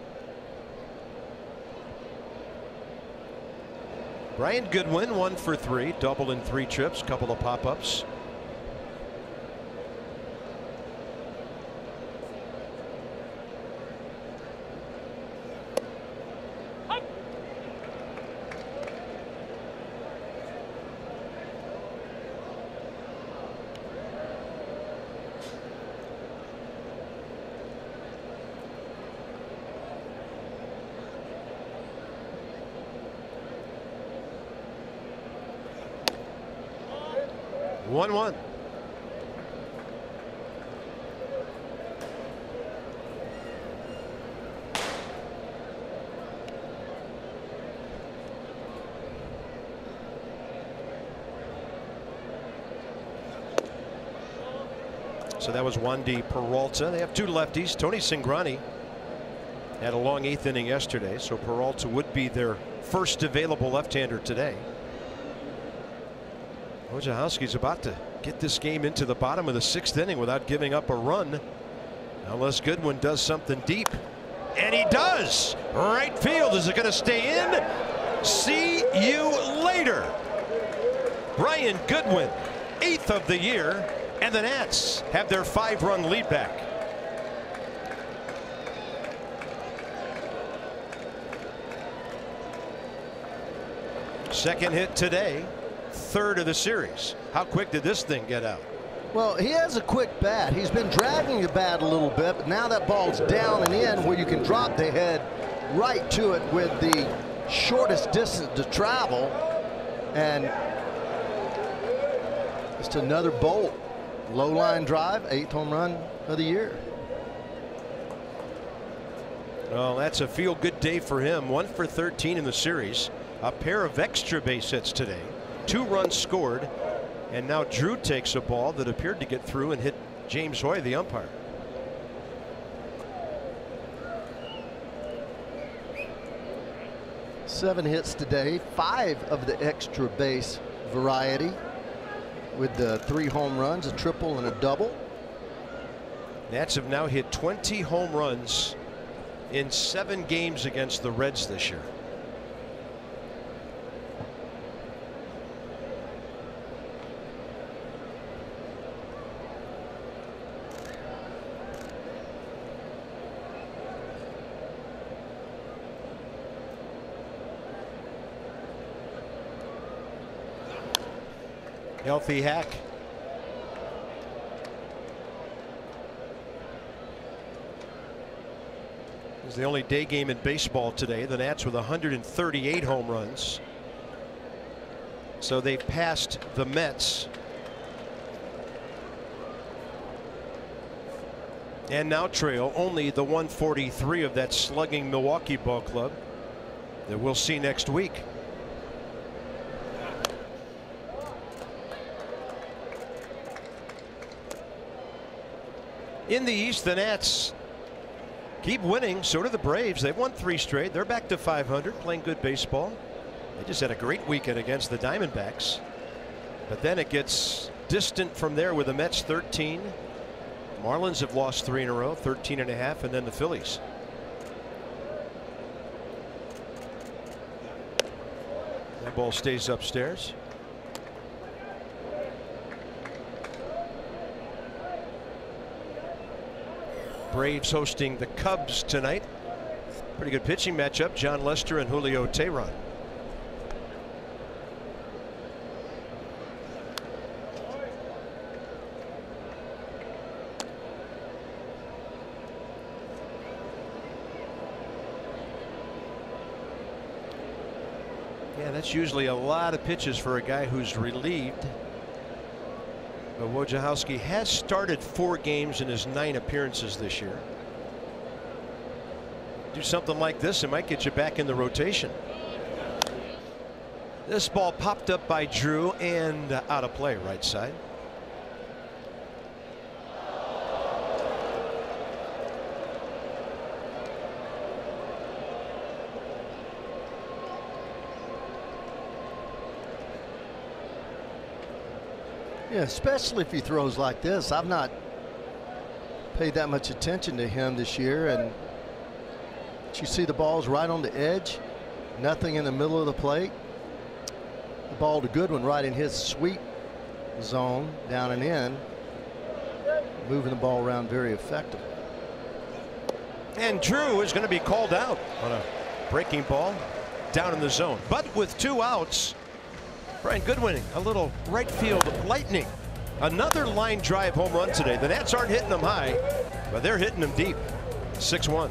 [SPEAKER 1] Brian Goodwin 1 for 3, double in 3 trips, couple of pop-ups. One. So that was Wandy Peralta. They have 2 lefties. Tony Cingrani had a long 8th inning yesterday, so Peralta would be their first available left-hander today. Wojciechowski's about to get this game into the bottom of the 6th inning without giving up a run, unless Goodwin does something deep, and he does. Right field. Is it going to stay in? See you later. Brian Goodwin, 8th of the year, and the Nats have their 5-run lead back. Second hit today. 3rd of the series. How quick did this thing get out?
[SPEAKER 2] Well, he has a quick bat. He's been dragging the bat a little bit, but now that ball's down and in where you can drop the head right to it with the shortest distance to travel. And just another bolt. Low line drive, 8th home run of the year.
[SPEAKER 1] Well, that's a feel-good day for him. 1 for 13 in the series. A pair of extra base hits today. 2 runs scored, and now Drew takes a ball that appeared to get through and hit James Hoy, the umpire.
[SPEAKER 2] Seven hits today, 5 of the extra base variety, with the 3 home runs, a triple and a double.
[SPEAKER 1] Nats have now hit 20 home runs in 7 games against the Reds this year. Healthy Hack. It was the only day game in baseball today. The Nats with 138 home runs. So they passed the Mets. And now trail only the 143 of that slugging Milwaukee ball club that we'll see next week. In the East, the Nats keep winning. So do the Braves. They've won 3 straight. They're back to 500, playing good baseball. They just had a great weekend against the Diamondbacks. But then it gets distant from there with the Mets 13. Marlins have lost 3 in a row, 13.5, and then the Phillies. That ball stays upstairs. Braves hosting the Cubs tonight. Pretty good pitching matchup. John Lester and Julio Teheran. Yeah, that's usually a lot of pitches for a guy who's relieved. But Wojciechowski has started 4 games in his 9 appearances this year. Do something like this, it might get you back in the rotation. This ball popped up by Drew and out of play, right side.
[SPEAKER 2] Yeah, especially if he throws like this. I've not paid that much attention to him this year. And you see the ball's right on the edge, nothing in the middle of the plate. The ball to Goodwin right in his sweep zone, down and in, moving the ball around very effectively.
[SPEAKER 1] And Drew is going to be called out on a breaking ball down in the zone. But with 2 outs, Brian Goodwin, a little right field lightning. Another line drive home run today. The Nats aren't hitting them high, but they're hitting them deep. 6-1.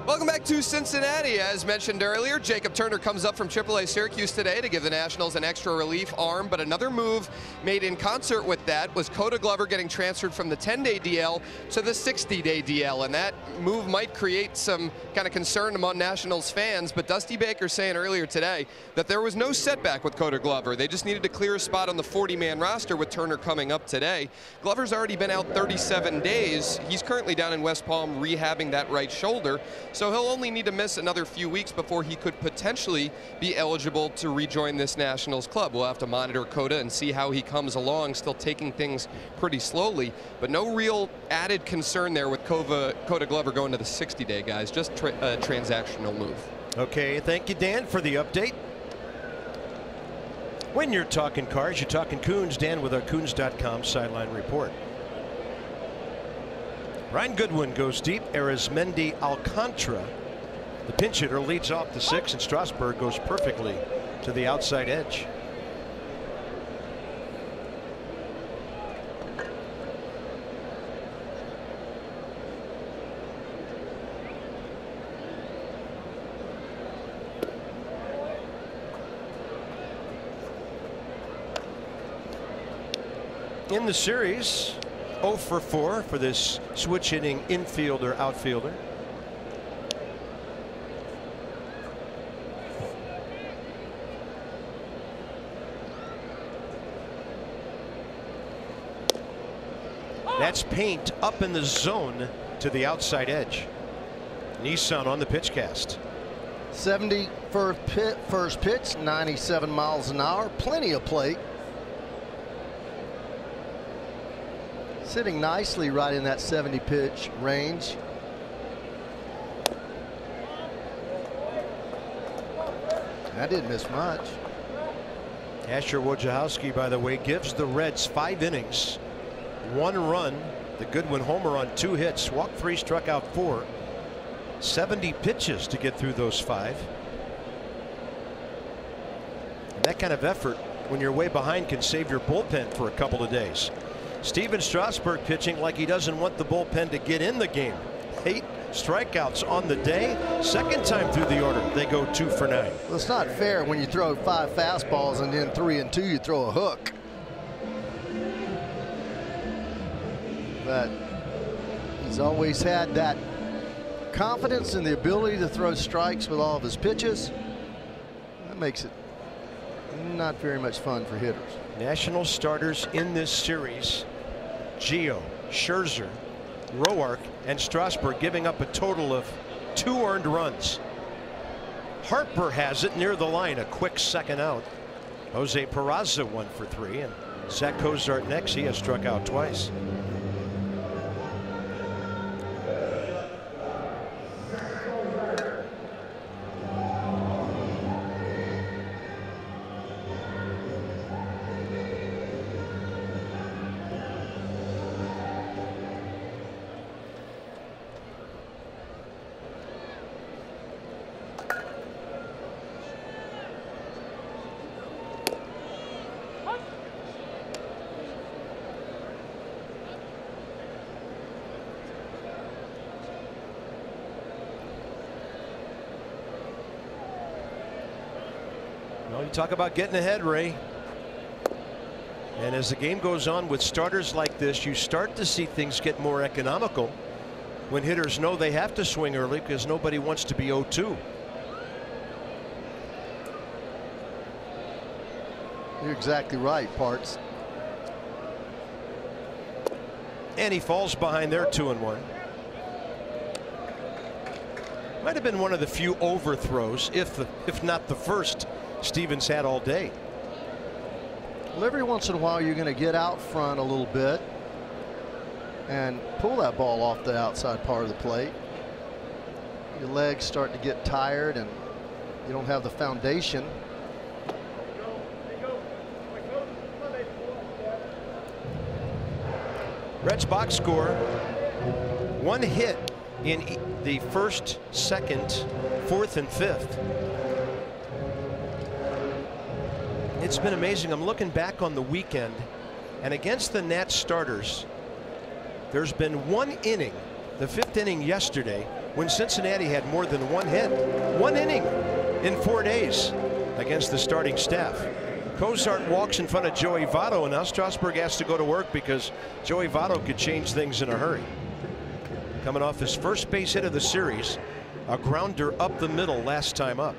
[SPEAKER 3] Welcome back to Cincinnati. As mentioned earlier, Jacob Turner comes up from AAA Syracuse today to give the Nationals an extra relief arm, but another move made in concert with that was Koda Glover getting transferred from the 10-day DL to the 60-day DL, and that move might create some kind of concern among Nationals fans, but Dusty Baker saying earlier today that there was no setback with Koda Glover. They just needed to clear a spot on the 40-man roster with Turner coming up today. Glover's already been out 37 days. He's currently down in West Palm rehabbing that right shoulder, so he'll only need to miss another few weeks before he could potentially be eligible to rejoin this Nationals club. We'll have to monitor Koda and see how he comes along, still taking things pretty slowly, but no real added concern there with Koda Glover going to the 60-day, guys. Just a transactional move.
[SPEAKER 1] Okay, thank you, Dan, for the update. When you're talking cars, you're talking Coons. Dan with our Coons.com sideline report. Ryan Goodwin goes deep. Arizmendi Alcantara, the pinch hitter, leads off the 6, and Strasburg goes perfectly to the outside edge. In the series, 0 for 4 for this switch hitting infielder outfielder. That's paint up in the zone to the outside edge. Nissan on the pitch cast.
[SPEAKER 2] 71st pitch, 97 miles an hour, plenty of plate. Sitting nicely right in that 70 pitch range. That didn't miss much.
[SPEAKER 1] Asher Wojciechowski, by the way, gives the Reds 5 innings, 1 run, the Goodwin homer on 2 hits, walked 3, struck out 4, 70 pitches to get through those 5. And that kind of effort when you're way behind can save your bullpen for a couple of days. Steven Strasburg pitching like he doesn't want the bullpen to get in the game. 8 strikeouts on the day. Second time through the order, they go 2 for 9.
[SPEAKER 2] Well, it's not fair when you throw 5 fastballs and then 3 and 2 you throw a hook. But he's always had that confidence and the ability to throw strikes with all of his pitches. That makes it Not very much fun for hitters.
[SPEAKER 1] National starters in this series: Gio, Scherzer, Roark, and Strasburg, giving up a total of 2 earned runs. Harper has it near the line, a quick second out. Jose Peraza 1 for 3, and Zach Cozart next. He has struck out twice. Well, you talk about getting ahead, Ray. And as the game goes on with starters like this, you start to see things get more economical when hitters know they have to swing early because nobody wants to be 0-2.
[SPEAKER 2] You're exactly right, Parts.
[SPEAKER 1] And he falls behind there 2-1. Might have been one of the few overthrows, if not the first, Stevens had all day.
[SPEAKER 2] Well, every once in a while you're going to get out front a little bit and pull that ball off the outside part of the plate. Your legs start to get tired and you don't have the foundation.
[SPEAKER 1] Reds box score: 1 hit in the first, second, fourth, and fifth. It's been amazing. I'm looking back on the weekend, and against the Nats starters, there's been 1 inning, the 5th inning yesterday, when Cincinnati had more than 1 hit. 1 inning in 4 days against the starting staff. Cozart walks in front of Joey Votto, and now Strasburg has to go to work because Joey Votto could change things in a hurry. Coming off his first base hit of the series, a grounder up the middle last time up.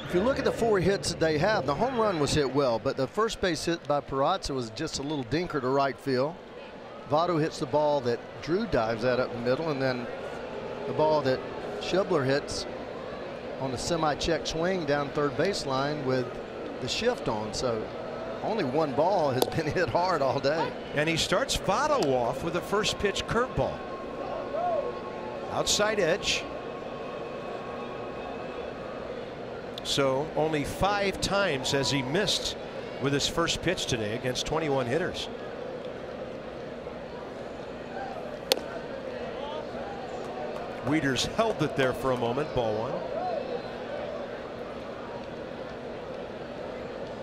[SPEAKER 2] If you look at the 4 hits that they have, the home run was hit well, but the first base hit by Peraza was just a little dinker to right field. Votto hits the ball that Drew dives at up the middle, and then the ball that Schebler hits on the semi-check swing down third baseline with the shift on. So only 1 ball has been hit hard all day.
[SPEAKER 1] And he starts Votto off with a first pitch curveball. Outside edge. So only 5 times has he missed with his first pitch today against 21 hitters. Wieters held it there for a moment. Ball 1.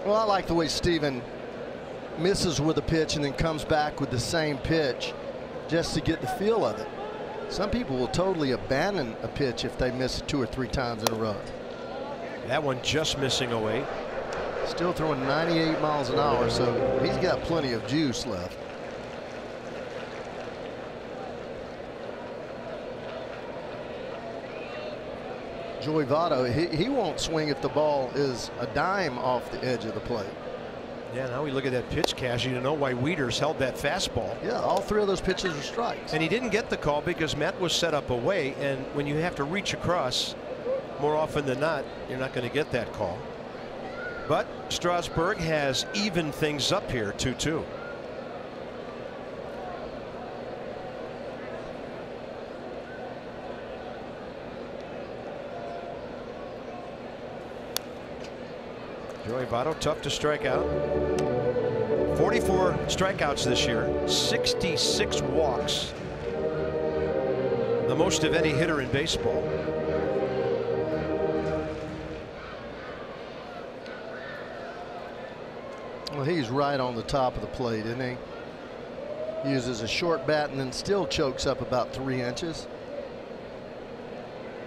[SPEAKER 2] Well, I like the way Steven misses with a pitch and then comes back with the same pitch just to get the feel of it. Some people will totally abandon a pitch if they miss it 2 or 3 times in a row.
[SPEAKER 1] That one just missing away.
[SPEAKER 2] Still throwing 98 miles an hour, so he's got plenty of juice left. Joey Votto, he won't swing if the ball is a dime off the edge of the plate.
[SPEAKER 1] Yeah, now we look at that pitch, Cashy, to know why Wieters held that fastball.
[SPEAKER 2] Yeah, all 3 of those pitches are strikes.
[SPEAKER 1] And he didn't get the call because Matt was set up away, and when you have to reach across, more often than not, you're not going to get that call. But Strasburg has evened things up here, 2-2. Joey Votto, tough to strike out. 44 strikeouts this year, 66 walks. The most of any hitter in baseball.
[SPEAKER 2] Well, he's right on the top of the plate, isn't he? Uses a short bat and then still chokes up about 3 inches.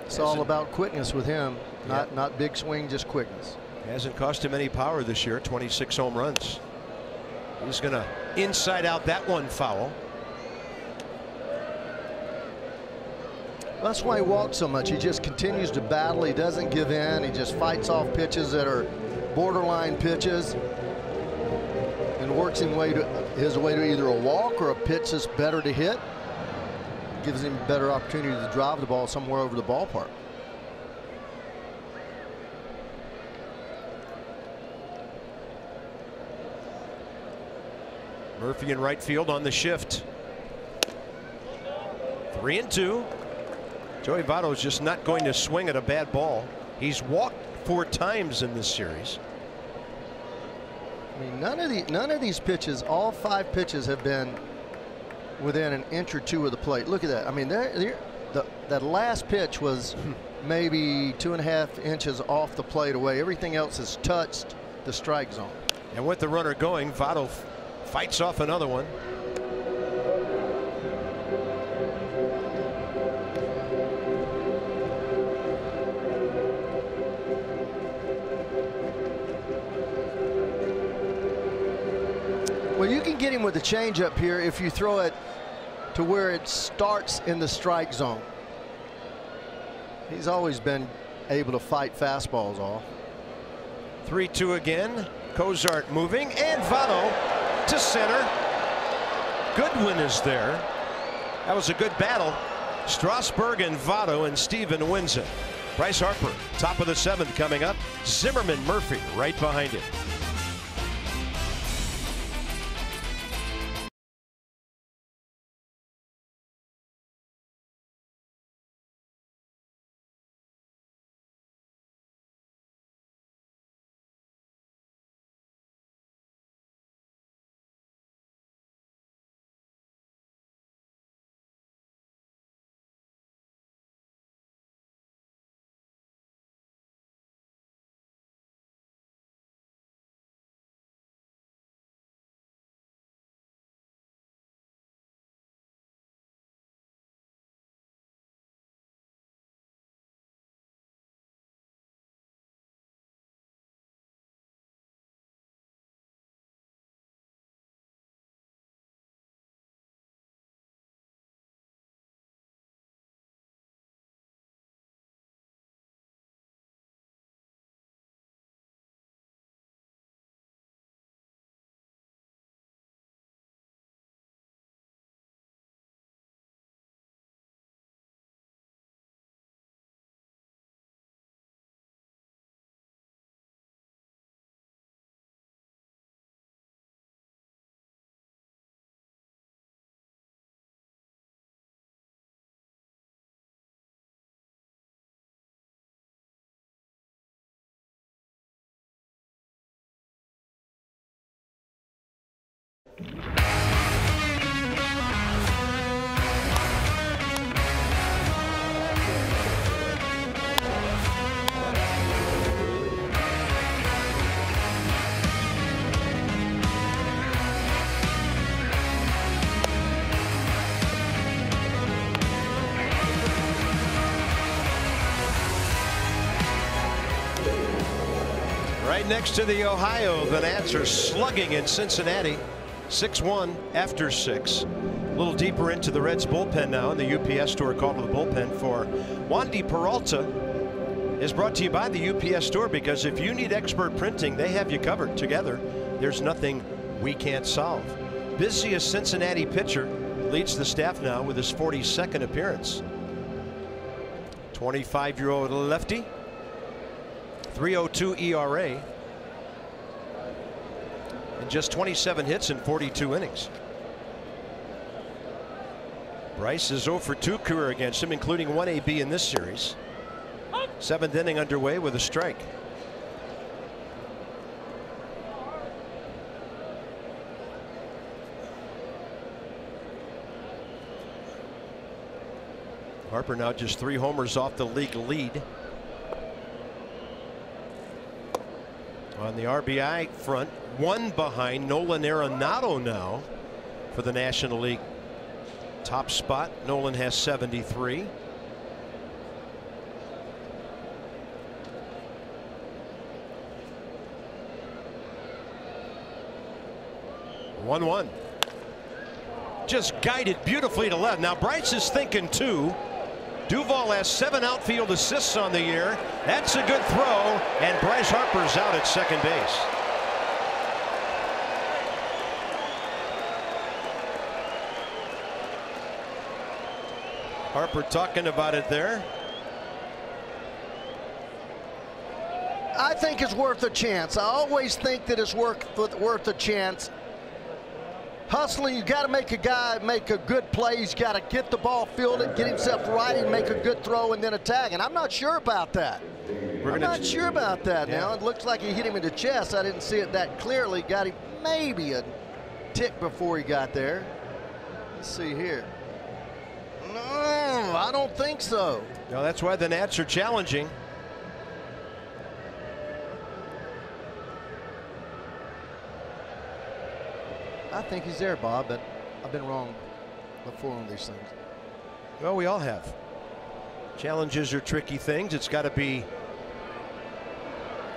[SPEAKER 2] It's all about quickness with him. Not big swing, just quickness.
[SPEAKER 1] Hasn't cost him any power this year. 26 home runs. He's going to inside out that one foul.
[SPEAKER 2] That's why he walks so much. He just continues to battle. He doesn't give in. He just fights off pitches that are borderline pitches and works his way to either a walk or a pitch that's better to hit. Gives him a better opportunity to drive the ball somewhere over the ballpark.
[SPEAKER 1] Murphy in right field on the shift. 3-2. Joey Votto is just not going to swing at a bad ball. He's walked 4 times in this series.
[SPEAKER 2] I mean, none of these pitches, all 5 pitches have been within an inch or 2 of the plate. Look at that. I mean, that last pitch was maybe 2.5 inches off the plate away. Everything else has touched the strike zone.
[SPEAKER 1] And with the runner going, Votto fights off another one.
[SPEAKER 2] Well, you can get him with a changeup here if you throw it to where it starts in the strike zone. He's always been able to fight fastballs off.
[SPEAKER 1] 3-2 again. Cozart moving, and Votto to center. Goodwin is there. That was a good battle. Strasburg and Votto, and Steven wins it. Bryce Harper, top of the 7th coming up. Zimmerman, Murphy right behind him. Right next to the Ohio, the Nats are slugging in Cincinnati. 6-1 after 6. A little deeper into the Reds bullpen now, and the UPS store called to the bullpen for Wandy Peralta is brought to you by the UPS store, because if you need expert printing, they have you covered. Together, there's nothing we can't solve. Busiest Cincinnati pitcher leads the staff now with his 42nd appearance. 25-year-old lefty. 3.02 ERA. And just 27 hits in 42 innings. Bryce is 0 for 2 career against him, including 1 AB in this series. 7th inning underway with a strike. Harper now just 3 homers off the league lead. On the RBI front, 1 behind Nolan Arenado now for the National League top spot. Nolan has 73. Just guided beautifully to left. Now Bryce is thinking 2. Duvall has 7 outfield assists on the year. That's a good throw, and Bryce Harper's out at second base. Harper talking about it there.
[SPEAKER 2] I think it's worth a chance. I always think that it's worth a chance. Hustling, you got to make a guy make a good play. He's got to get the ball, field it, get himself right, and make a good throw, and then attack. And I'm not sure about that. I'm not sure about that now. It looks like he hit him in the chest. I didn't see it that clearly. Got him maybe a tick before he got there. Let's see here. No, I don't think so.
[SPEAKER 1] No, that's why the Nats are challenging.
[SPEAKER 2] I think he's there, Bob, but I've been wrong before on these things.
[SPEAKER 1] Well, we all have. Challenges are tricky things. It's got to be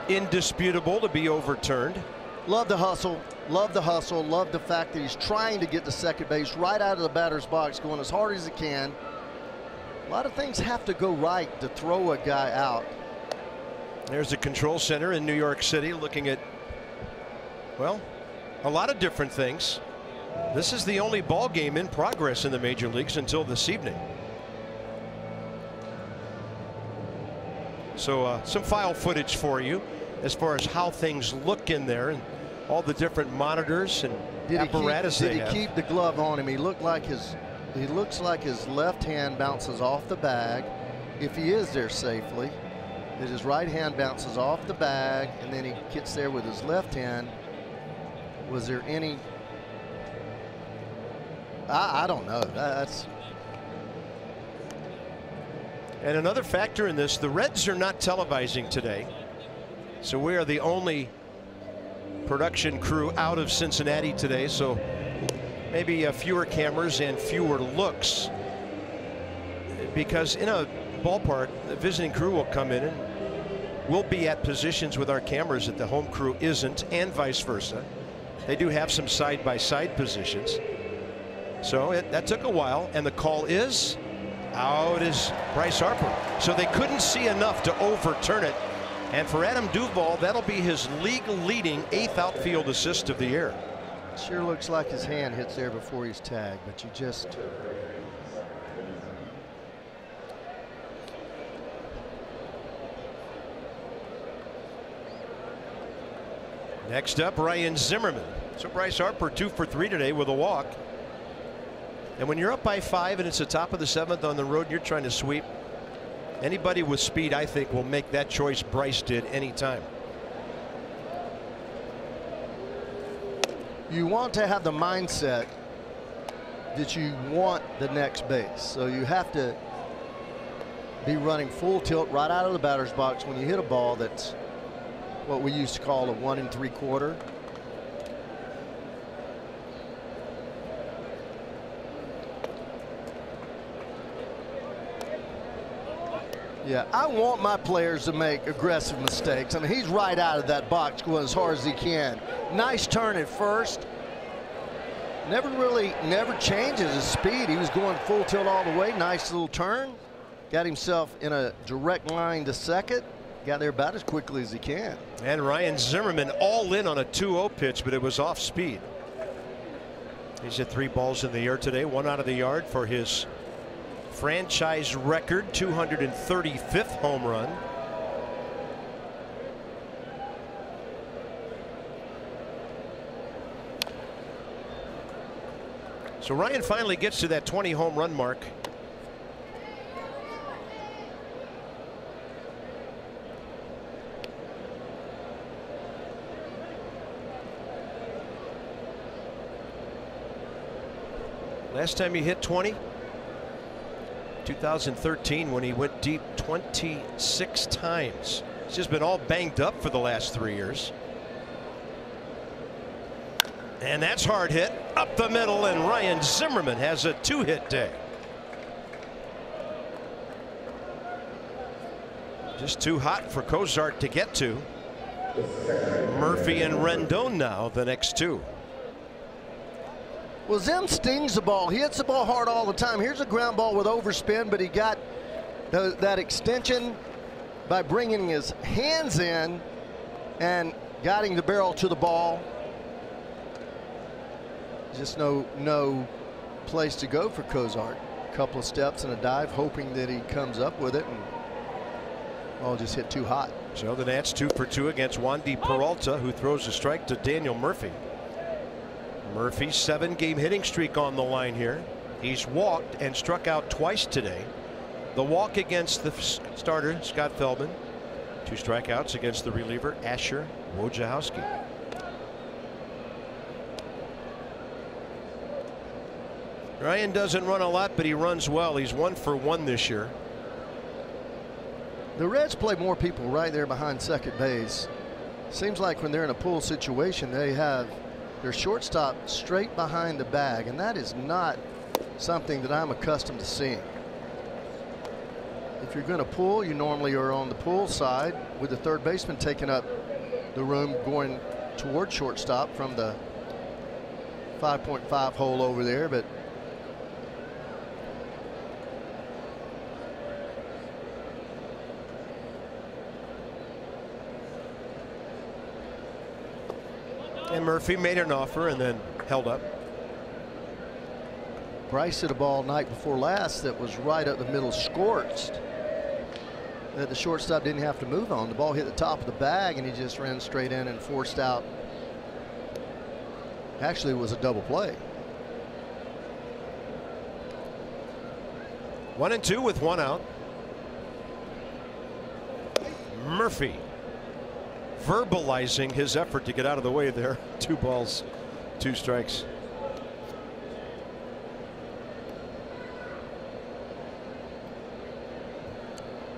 [SPEAKER 1] indisputable to be overturned.
[SPEAKER 2] Love the hustle. Love the hustle. Love the fact that he's trying to get to second base right out of the batter's box, going as hard as he can. A lot of things have to go right to throw a guy out.
[SPEAKER 1] There's the control center in New York City looking at, well, a lot of different things. This is the only ball game in progress in the major leagues until this evening. So some file footage for you as far as how things look in there and all the different monitors and apparatus they have.
[SPEAKER 2] Did he keep the glove on him? He looks like his left hand bounces off the bag. If he is there safely, that his right hand bounces off the bag and then he gets there with his left hand. Was there any? I don't know. That's.
[SPEAKER 1] And another factor in this, the Reds are not televising today. So we are the only production crew out of Cincinnati today. So maybe fewer cameras and fewer looks. Because in a ballpark, the visiting crew will come in and we'll be at positions with our cameras that the home crew isn't, and vice versa. They do have some side-by-side positions. So that took a while, and the call is out is Bryce Harper. So they couldn't see enough to overturn it. And for Adam Duvall, that'll be his league-leading 8th outfield assist of the year.
[SPEAKER 2] Sure looks like his hand hits there before he's tagged, but you just.
[SPEAKER 1] Next up, Ryan Zimmerman. So Bryce Harper 2 for 3 today with a walk. And when you're up by 5 and it's the top of the 7th on the road and you're trying to sweep, anybody with speed, I think, will make that choice Bryce did anytime.
[SPEAKER 2] You want to have the mindset that you want the next base. So you have to be running full tilt right out of the batter's box when you hit a ball that's what we used to call a 1 3/4. Yeah, I want my players to make aggressive mistakes. I mean, he's right out of that box going as hard as he can. Nice turn at first. Never changes his speed. He was going full tilt all the way. Nice little turn. Got himself in a direct line to second. Got there about as quickly as he can.
[SPEAKER 1] And Ryan Zimmerman all in on a 2-0 pitch, but it was off speed. He's hit 3 balls in the air today, 1 out of the yard for his franchise record 235th home run. So Ryan finally gets to that 20 home run mark. Last time he hit 20, 2013, when he went deep 26 times. He's just been all banged up for the last 3 years. And that's hard hit up the middle, and Ryan Zimmerman has a 2-hit day. Just too hot for Cozart to get to. Murphy and Rendon now the next 2.
[SPEAKER 2] Well, Zim stings the ball. He hits the ball hard all the time. Here's a ground ball with overspin, but he got That extension by bringing his hands in and guiding the barrel to the ball. Just no place to go for Cozart. A couple of steps and a dive, hoping that he comes up with it, and ball just hit too hot.
[SPEAKER 1] So the Nats 2 for 2 against Wandy Peralta, who throws a strike to Daniel Murphy. Murphy's 7-game hitting streak on the line here. He's walked and struck out twice today. The walk against the starter, Scott Feldman. 2 strikeouts against the reliever, Asher Wojciechowski. Ryan doesn't run a lot, but he runs well. He's 1 for 1 this year.
[SPEAKER 2] The Reds play more people right there behind second base. Seems like when they're in a pull situation, they have their shortstop straight behind the bag, and that is not something that I'm accustomed to seeing. If you're going to pull, you normally are on the pull side, with the third baseman taking up the room going toward shortstop from the 5.5 hole over there. But
[SPEAKER 1] and Murphy made an offer and then held up.
[SPEAKER 2] Bryce hit a ball night before last that was right up the middle, scorched, that the shortstop didn't have to move on. The ball hit the top of the bag and he just ran straight in and forced out. Actually, it was a double play.
[SPEAKER 1] 1-2 with 1 out. Murphy verbalizing his effort to get out of the way there. 2 balls, 2 strikes.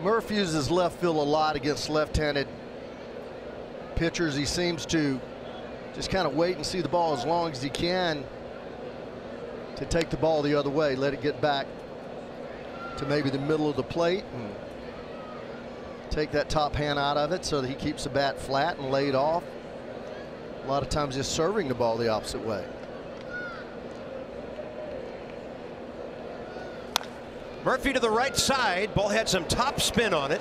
[SPEAKER 2] Murph uses left field a lot against left-handed pitchers. He seems to just kind of wait and see the ball as long as he can to take the ball the other way, let it get back to maybe the middle of the plate and take that top hand out of it so that he keeps the bat flat and laid off. A lot of times just serving the ball the opposite way.
[SPEAKER 1] Murphy to the right side. Ball had some top spin on it,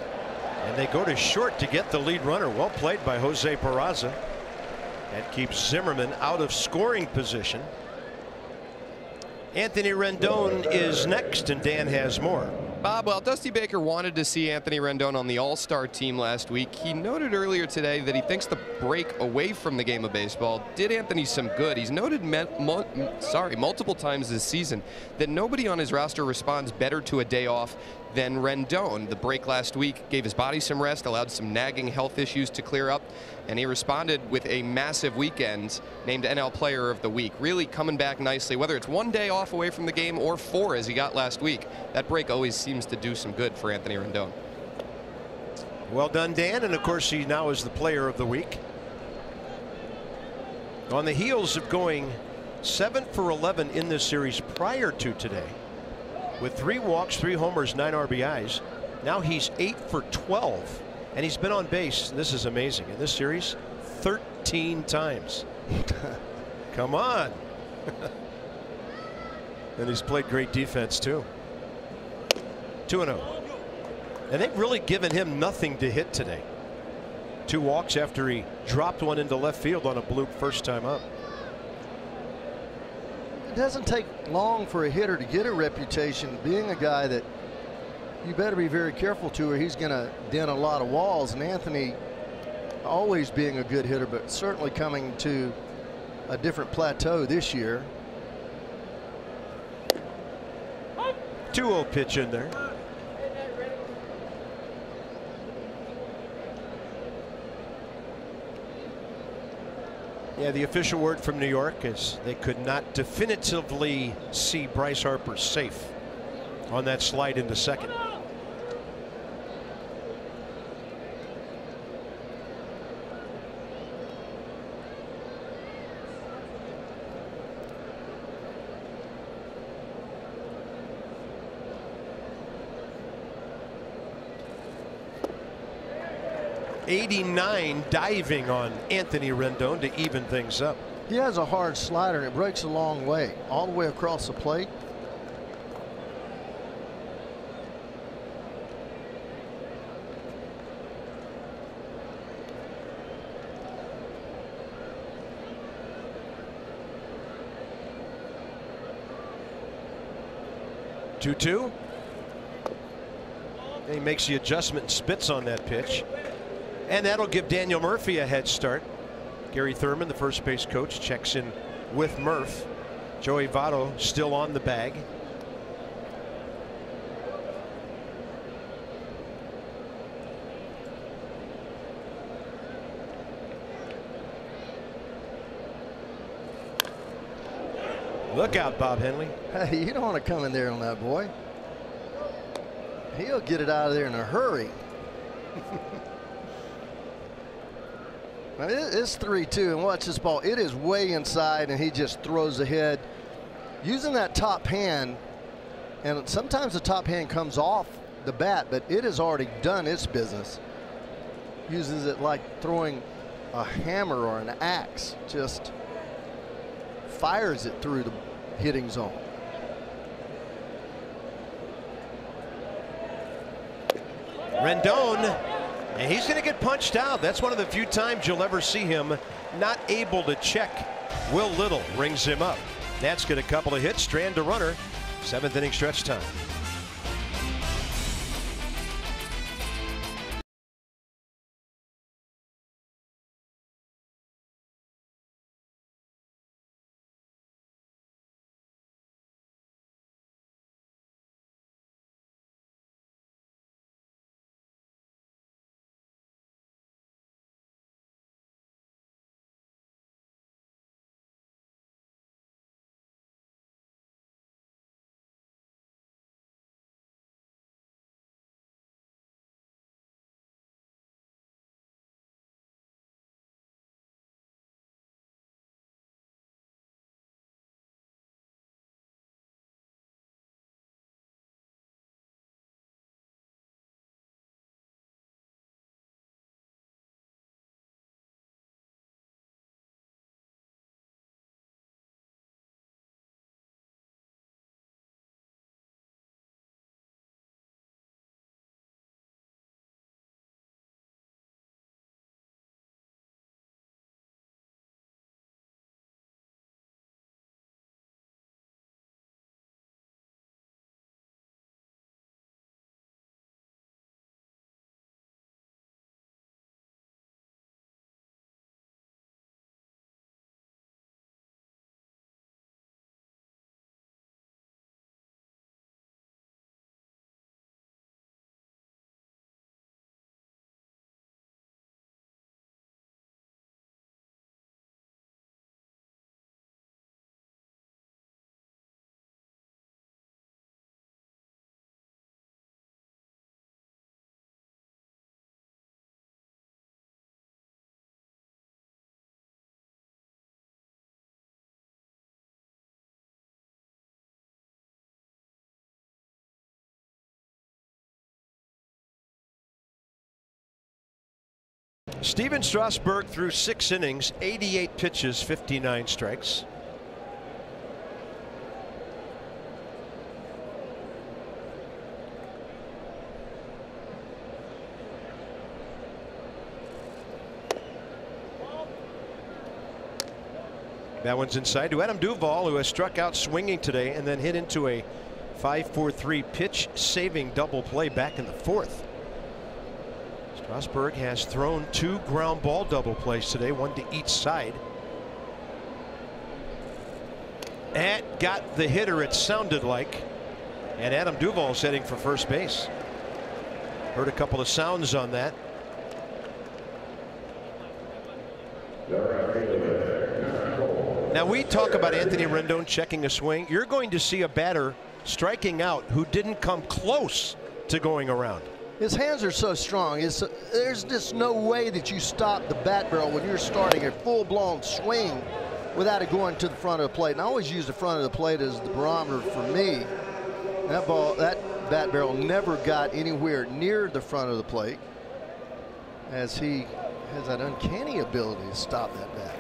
[SPEAKER 1] and they go to short to get the lead runner. Well played by Jose Peraza. That keeps Zimmerman out of scoring position. Anthony Rendon is next, and Dan has more.
[SPEAKER 3] Bob, while Dusty Baker wanted to see Anthony Rendon on the All-Star team last week, he noted earlier today that he thinks the break away from the game of baseball did Anthony some good. He's noted multiple times this season that nobody on his roster responds better to a day off than Rendon. The break last week gave his body some rest, allowed some nagging health issues to clear up, and he responded with a massive weekend, named NL Player of the Week. Really coming back nicely, whether it's 1 day off away from the game or 4 as he got last week. That break always seems to do some good for Anthony Rendon.
[SPEAKER 1] Well done, Dan, and of course he now is the Player of the Week. On the heels of going 7 for 11 in this series prior to today, with 3 walks, 3 homers, 9 RBIs. Now he's 8 for 12, and he's been on base, this is amazing, in this series 13 times. Come on. And he's played great defense too. 2-0. And they've really given him nothing to hit today. 2 walks after he dropped one into left field on a bloop first time up.
[SPEAKER 2] It doesn't take long for a hitter to get a reputation being a guy that you better be very careful to, or he's going to dent a lot of walls. And Anthony always being a good hitter, but certainly coming to a different plateau this year.
[SPEAKER 1] 2-0 pitch in there. Yeah, the official word from New York is they could not definitively see Bryce Harper safe on that slide into second. '89 diving on Anthony Rendon to even things up.
[SPEAKER 2] He has a hard slider and it breaks a long way, all the way across the plate.
[SPEAKER 1] 2-2. And he makes the adjustment and spits on that pitch. And that'll give Daniel Murphy a head start. Gary Thurman, the first base coach, checks in with Murph. Joey Votto still on the bag. Look out, Bob Henley.
[SPEAKER 2] Hey, you don't want to come in there on that boy. He'll get it out of there in a hurry. It's 3-2, and watch this ball. It is way inside, and he just throws ahead. Using that top hand, and sometimes the top hand comes off the bat, but it has already done its business. Uses it like throwing a hammer or an axe. Just fires it through the hitting zone.
[SPEAKER 1] Rendon, and he's going to get punched out. That's one of the few times you'll ever see him not able to check. Will Little rings him up. That's got a couple of hits, strand to runner. 7th inning stretch time. Steven Strasburg threw 6 innings, 88 pitches, 59 strikes. That one's inside to Adam Duvall, who has struck out swinging today and then hit into a 5-4-3 pitch saving double play back in the 4th. Strasburg has thrown 2 ground ball double plays today, 1 to each side. And got the hitter, it sounded like. And Adam Duvall's heading for first base. Heard a couple of sounds on that. Now we talk about Anthony Rendon checking a swing. You're going to see a batter striking out who didn't come close to going around.
[SPEAKER 2] His hands are so strong. There's just no way that you stop the bat barrel when you're starting a full-blown swing without it going to the front of the plate. And I always use the front of the plate as the barometer for me. That bat barrel never got anywhere near the front of the plate, as he has that uncanny ability to stop that bat.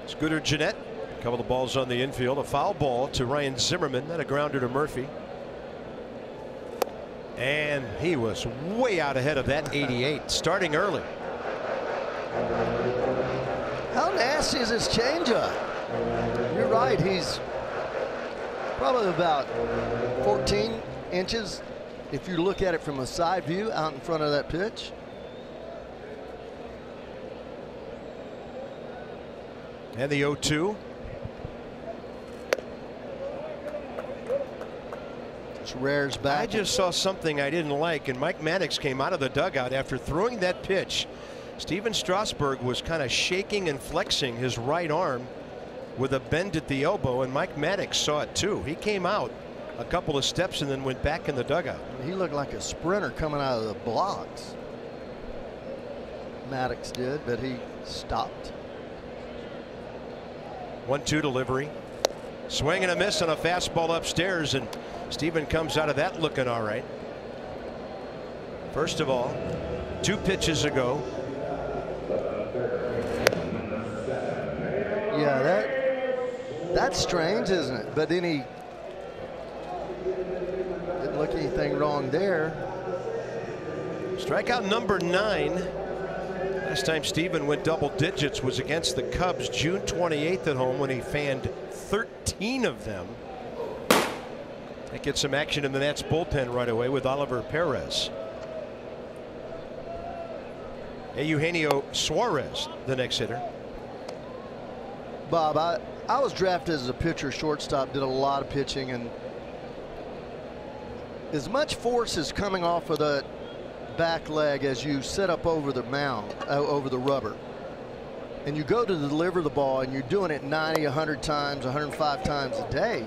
[SPEAKER 1] Scooter Gennett A couple of balls on the infield. A foul ball to Ryan Zimmerman, then a grounder to Murphy. And he was way out ahead of that 88, starting early.
[SPEAKER 2] How nasty is this changeup? You're right. He's probably about 14 inches if you look at it from a side view out in front of that pitch.
[SPEAKER 1] And the 0-2.
[SPEAKER 2] Rare's back.
[SPEAKER 1] I just saw something I didn't like, and Mike Maddox came out of the dugout after throwing that pitch. Steven Strasburg was kind of shaking and flexing his right arm with a bend at the elbow, and Mike Maddox saw it too. He came out a couple of steps and then went back in the dugout.
[SPEAKER 2] He looked like a sprinter coming out of the blocks. Maddox did, but he stopped.
[SPEAKER 1] 1-2 delivery. Swing and a miss on a fastball upstairs, and Steven comes out of that looking all right. First of all, 2 pitches ago.
[SPEAKER 2] Yeah, that's strange, isn't it? But then he didn't look anything wrong there.
[SPEAKER 1] Strikeout number 9. Last time Steven went double digits was against the Cubs June 28th at home when he fanned 13 of them. That gets some action in the Nats bullpen right away with Oliver Perez. Eugenio Suarez, the next hitter.
[SPEAKER 2] Bob, I was drafted as a pitcher, shortstop, did a lot of pitching, and as much force is coming off of the back leg as you set up over the mound, over the rubber, and you go to deliver the ball and you're doing it 90, 100 times, 105 times a day.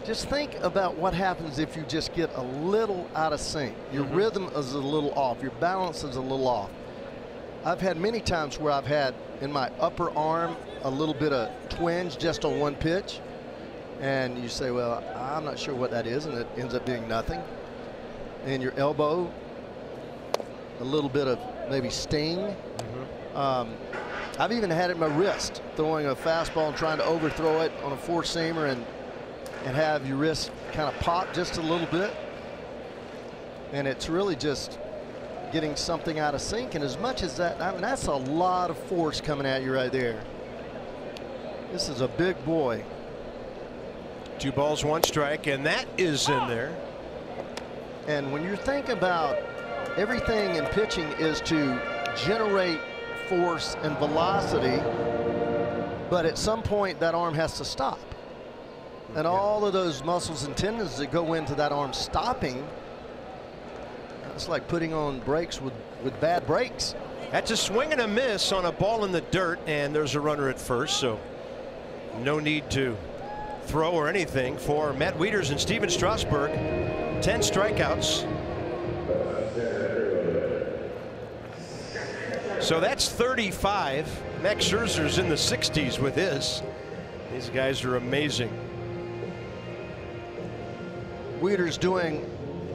[SPEAKER 2] Just think about what happens if you just get a little out of sync. Your rhythm is a little off. Your balance is a little off. I've had many times where I've had in my upper arm a little bit of twinge just on one pitch. And you say, well, I'm not sure what that is. And it ends up being nothing. And your elbow, a little bit of maybe sting. I've even had it in my wrist, throwing a fastball and trying to overthrow it on a four-seamer and have your wrist kind of pop just a little bit. And it's really just getting something out of sync. And as much as that, I mean, that's a lot of force coming at you right there. This is a big boy.
[SPEAKER 1] 2 balls, 1 strike, and that is in there.
[SPEAKER 2] And when you think about everything in pitching is to generate force and velocity, but at some point that arm has to stop. And all of those muscles and tendons that go into that arm stopping, it's like putting on brakes with bad brakes.
[SPEAKER 1] That's a swing and a miss on a ball in the dirt, and there's a runner at first, so no need to throw or anything for Matt Wieters and Steven Strasburg. 10 strikeouts. So that's 35. Max Scherzer's in the 60s with his. These guys are amazing.
[SPEAKER 2] Wieters doing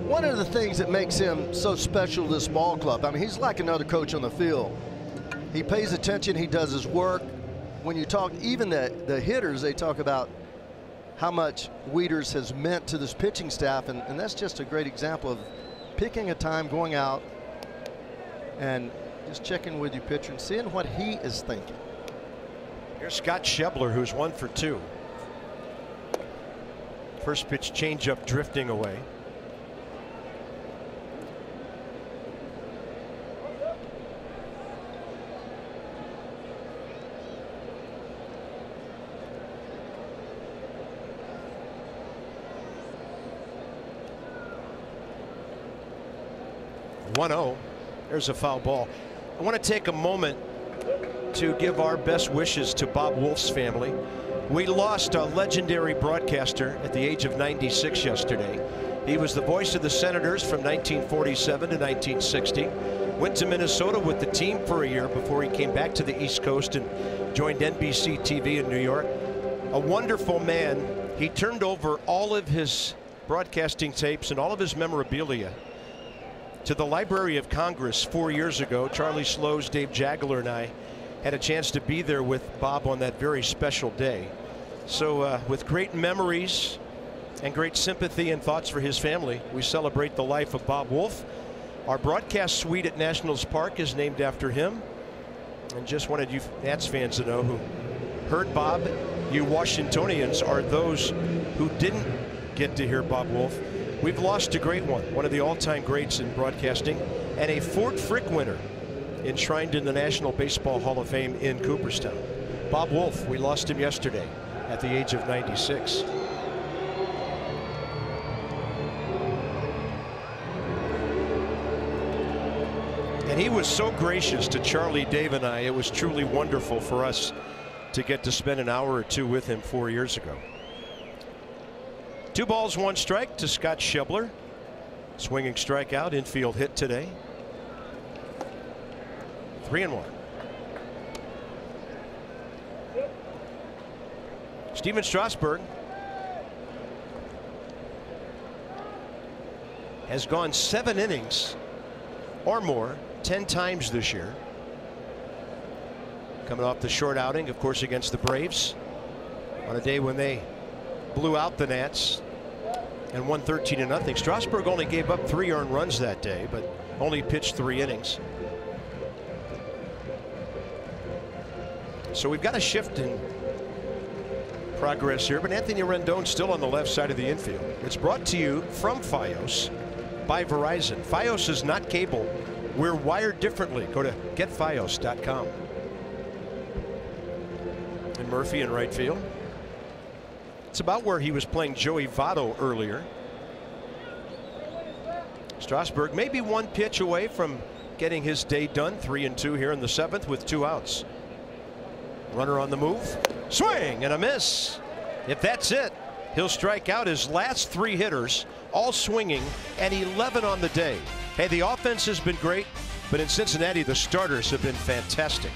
[SPEAKER 2] one of the things that makes him so special to this ball club. I mean, he's like another coach on the field. He pays attention. He does his work. When you talk, even the hitters, they talk about how much Wieters has meant to this pitching staff, and that's just a great example of picking a time, going out, and just checking with your pitcher and seeing what he is thinking.
[SPEAKER 1] Here's Scott Schebler, who's 1 for 2. First pitch changeup drifting away. There's a foul ball. I want to take a moment to give our best wishes to Bob Wolf's family. We lost a legendary broadcaster at the age of 96 yesterday. He was the voice of the Senators from 1947 to 1960. Went to Minnesota with the team for a year before he came back to the East Coast and joined NBC TV in New York. A wonderful man. He turned over all of his broadcasting tapes and all of his memorabilia to the Library of Congress 4 years ago. Charlie Slows, Dave Jagler, and I had a chance to be there with Bob on that very special day. So with great memories and great sympathy and thoughts for his family, we celebrate the life of Bob Wolf. Our broadcast suite at Nationals Park is named after him. And just wanted you Nats fans to know, who heard Bob, you Washingtonians are those who didn't get to hear Bob Wolf. We've lost a great one of the all-time greats in broadcasting, and a Ford Frick winner enshrined in the National Baseball Hall of Fame in Cooperstown. Bob Wolf, we lost him yesterday at the age of 96. And he was so gracious to Charlie, Dave, and I. It was truly wonderful for us to get to spend an hour or two with him 4 years ago. 2 balls, 1 strike to Scott Schebler. Swinging strikeout, infield hit today. 3-1. Stephen Strasburg has gone 7 innings or more 10 times this year. Coming off the short outing, of course, against the Braves on a day when they blew out the Nats and won 13-0. Strasburg only gave up 3 earned runs that day, but only pitched 3 innings. So we've got a shift in progress here, but Anthony Rendon still on the left side of the infield. It's brought to you from Fios by Verizon. Fios is not cable. We're wired differently. Go to getfios.com. And Murphy in right field. It's about where he was playing Joey Votto earlier. Strasburg maybe 1 pitch away from getting his day done. 3-2 here in the 7th with 2 outs. Runner on the move. Swing and a miss. If that's it, he'll strike out his last 3 hitters, all swinging, and 11 on the day. Hey, the offense has been great, but in Cincinnati, the starters have been fantastic.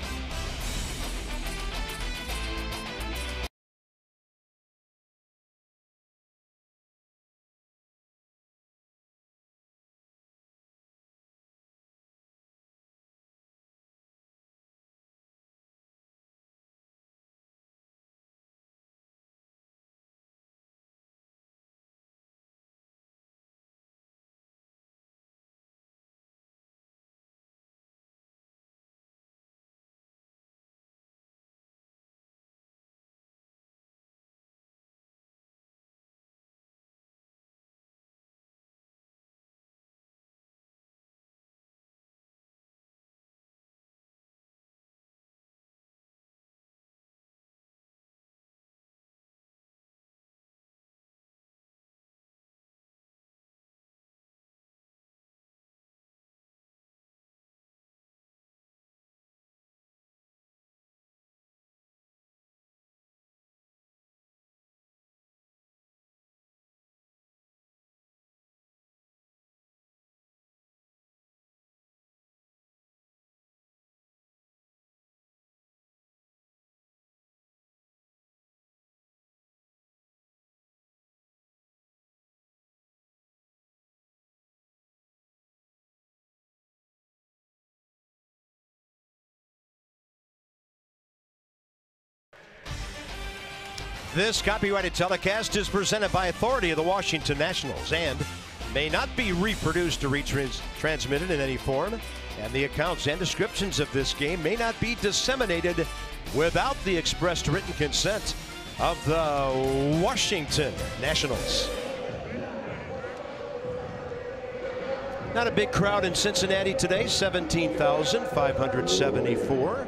[SPEAKER 1] This copyrighted telecast is presented by authority of the Washington Nationals and may not be reproduced or retransmitted in any form, and the accounts and descriptions of this game may not be disseminated without the expressed written consent of the Washington Nationals. Not a big crowd in Cincinnati today, 17,574.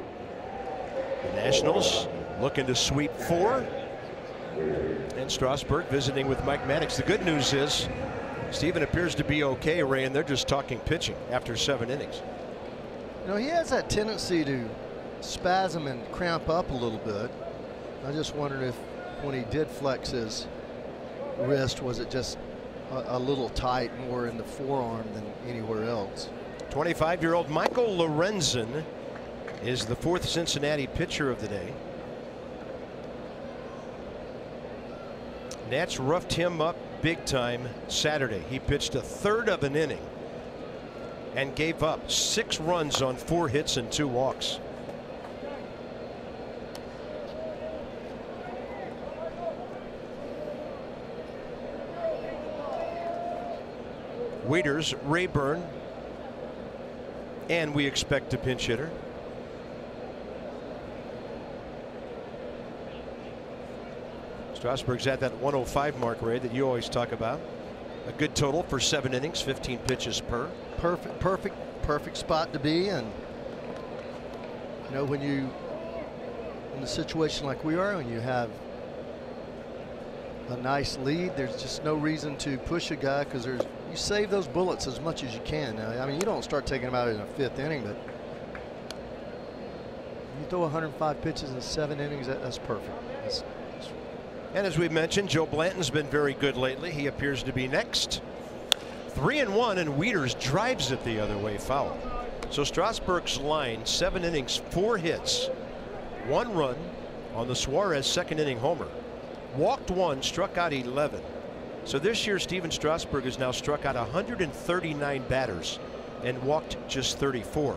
[SPEAKER 1] The Nationals looking to sweep 4. And Strasburg visiting with Mike Maddox. The good news is Stephen appears to be okay, Ray, and they're just talking pitching after 7 innings.
[SPEAKER 2] You know, he has that tendency to spasm and cramp up a little bit. I just wondered if when he did flex his wrist, was it just a little tight more in the forearm than anywhere else.
[SPEAKER 1] 25-year-old Michael Lorenzen is the 4th Cincinnati pitcher of the day. Nats roughed him up big time Saturday. He pitched a 1/3 of an inning and gave up 6 runs on 4 hits and 2 walks. Wieters, Rayburn, and we expect a pinch hitter. Strasburg's at that 105 mark, Ray, that you always talk about. A good total for 7 innings, 15 pitches per.
[SPEAKER 2] Perfect spot to be in. You know, when you in a situation like we are, when you have a nice lead, there's just no reason to push a guy, because you save those bullets as much as you can. Now, I mean, you don't start taking them out in the 5th inning, but you throw 105 pitches in 7 innings, that's perfect.
[SPEAKER 1] And as we mentioned, Joe Blanton's been very good lately. He appears to be next. 3-1, and Wieters drives it the other way, foul. So Strasburg's line, 7 innings, 4 hits, 1 run on the Suarez 2nd inning homer. Walked 1, struck out 11. So this year, Stephen Strasburg has now struck out 139 batters and walked just 34.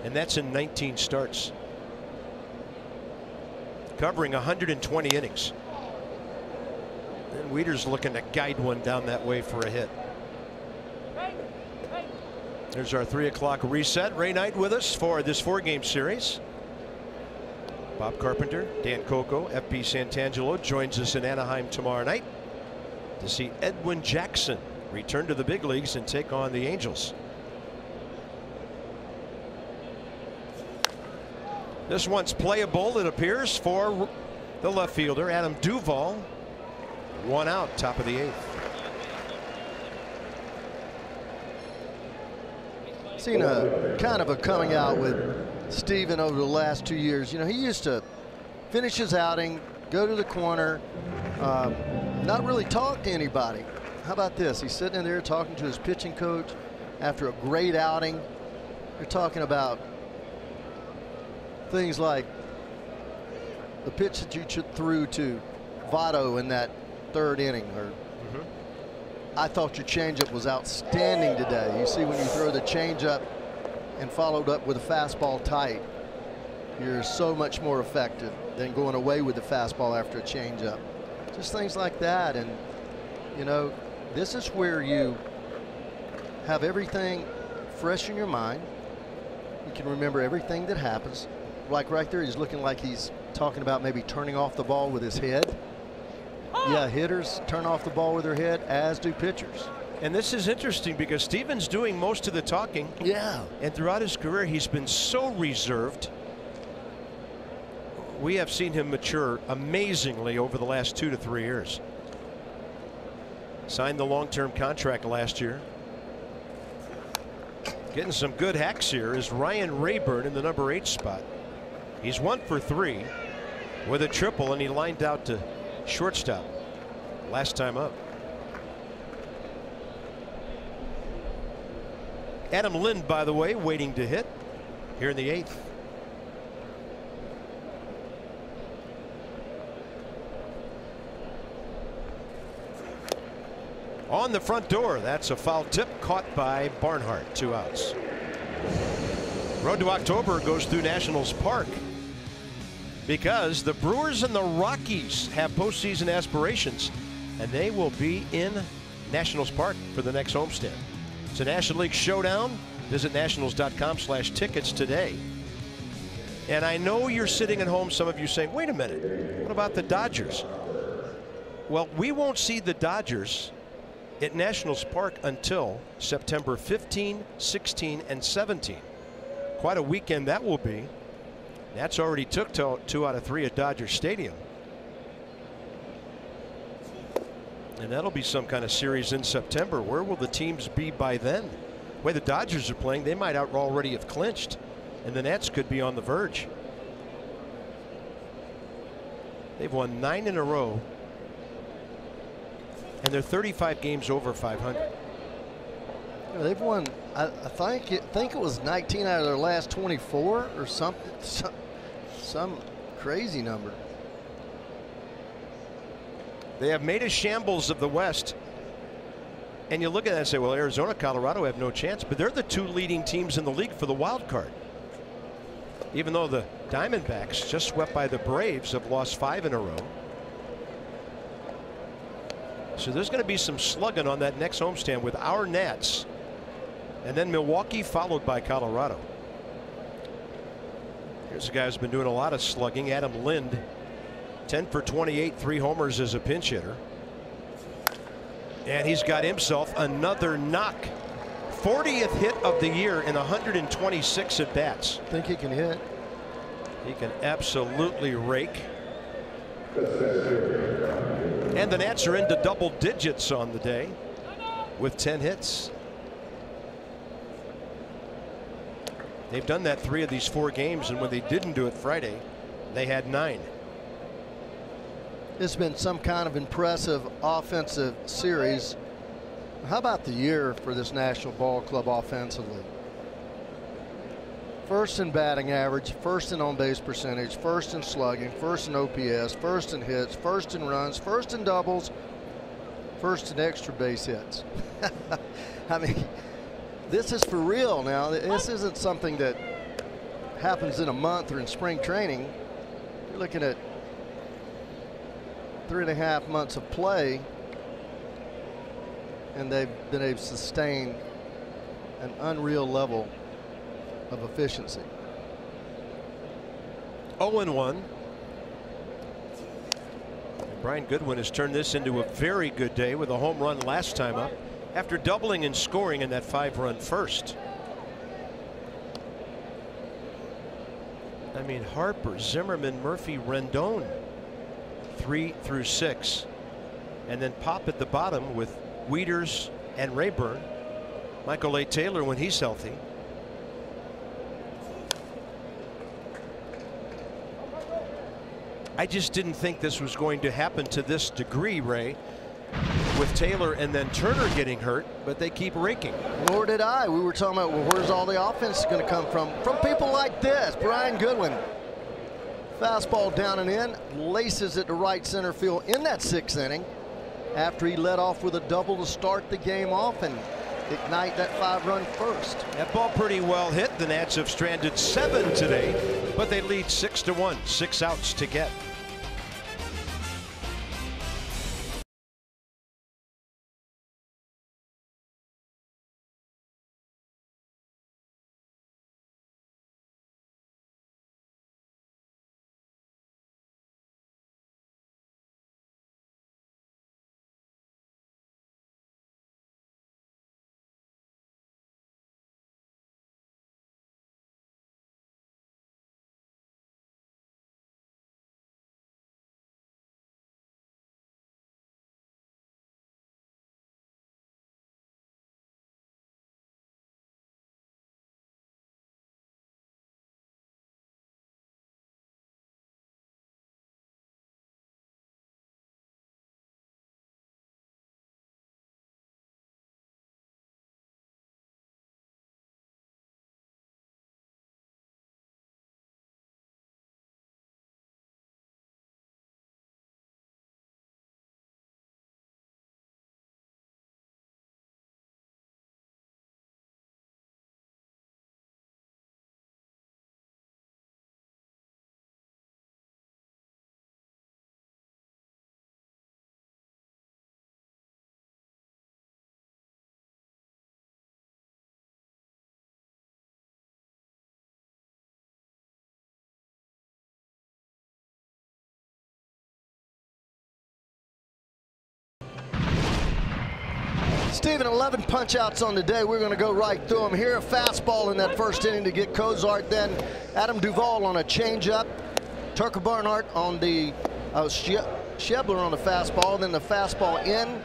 [SPEAKER 1] And that's in 19 starts, covering 120 innings. And Wieters looking to guide one down that way for a hit. There's our 3 o'clock reset. Ray Knight with us for this 4-game series. Bob Carpenter, Dan Coco, FP Santangelo joins us in Anaheim tomorrow night to see Edwin Jackson return to the big leagues and take on the Angels. This one's playable, it appears, for the left fielder, Adam Duvall. 1 out, top of the 8th.
[SPEAKER 2] Seen a kind of a coming out with Stephen over the last 2 years. You know, he used to finish his outing, go to the corner, not really talk to anybody. How about this? He's sitting in there talking to his pitching coach after a great outing. You're talking about things like the pitch that you threw to Votto in that 3rd inning, or I thought your changeup was outstanding today. You see, when you throw the changeup and followed up with a fastball tight, you're so much more effective than going away with the fastball after a changeup. Just things like that. And you know, this is where you have everything fresh in your mind. You can remember everything that happens. Like right there, he's looking like he's talking about maybe turning off the ball with his head. Yeah, hitters turn off the ball with their head, as do pitchers.
[SPEAKER 1] And this is interesting because Stephen's doing most of the talking.
[SPEAKER 2] Yeah.
[SPEAKER 1] And throughout his career, he's been so reserved. We have seen him mature amazingly over the last 2 to 3 years. Signed the long-term contract last year. Getting some good hacks here is Ryan Rayburn in the number 8 spot. He's 1 for 3 with a triple, and he lined out to shortstop last time up. Adam Lind, by the way, waiting to hit here in the 8th. On the front door, that's a foul tip caught by Barnhart. 2 outs. Road to October goes through Nationals Park because the Brewers and the Rockies have postseason aspirations, and they will be in Nationals Park for the next homestand. It's a National League showdown. Visit nationals.com/tickets today. And I know you're sitting at home, some of you saying, wait a minute, what about the Dodgers? Well, we won't see the Dodgers at Nationals Park until September 15, 16, and 17. Quite a weekend that will be. That's already took 2 out of 3 at Dodger Stadium. And that'll be some kind of series in September. Where will the teams be by then? The way the Dodgers are playing, they might already have clinched, and the Nats could be on the verge. They've won 9 in a row, and they're 35 games over 500.
[SPEAKER 2] They've won, I think it was 19 out of their last 24 or something, some crazy number.
[SPEAKER 1] They have made a shambles of the West. And you look at that and say, well, Arizona, Colorado have no chance, but they're the 2 leading teams in the league for the wild card. Even though the Diamondbacks, just swept by the Braves, have lost 5 in a row. So there's going to be some slugging on that next homestand with our Nats, and then Milwaukee followed by Colorado. Here's a guy who's been doing a lot of slugging, Adam Lind. 10 for 28, 3 homers as a pinch hitter. And he's got himself another knock. 40th hit of the year in 126 at bats.
[SPEAKER 2] Think he can hit?
[SPEAKER 1] He can absolutely rake. And the Nats are into double digits on the day with 10 hits. They've done that 3 of these 4 games, and when they didn't do it Friday, they had 9.
[SPEAKER 2] It's been some kind of impressive offensive series. How about the year for this National Ball Club offensively? First in batting average, first in on-base percentage, first in slugging, first in OPS, first in hits, first in runs, first in doubles, first in extra base hits. I mean, this is for real now. This isn't something that happens in a month or in spring training. You're looking at 3.5 months of play, and they've been able to sustain an unreal level of efficiency.
[SPEAKER 1] 0-1. Brian Goodwin has turned this into a very good day with a home run last time up after doubling and scoring in that 5-run first. I mean, Harper, Zimmerman, Murphy, Rendon, 3 through 6, and then Pop at the bottom with Wieters and Rayburn. Michael A. Taylor when he's healthy. I just didn't think this was going to happen to this degree, Ray, with Taylor and then Turner getting hurt, but they keep raking.
[SPEAKER 2] Nor did I. We were talking about, well, where's all the offense going to come from? From people like this. Brian Goodwin. Fastball down and in, laces it to right center field in that 6th inning after he led off with a double to start the game off and ignite that 5-run first.
[SPEAKER 1] That ball pretty well hit. The Nats have stranded 7 today, but they lead 6-1, 6 outs to get.
[SPEAKER 2] Stephen, 11 punch outs on the day. We're going to go right through them here. A fastball in that first inning to get Cozart. Then Adam Duvall on a changeup. Tucker Barnhart on the Schebler on the fastball. Then the fastball in.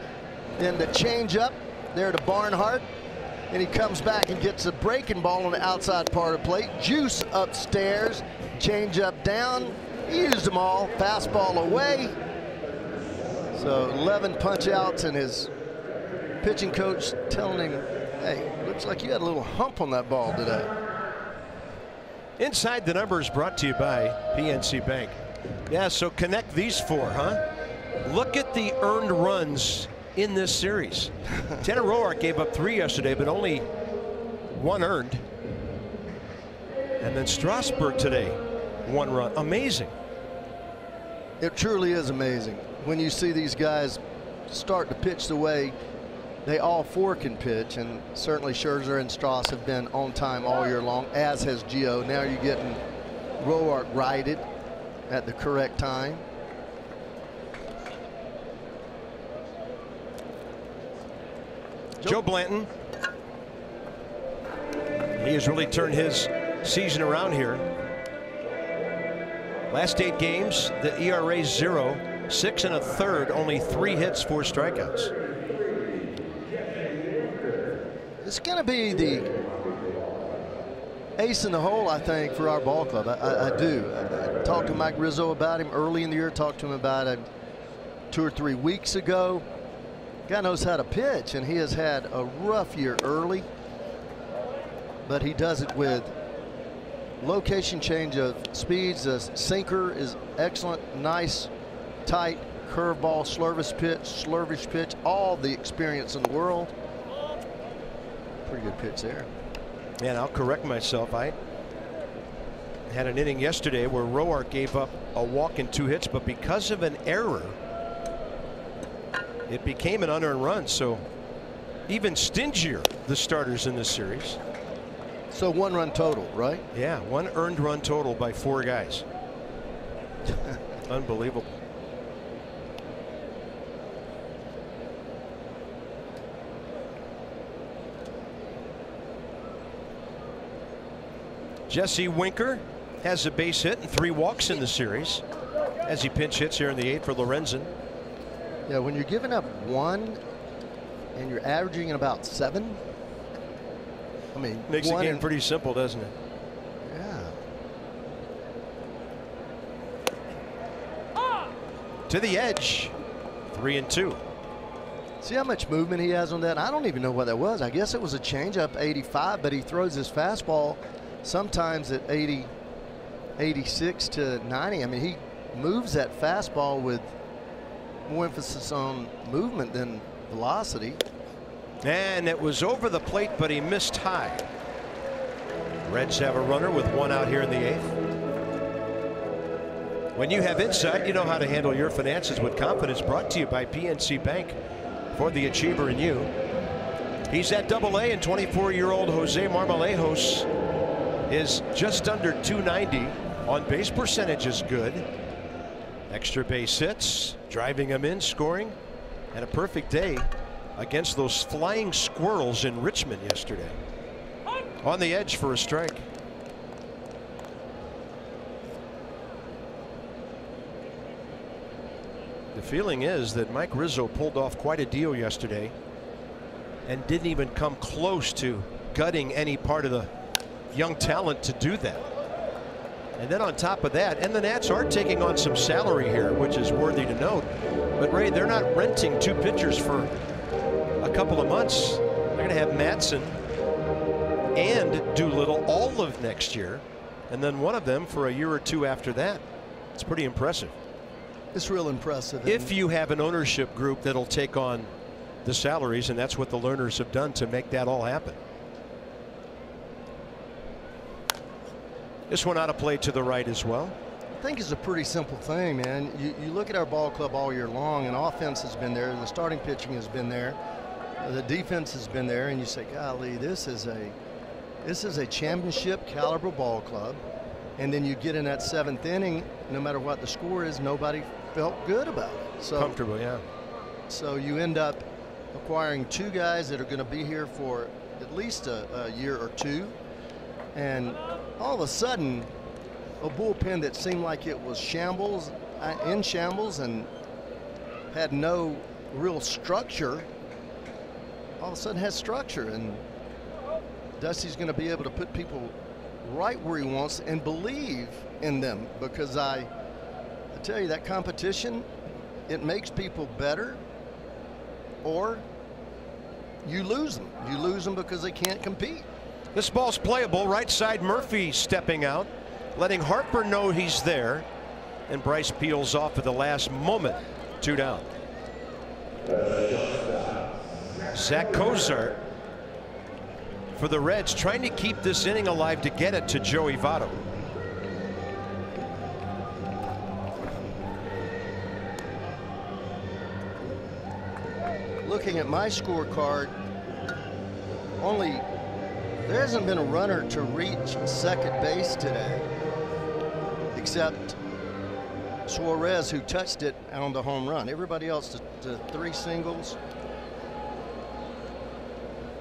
[SPEAKER 2] Then the changeup there to Barnhart. And he comes back and gets a breaking ball on the outside part of the plate. Juice upstairs. Changeup down. He used them all. Fastball away. So 11 punch outs, and his pitching coach telling him, hey, looks like you had a little hump on that ball today.
[SPEAKER 1] Inside the Numbers brought to you by PNC Bank. Yeah, so connect these 4, huh? Look at the earned runs in this series. Tanner Roark gave up 3 yesterday, but only 1 earned. And then Strasburg today, 1 run. Amazing.
[SPEAKER 2] It truly is amazing when you see these guys start to pitch the way they all four can pitch, and certainly Scherzer and Strauss have been on time all year long, as has Gio. Now you're getting Roark righted at the correct time.
[SPEAKER 1] Joe Blanton. He has really turned his season around here. Last 8 games, the ERA 0, 6 1/3, only 3 hits, 4 strikeouts.
[SPEAKER 2] It's going to be the ace in the hole, I think, for our ball club. I do. I talked to Mike Rizzo about him early in the year, talked to him about it 2 or 3 weeks ago. Guy knows how to pitch, and he has had a rough year early, but he does it with location change of speeds. The sinker is excellent, nice, tight curveball, slurvish pitch, all the experience in the world. Pretty good pitch there.
[SPEAKER 1] And I'll correct myself. I had an inning yesterday where Roark gave up a walk and 2 hits, but because of an error, it became an unearned run. So even stingier, the starters in this series.
[SPEAKER 2] So 1 run total, right?
[SPEAKER 1] Yeah, 1 earned run total by 4 guys. Unbelievable. Jesse Winker has a base hit and 3 walks in the series as he pinch hits here in the 8th for Lorenzen.
[SPEAKER 2] Yeah, when you're giving up 1 and you're averaging at about 7, I mean,
[SPEAKER 1] makes the game pretty simple, doesn't it?
[SPEAKER 2] Yeah.
[SPEAKER 1] To the edge, 3-2.
[SPEAKER 2] See how much movement he has on that? I don't even know what that was. I guess it was a changeup, 85, but he throws his fastball sometimes at 80, 86 to 90. I mean, he moves that fastball with more emphasis on movement than velocity.
[SPEAKER 1] And it was over the plate, but he missed high. Reds have a runner with 1 out here in the 8th. When you have insight, you know how to handle your finances with confidence. Brought to you by PNC Bank, for the achiever in you. He's at Double-A, and 24-year-old Jose Marmolejos is just under 290. On base percentage is good. Extra base hits, driving him in, scoring, and a perfect day against those flying squirrels in Richmond yesterday. On the edge for a strike. The feeling is that Mike Rizzo pulled off quite a deal yesterday and didn't even come close to gutting any part of the young talent to do that. And then on top of that, and the Nats are taking on some salary here, which is worthy to note. But Ray, they're not renting 2 pitchers for a couple of months. They're going to have Madsen and Doolittle all of next year, and then one of them for a year or 2 after that. It's pretty impressive.
[SPEAKER 2] It's real impressive.
[SPEAKER 1] If you have an ownership group that'll take on the salaries, and that's what the Lerners have done to make that all happen. This one out of play to the right as well.
[SPEAKER 2] I think it's a pretty simple thing, man. You look at our ball club all year long, and offense has been there, the starting pitching has been there, the defense has been there, and you say, golly, this is a championship caliber ball club. And then you get in that 7th inning, no matter what the score is, nobody felt good about it. So
[SPEAKER 1] comfortable, yeah.
[SPEAKER 2] So you end up acquiring 2 guys that are going to be here for at least a year or 2, and all of a sudden, a bullpen that seemed like it was in shambles and had no real structure, all of a sudden has structure, and Dusty's going to be able to put people right where he wants and believe in them, because I tell you, that competition, it makes people better, or you lose them. You lose them because they can't compete.
[SPEAKER 1] This ball's playable. Right side, Murphy stepping out, letting Harper know he's there, and Bryce peels off at the last moment. 2 down. Zach Cozart for the Reds, trying to keep this inning alive to get it to Joey Votto.
[SPEAKER 2] looking at my scorecard, there hasn't been a runner to reach second base today, except Suarez, who touched it on the home run. Everybody else, the 3 singles.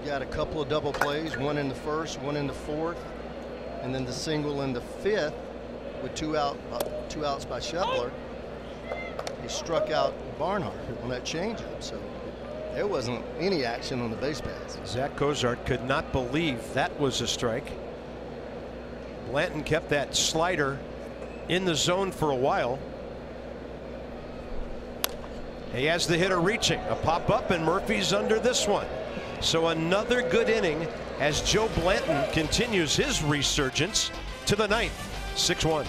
[SPEAKER 2] Got a couple of double plays, one in the first, one in the fourth, and then the single in the fifth with 2 outs by Schebler. He struck out Barnhart on that changeup, so there wasn't any action on the base paths.
[SPEAKER 1] Zach Cozart could not believe that was a strike. Blanton kept that slider in the zone for a while. He has the hitter reaching, a pop up, and Murphy's under this one. So another good inning as Joe Blanton continues his resurgence to the 9th. 6-1.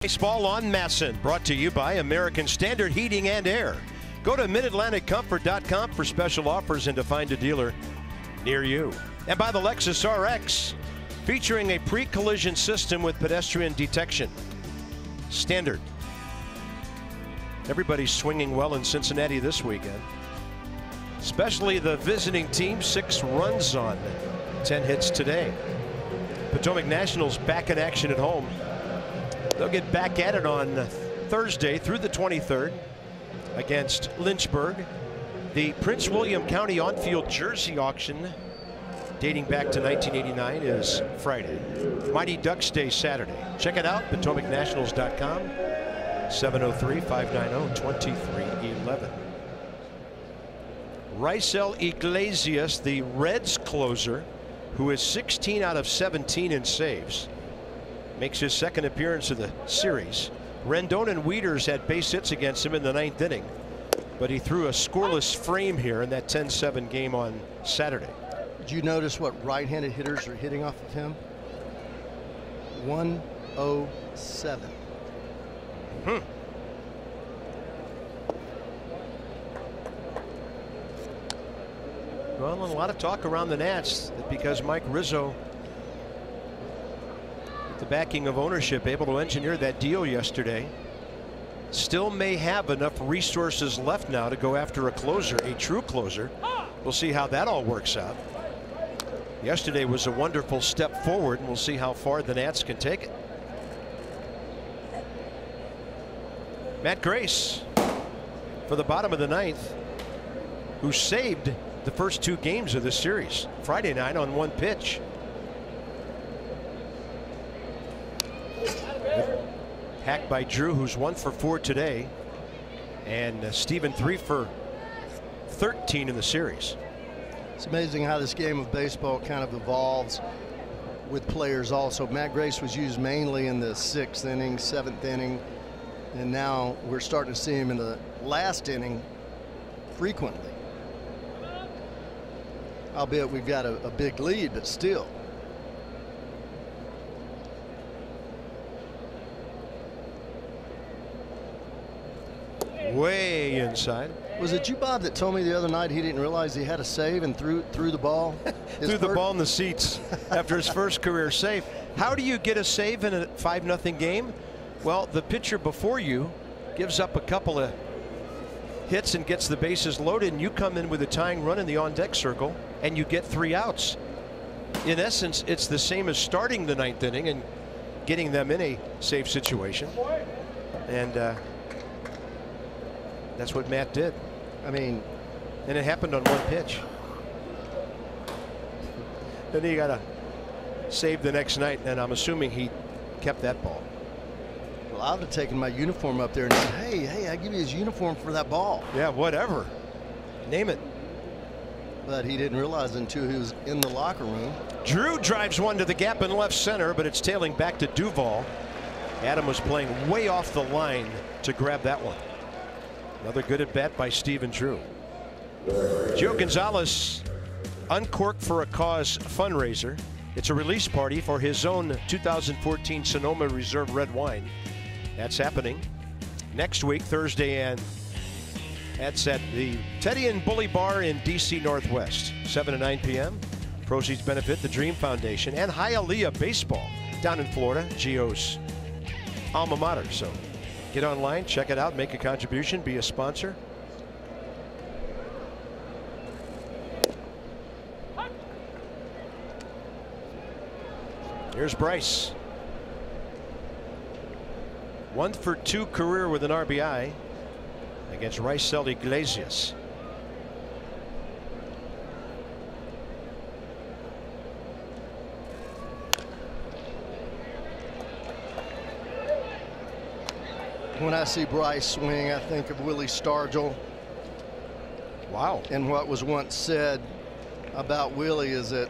[SPEAKER 1] Baseball on MASN, brought to you by American Standard Heating and Air. Go to MidAtlanticComfort.com for special offers and to find a dealer near you. And by the Lexus RX, featuring a pre-collision system with pedestrian detection. Standard. Everybody's swinging well in Cincinnati this weekend, especially the visiting team. 6 runs on 10 hits today. Potomac Nationals back in action at home. They'll get back at it on Thursday through the 23rd against Lynchburg. The Prince William County on-field jersey auction dating back to 1989 is Friday. Mighty Ducks Day Saturday. Check it out, PotomacNationals.com, 703-590-2311. Raisel Iglesias, the Reds closer, who is 16 out of 17 in saves, makes his second appearance of the series. Rendon and Wieters had base hits against him in the 9th inning, but he threw a scoreless frame here in that 10-7 game on Saturday.
[SPEAKER 2] Did you notice what right-handed hitters are hitting off of him? 107.
[SPEAKER 1] Well, and a lot of talk around the Nats that because Mike Rizzo, the backing of ownership, able to engineer that deal yesterday, still may have enough resources left now to go after a closer, a true closer. We'll see how that all works out. Yesterday was a wonderful step forward, and we'll see how far the Nats can take it. Matt Grace for the bottom of the 9th, who saved the first 2 games of this series Friday night on 1 pitch. Hack by Drew, who's 1 for 4 today, and Steven 3 for 13 in the series.
[SPEAKER 2] It's amazing how this game of baseball kind of evolves with players also. Matt Grace was used mainly in the 6th inning, 7th inning, and now we're starting to see him in the last inning frequently. Albeit we've got a big lead, but still.
[SPEAKER 1] way inside.
[SPEAKER 2] Was it you, Bob, that told me the other night he didn't realize he had a save and threw the ball?
[SPEAKER 1] Threw the ball in the seats after his first career save. How do you get a save in a 5-0 game? Well, the pitcher before you gives up a couple of hits and gets the bases loaded, and you come in with a tying run in the on-deck circle, and you get 3 outs. In essence, it's the same as starting the 9th inning and getting them in a safe situation. And that's what Matt did.
[SPEAKER 2] I mean,
[SPEAKER 1] and it happened on 1 pitch. Then he got a save the next night, and I'm assuming he kept that ball.
[SPEAKER 2] Well, I would have taken my uniform up there and said, hey, I give you his uniform for that ball.
[SPEAKER 1] Yeah, whatever. Name it.
[SPEAKER 2] But he didn't realize until he was in the locker room.
[SPEAKER 1] Drew drives one to the gap in left center, but it's tailing back to Duvall. Adam was playing way off the line to grab that one. Another good at bat by Stephen Drew. Joe Gonzalez uncorked for a cause fundraiser. It's a release party for his own 2014 Sonoma Reserve red wine. That's happening next week, Thursday, and that's at the Teddy and Bully Bar in DC Northwest, 7 to 9 p.m. Proceeds benefit the Dream Foundation and Hialeah Baseball down in Florida, Gio's alma mater. So get online, check it out, make a contribution, be a sponsor. Here's Bryce. 1 for 2 career with an RBI against Raisel Iglesias.
[SPEAKER 2] When I see Bryce swing, I think of Willie Stargell.
[SPEAKER 1] Wow.
[SPEAKER 2] And what was once said about Willie is that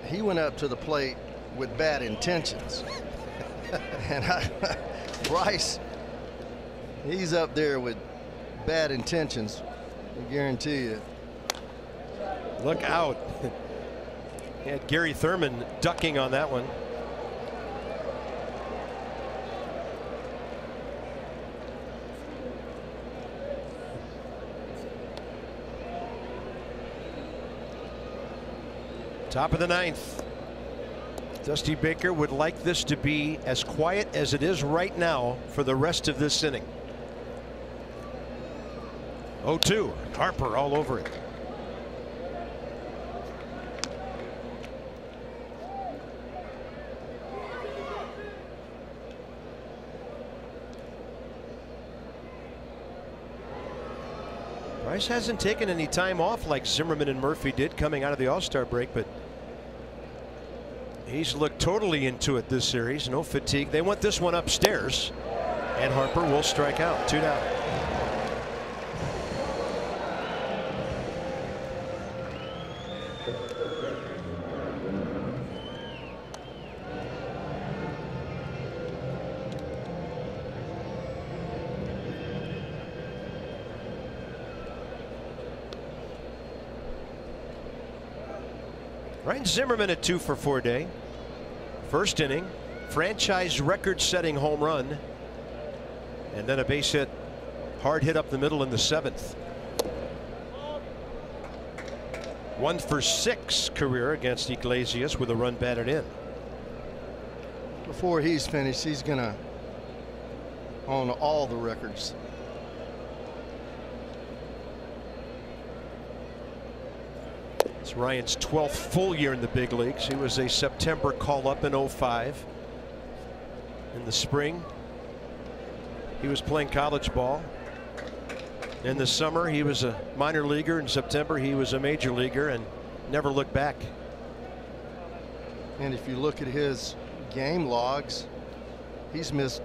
[SPEAKER 2] he went up to the plate with bad intentions. And Bryce, he's up there with bad intentions, I guarantee you.
[SPEAKER 1] Look out. He had Gary Thurman ducking on that one. Top of the 9th. Dusty Baker would like this to be as quiet as it is right now for the rest of this inning. 0-2. Harper all over it. Bryce hasn't taken any time off like Zimmerman and Murphy did coming out of the All-Star break, but he's looked totally into it this series. No fatigue. They want this one upstairs, and Harper will strike out. 2 down. Ryan Zimmerman at 2 for 4 day. First inning, franchise record-setting home run, and then a base hit, hard hit up the middle in the 7th. 1 for 6 career against Iglesias with a run batted in.
[SPEAKER 2] Before he's finished, he's gonna own all the records.
[SPEAKER 1] It's Ryan's 12th full year in the big leagues. He was a September call-up in 05. In the spring, he was playing college ball. In the summer, he was a minor leaguer. In September, he was a major leaguer and never looked back.
[SPEAKER 2] And if you look at his game logs, he's missed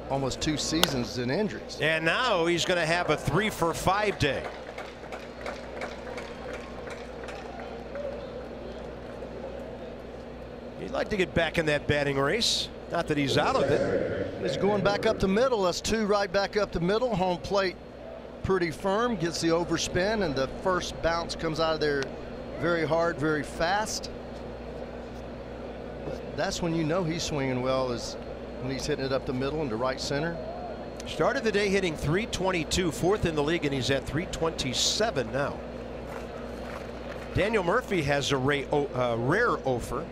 [SPEAKER 2] almost 2 seasons in injuries.
[SPEAKER 1] And now he's going to have a 3 for 5 day. He'd like to get back in that batting race. Not that he's out of it.
[SPEAKER 2] He's going back up the middle. That's 2 right back up the middle. Home plate pretty firm. Gets the overspin, and the first bounce comes out of there very hard, very fast. That's when you know he's swinging well, is when he's hitting it up the middle into right center.
[SPEAKER 1] Started the day hitting .322, fourth in the league, and he's at .327 now. Daniel Murphy has a rare offer.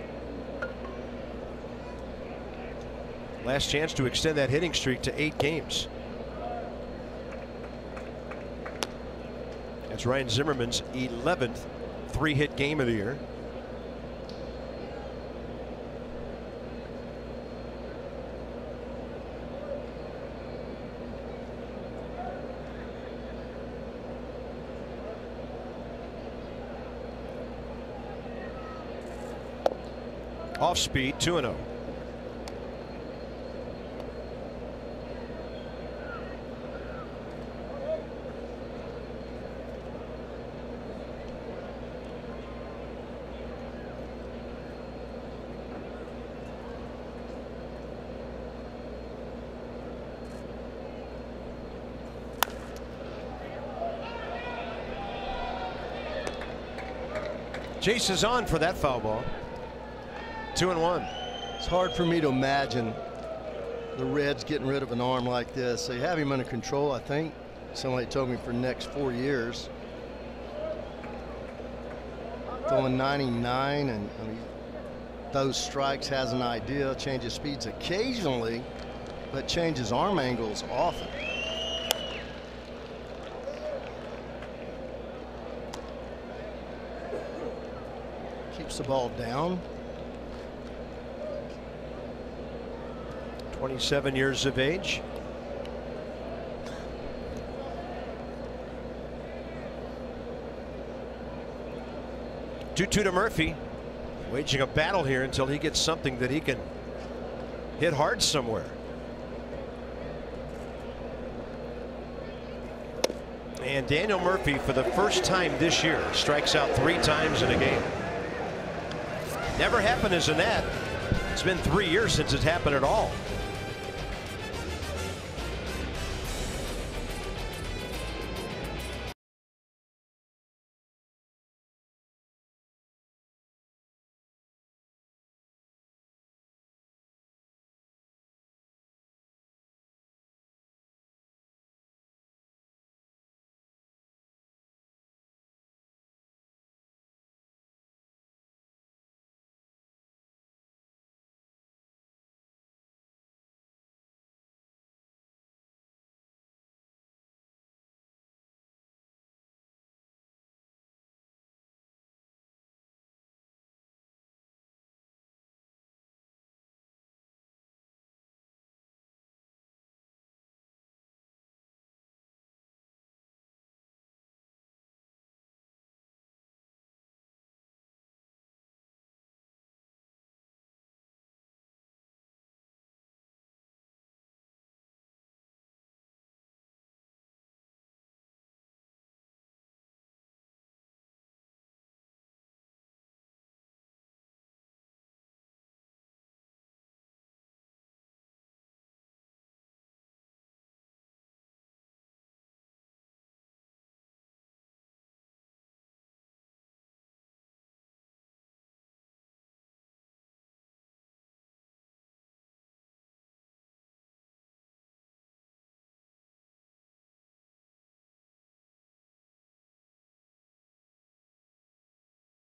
[SPEAKER 1] Last chance to extend that hitting streak to 8 games. That's Ryan Zimmerman's 11th 3-hit game of the year. Off speed, 2-0. Chase is on for that foul ball. 2-1.
[SPEAKER 2] It's hard for me to imagine the Reds getting rid of an arm like this. They have him under control, I think. Somebody told me for the next 4 years. Throwing 99, and I mean, those strikes, has an idea, changes speeds occasionally, but changes arm angles often. Keeps the ball down.
[SPEAKER 1] 27 years of age. Two-two to Murphy, waging a battle here until he gets something that he can hit hard somewhere. And Daniel Murphy, for the first time this year, strikes out 3 times in a game. Never happened as a Nat. It's been 3 years since it's happened at all.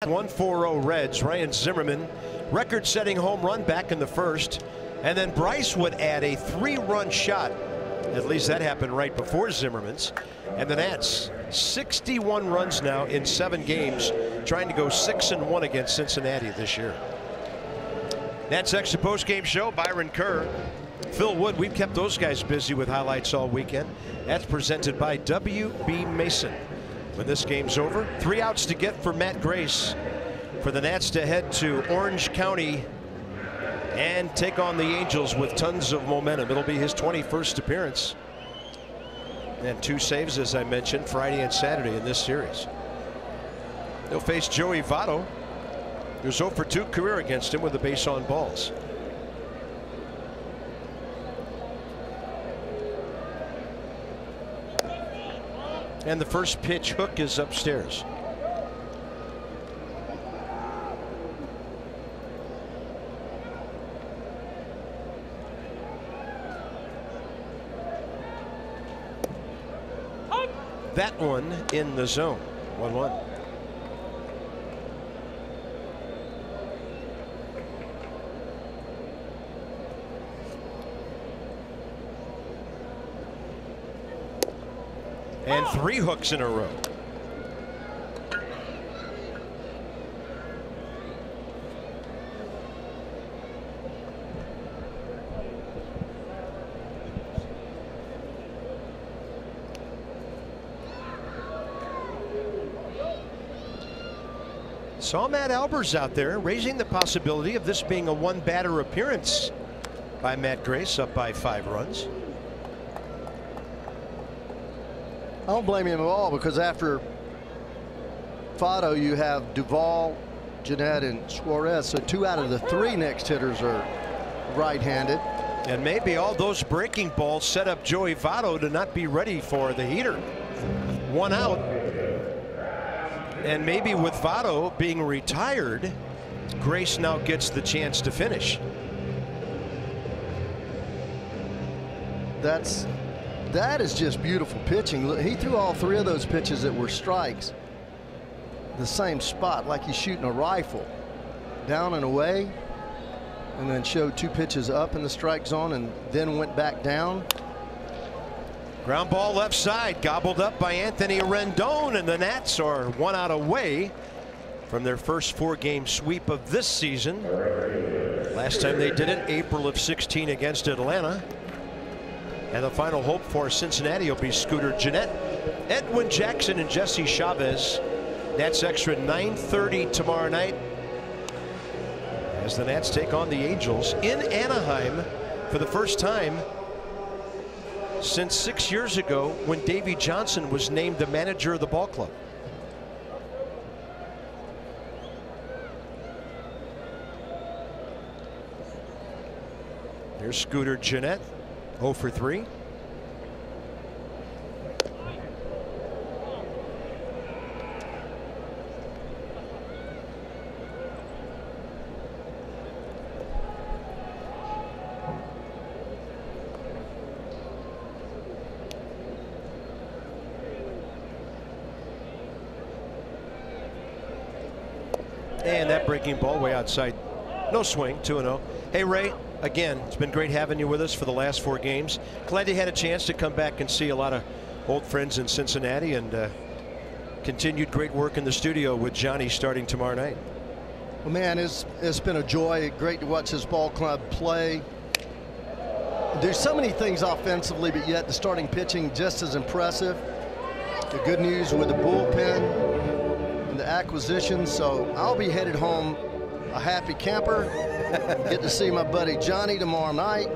[SPEAKER 1] .140 Reds. Ryan Zimmerman, record-setting home run back in the first, and then Bryce would add a 3-run shot. At least that happened right before Zimmerman's. And the Nats, 61 runs now in 7 games, trying to go 6-1 against Cincinnati this year. Nats Extra post-game show. Byron Kerr, Phil Wood. We've kept those guys busy with highlights all weekend. That's presented by W.B. Mason. When this game's over, 3 outs to get for Matt Grace, for the Nats to head to Orange County and take on the Angels with tons of momentum. It'll be his 21st appearance, and 2 saves, as I mentioned, Friday and Saturday in this series. They'll face Joey Votto, who's 0 for 2 career against him with the base on balls. And the first pitch hook is upstairs. that one in the zone. 1-1. And 3 hooks in a row. Saw Matt Albers out there raising the possibility of this being a 1-batter appearance by Matt Grace, up by 5 runs.
[SPEAKER 2] I don't blame him at all, because after Votto, you have Duvall, Gennett, and Suarez. So 2 out of the 3 next hitters are right-handed.
[SPEAKER 1] And maybe all those breaking balls set up Joey Votto to not be ready for the heater. 1 out. And maybe with Votto being retired, Grace now gets the chance to finish.
[SPEAKER 2] That is just beautiful pitching. Look, he threw all 3 of those pitches that were strikes. The same spot, like he's shooting a rifle. Down and away, and then showed 2 pitches up in the strike zone and then went back down.
[SPEAKER 1] Ground ball left side, gobbled up by Anthony Rendon, and the Nats are 1 out away from their first 4-game sweep of this season. Last time they did it, April of 16 against Atlanta. And the final hope for Cincinnati will be Scooter Gennett, Edwin Jackson, and Jesse Chavez. Nats Extra 9:30 tomorrow night as the Nats take on the Angels in Anaheim for the first time since 6 years ago, when Davey Johnson was named the manager of the ball club. Here's Scooter Gennett, 0 for 3. And that breaking ball way outside. No swing, 2-0. Hey, Ray, again, it's been great having you with us for the last 4 games. Glad you had a chance to come back and see a lot of old friends in Cincinnati, and continued great work in the studio with Johnny starting tomorrow night.
[SPEAKER 2] Well, man, it's been a joy. Great to watch this ball club play. There's so many things offensively, but yet the starting pitching just as impressive. The good news with the bullpen and the acquisition, so I'll be headed home a happy camper. Get to see my buddy Johnny tomorrow night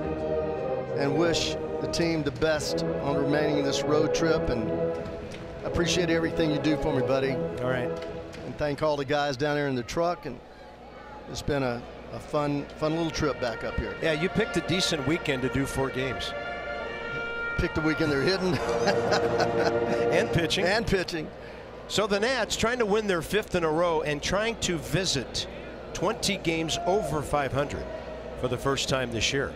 [SPEAKER 2] and wish the team the best on remaining this road trip, and I appreciate everything you do for me, buddy.
[SPEAKER 1] All right.
[SPEAKER 2] And thank all the guys down there in the truck, and it's been a fun little trip back up here.
[SPEAKER 1] Yeah, you picked a decent weekend to do 4 games.
[SPEAKER 2] Picked the weekend they're hitting.
[SPEAKER 1] And pitching.
[SPEAKER 2] And pitching.
[SPEAKER 1] So the Nats trying to win their 5th in a row and trying to visit 20 games over 500 for the first time this year.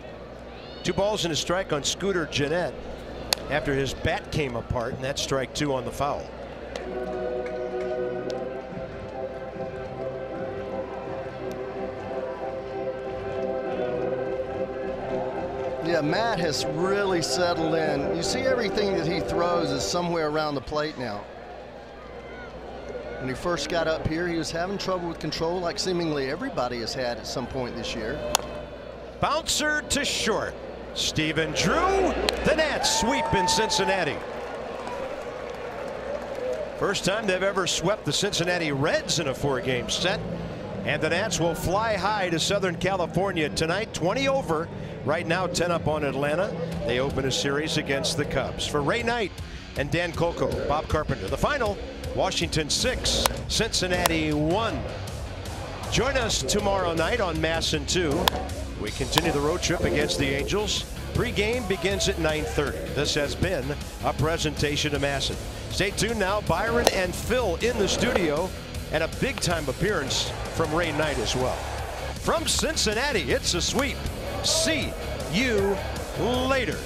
[SPEAKER 1] 2 balls and a strike on Scooter Gennett after his bat came apart, and that's strike 2 on the foul.
[SPEAKER 2] Yeah, Matt has really settled in. You see everything that he throws is somewhere around the plate now. When he first got up here, he was having trouble with control, like seemingly everybody has had at some point this year.
[SPEAKER 1] Bouncer to short. Stephen Drew. The Nats sweep in Cincinnati. First time they've ever swept the Cincinnati Reds in a 4-game set. And the Nats will fly high to Southern California tonight, 20 over. Right now, 10 up on Atlanta. They open a series against the Cubs. For Ray Knight and Dan Coco, Bob Carpenter, the final, Washington 6, Cincinnati 1. Join us tomorrow night on MASN 2. We continue the road trip against the Angels. Pre-game begins at 9:30. This has been a presentation of MASN. Stay tuned now. Byron and Phil in the studio, and a big-time appearance from Ray Knight as well. From Cincinnati, it's a sweep. See you later.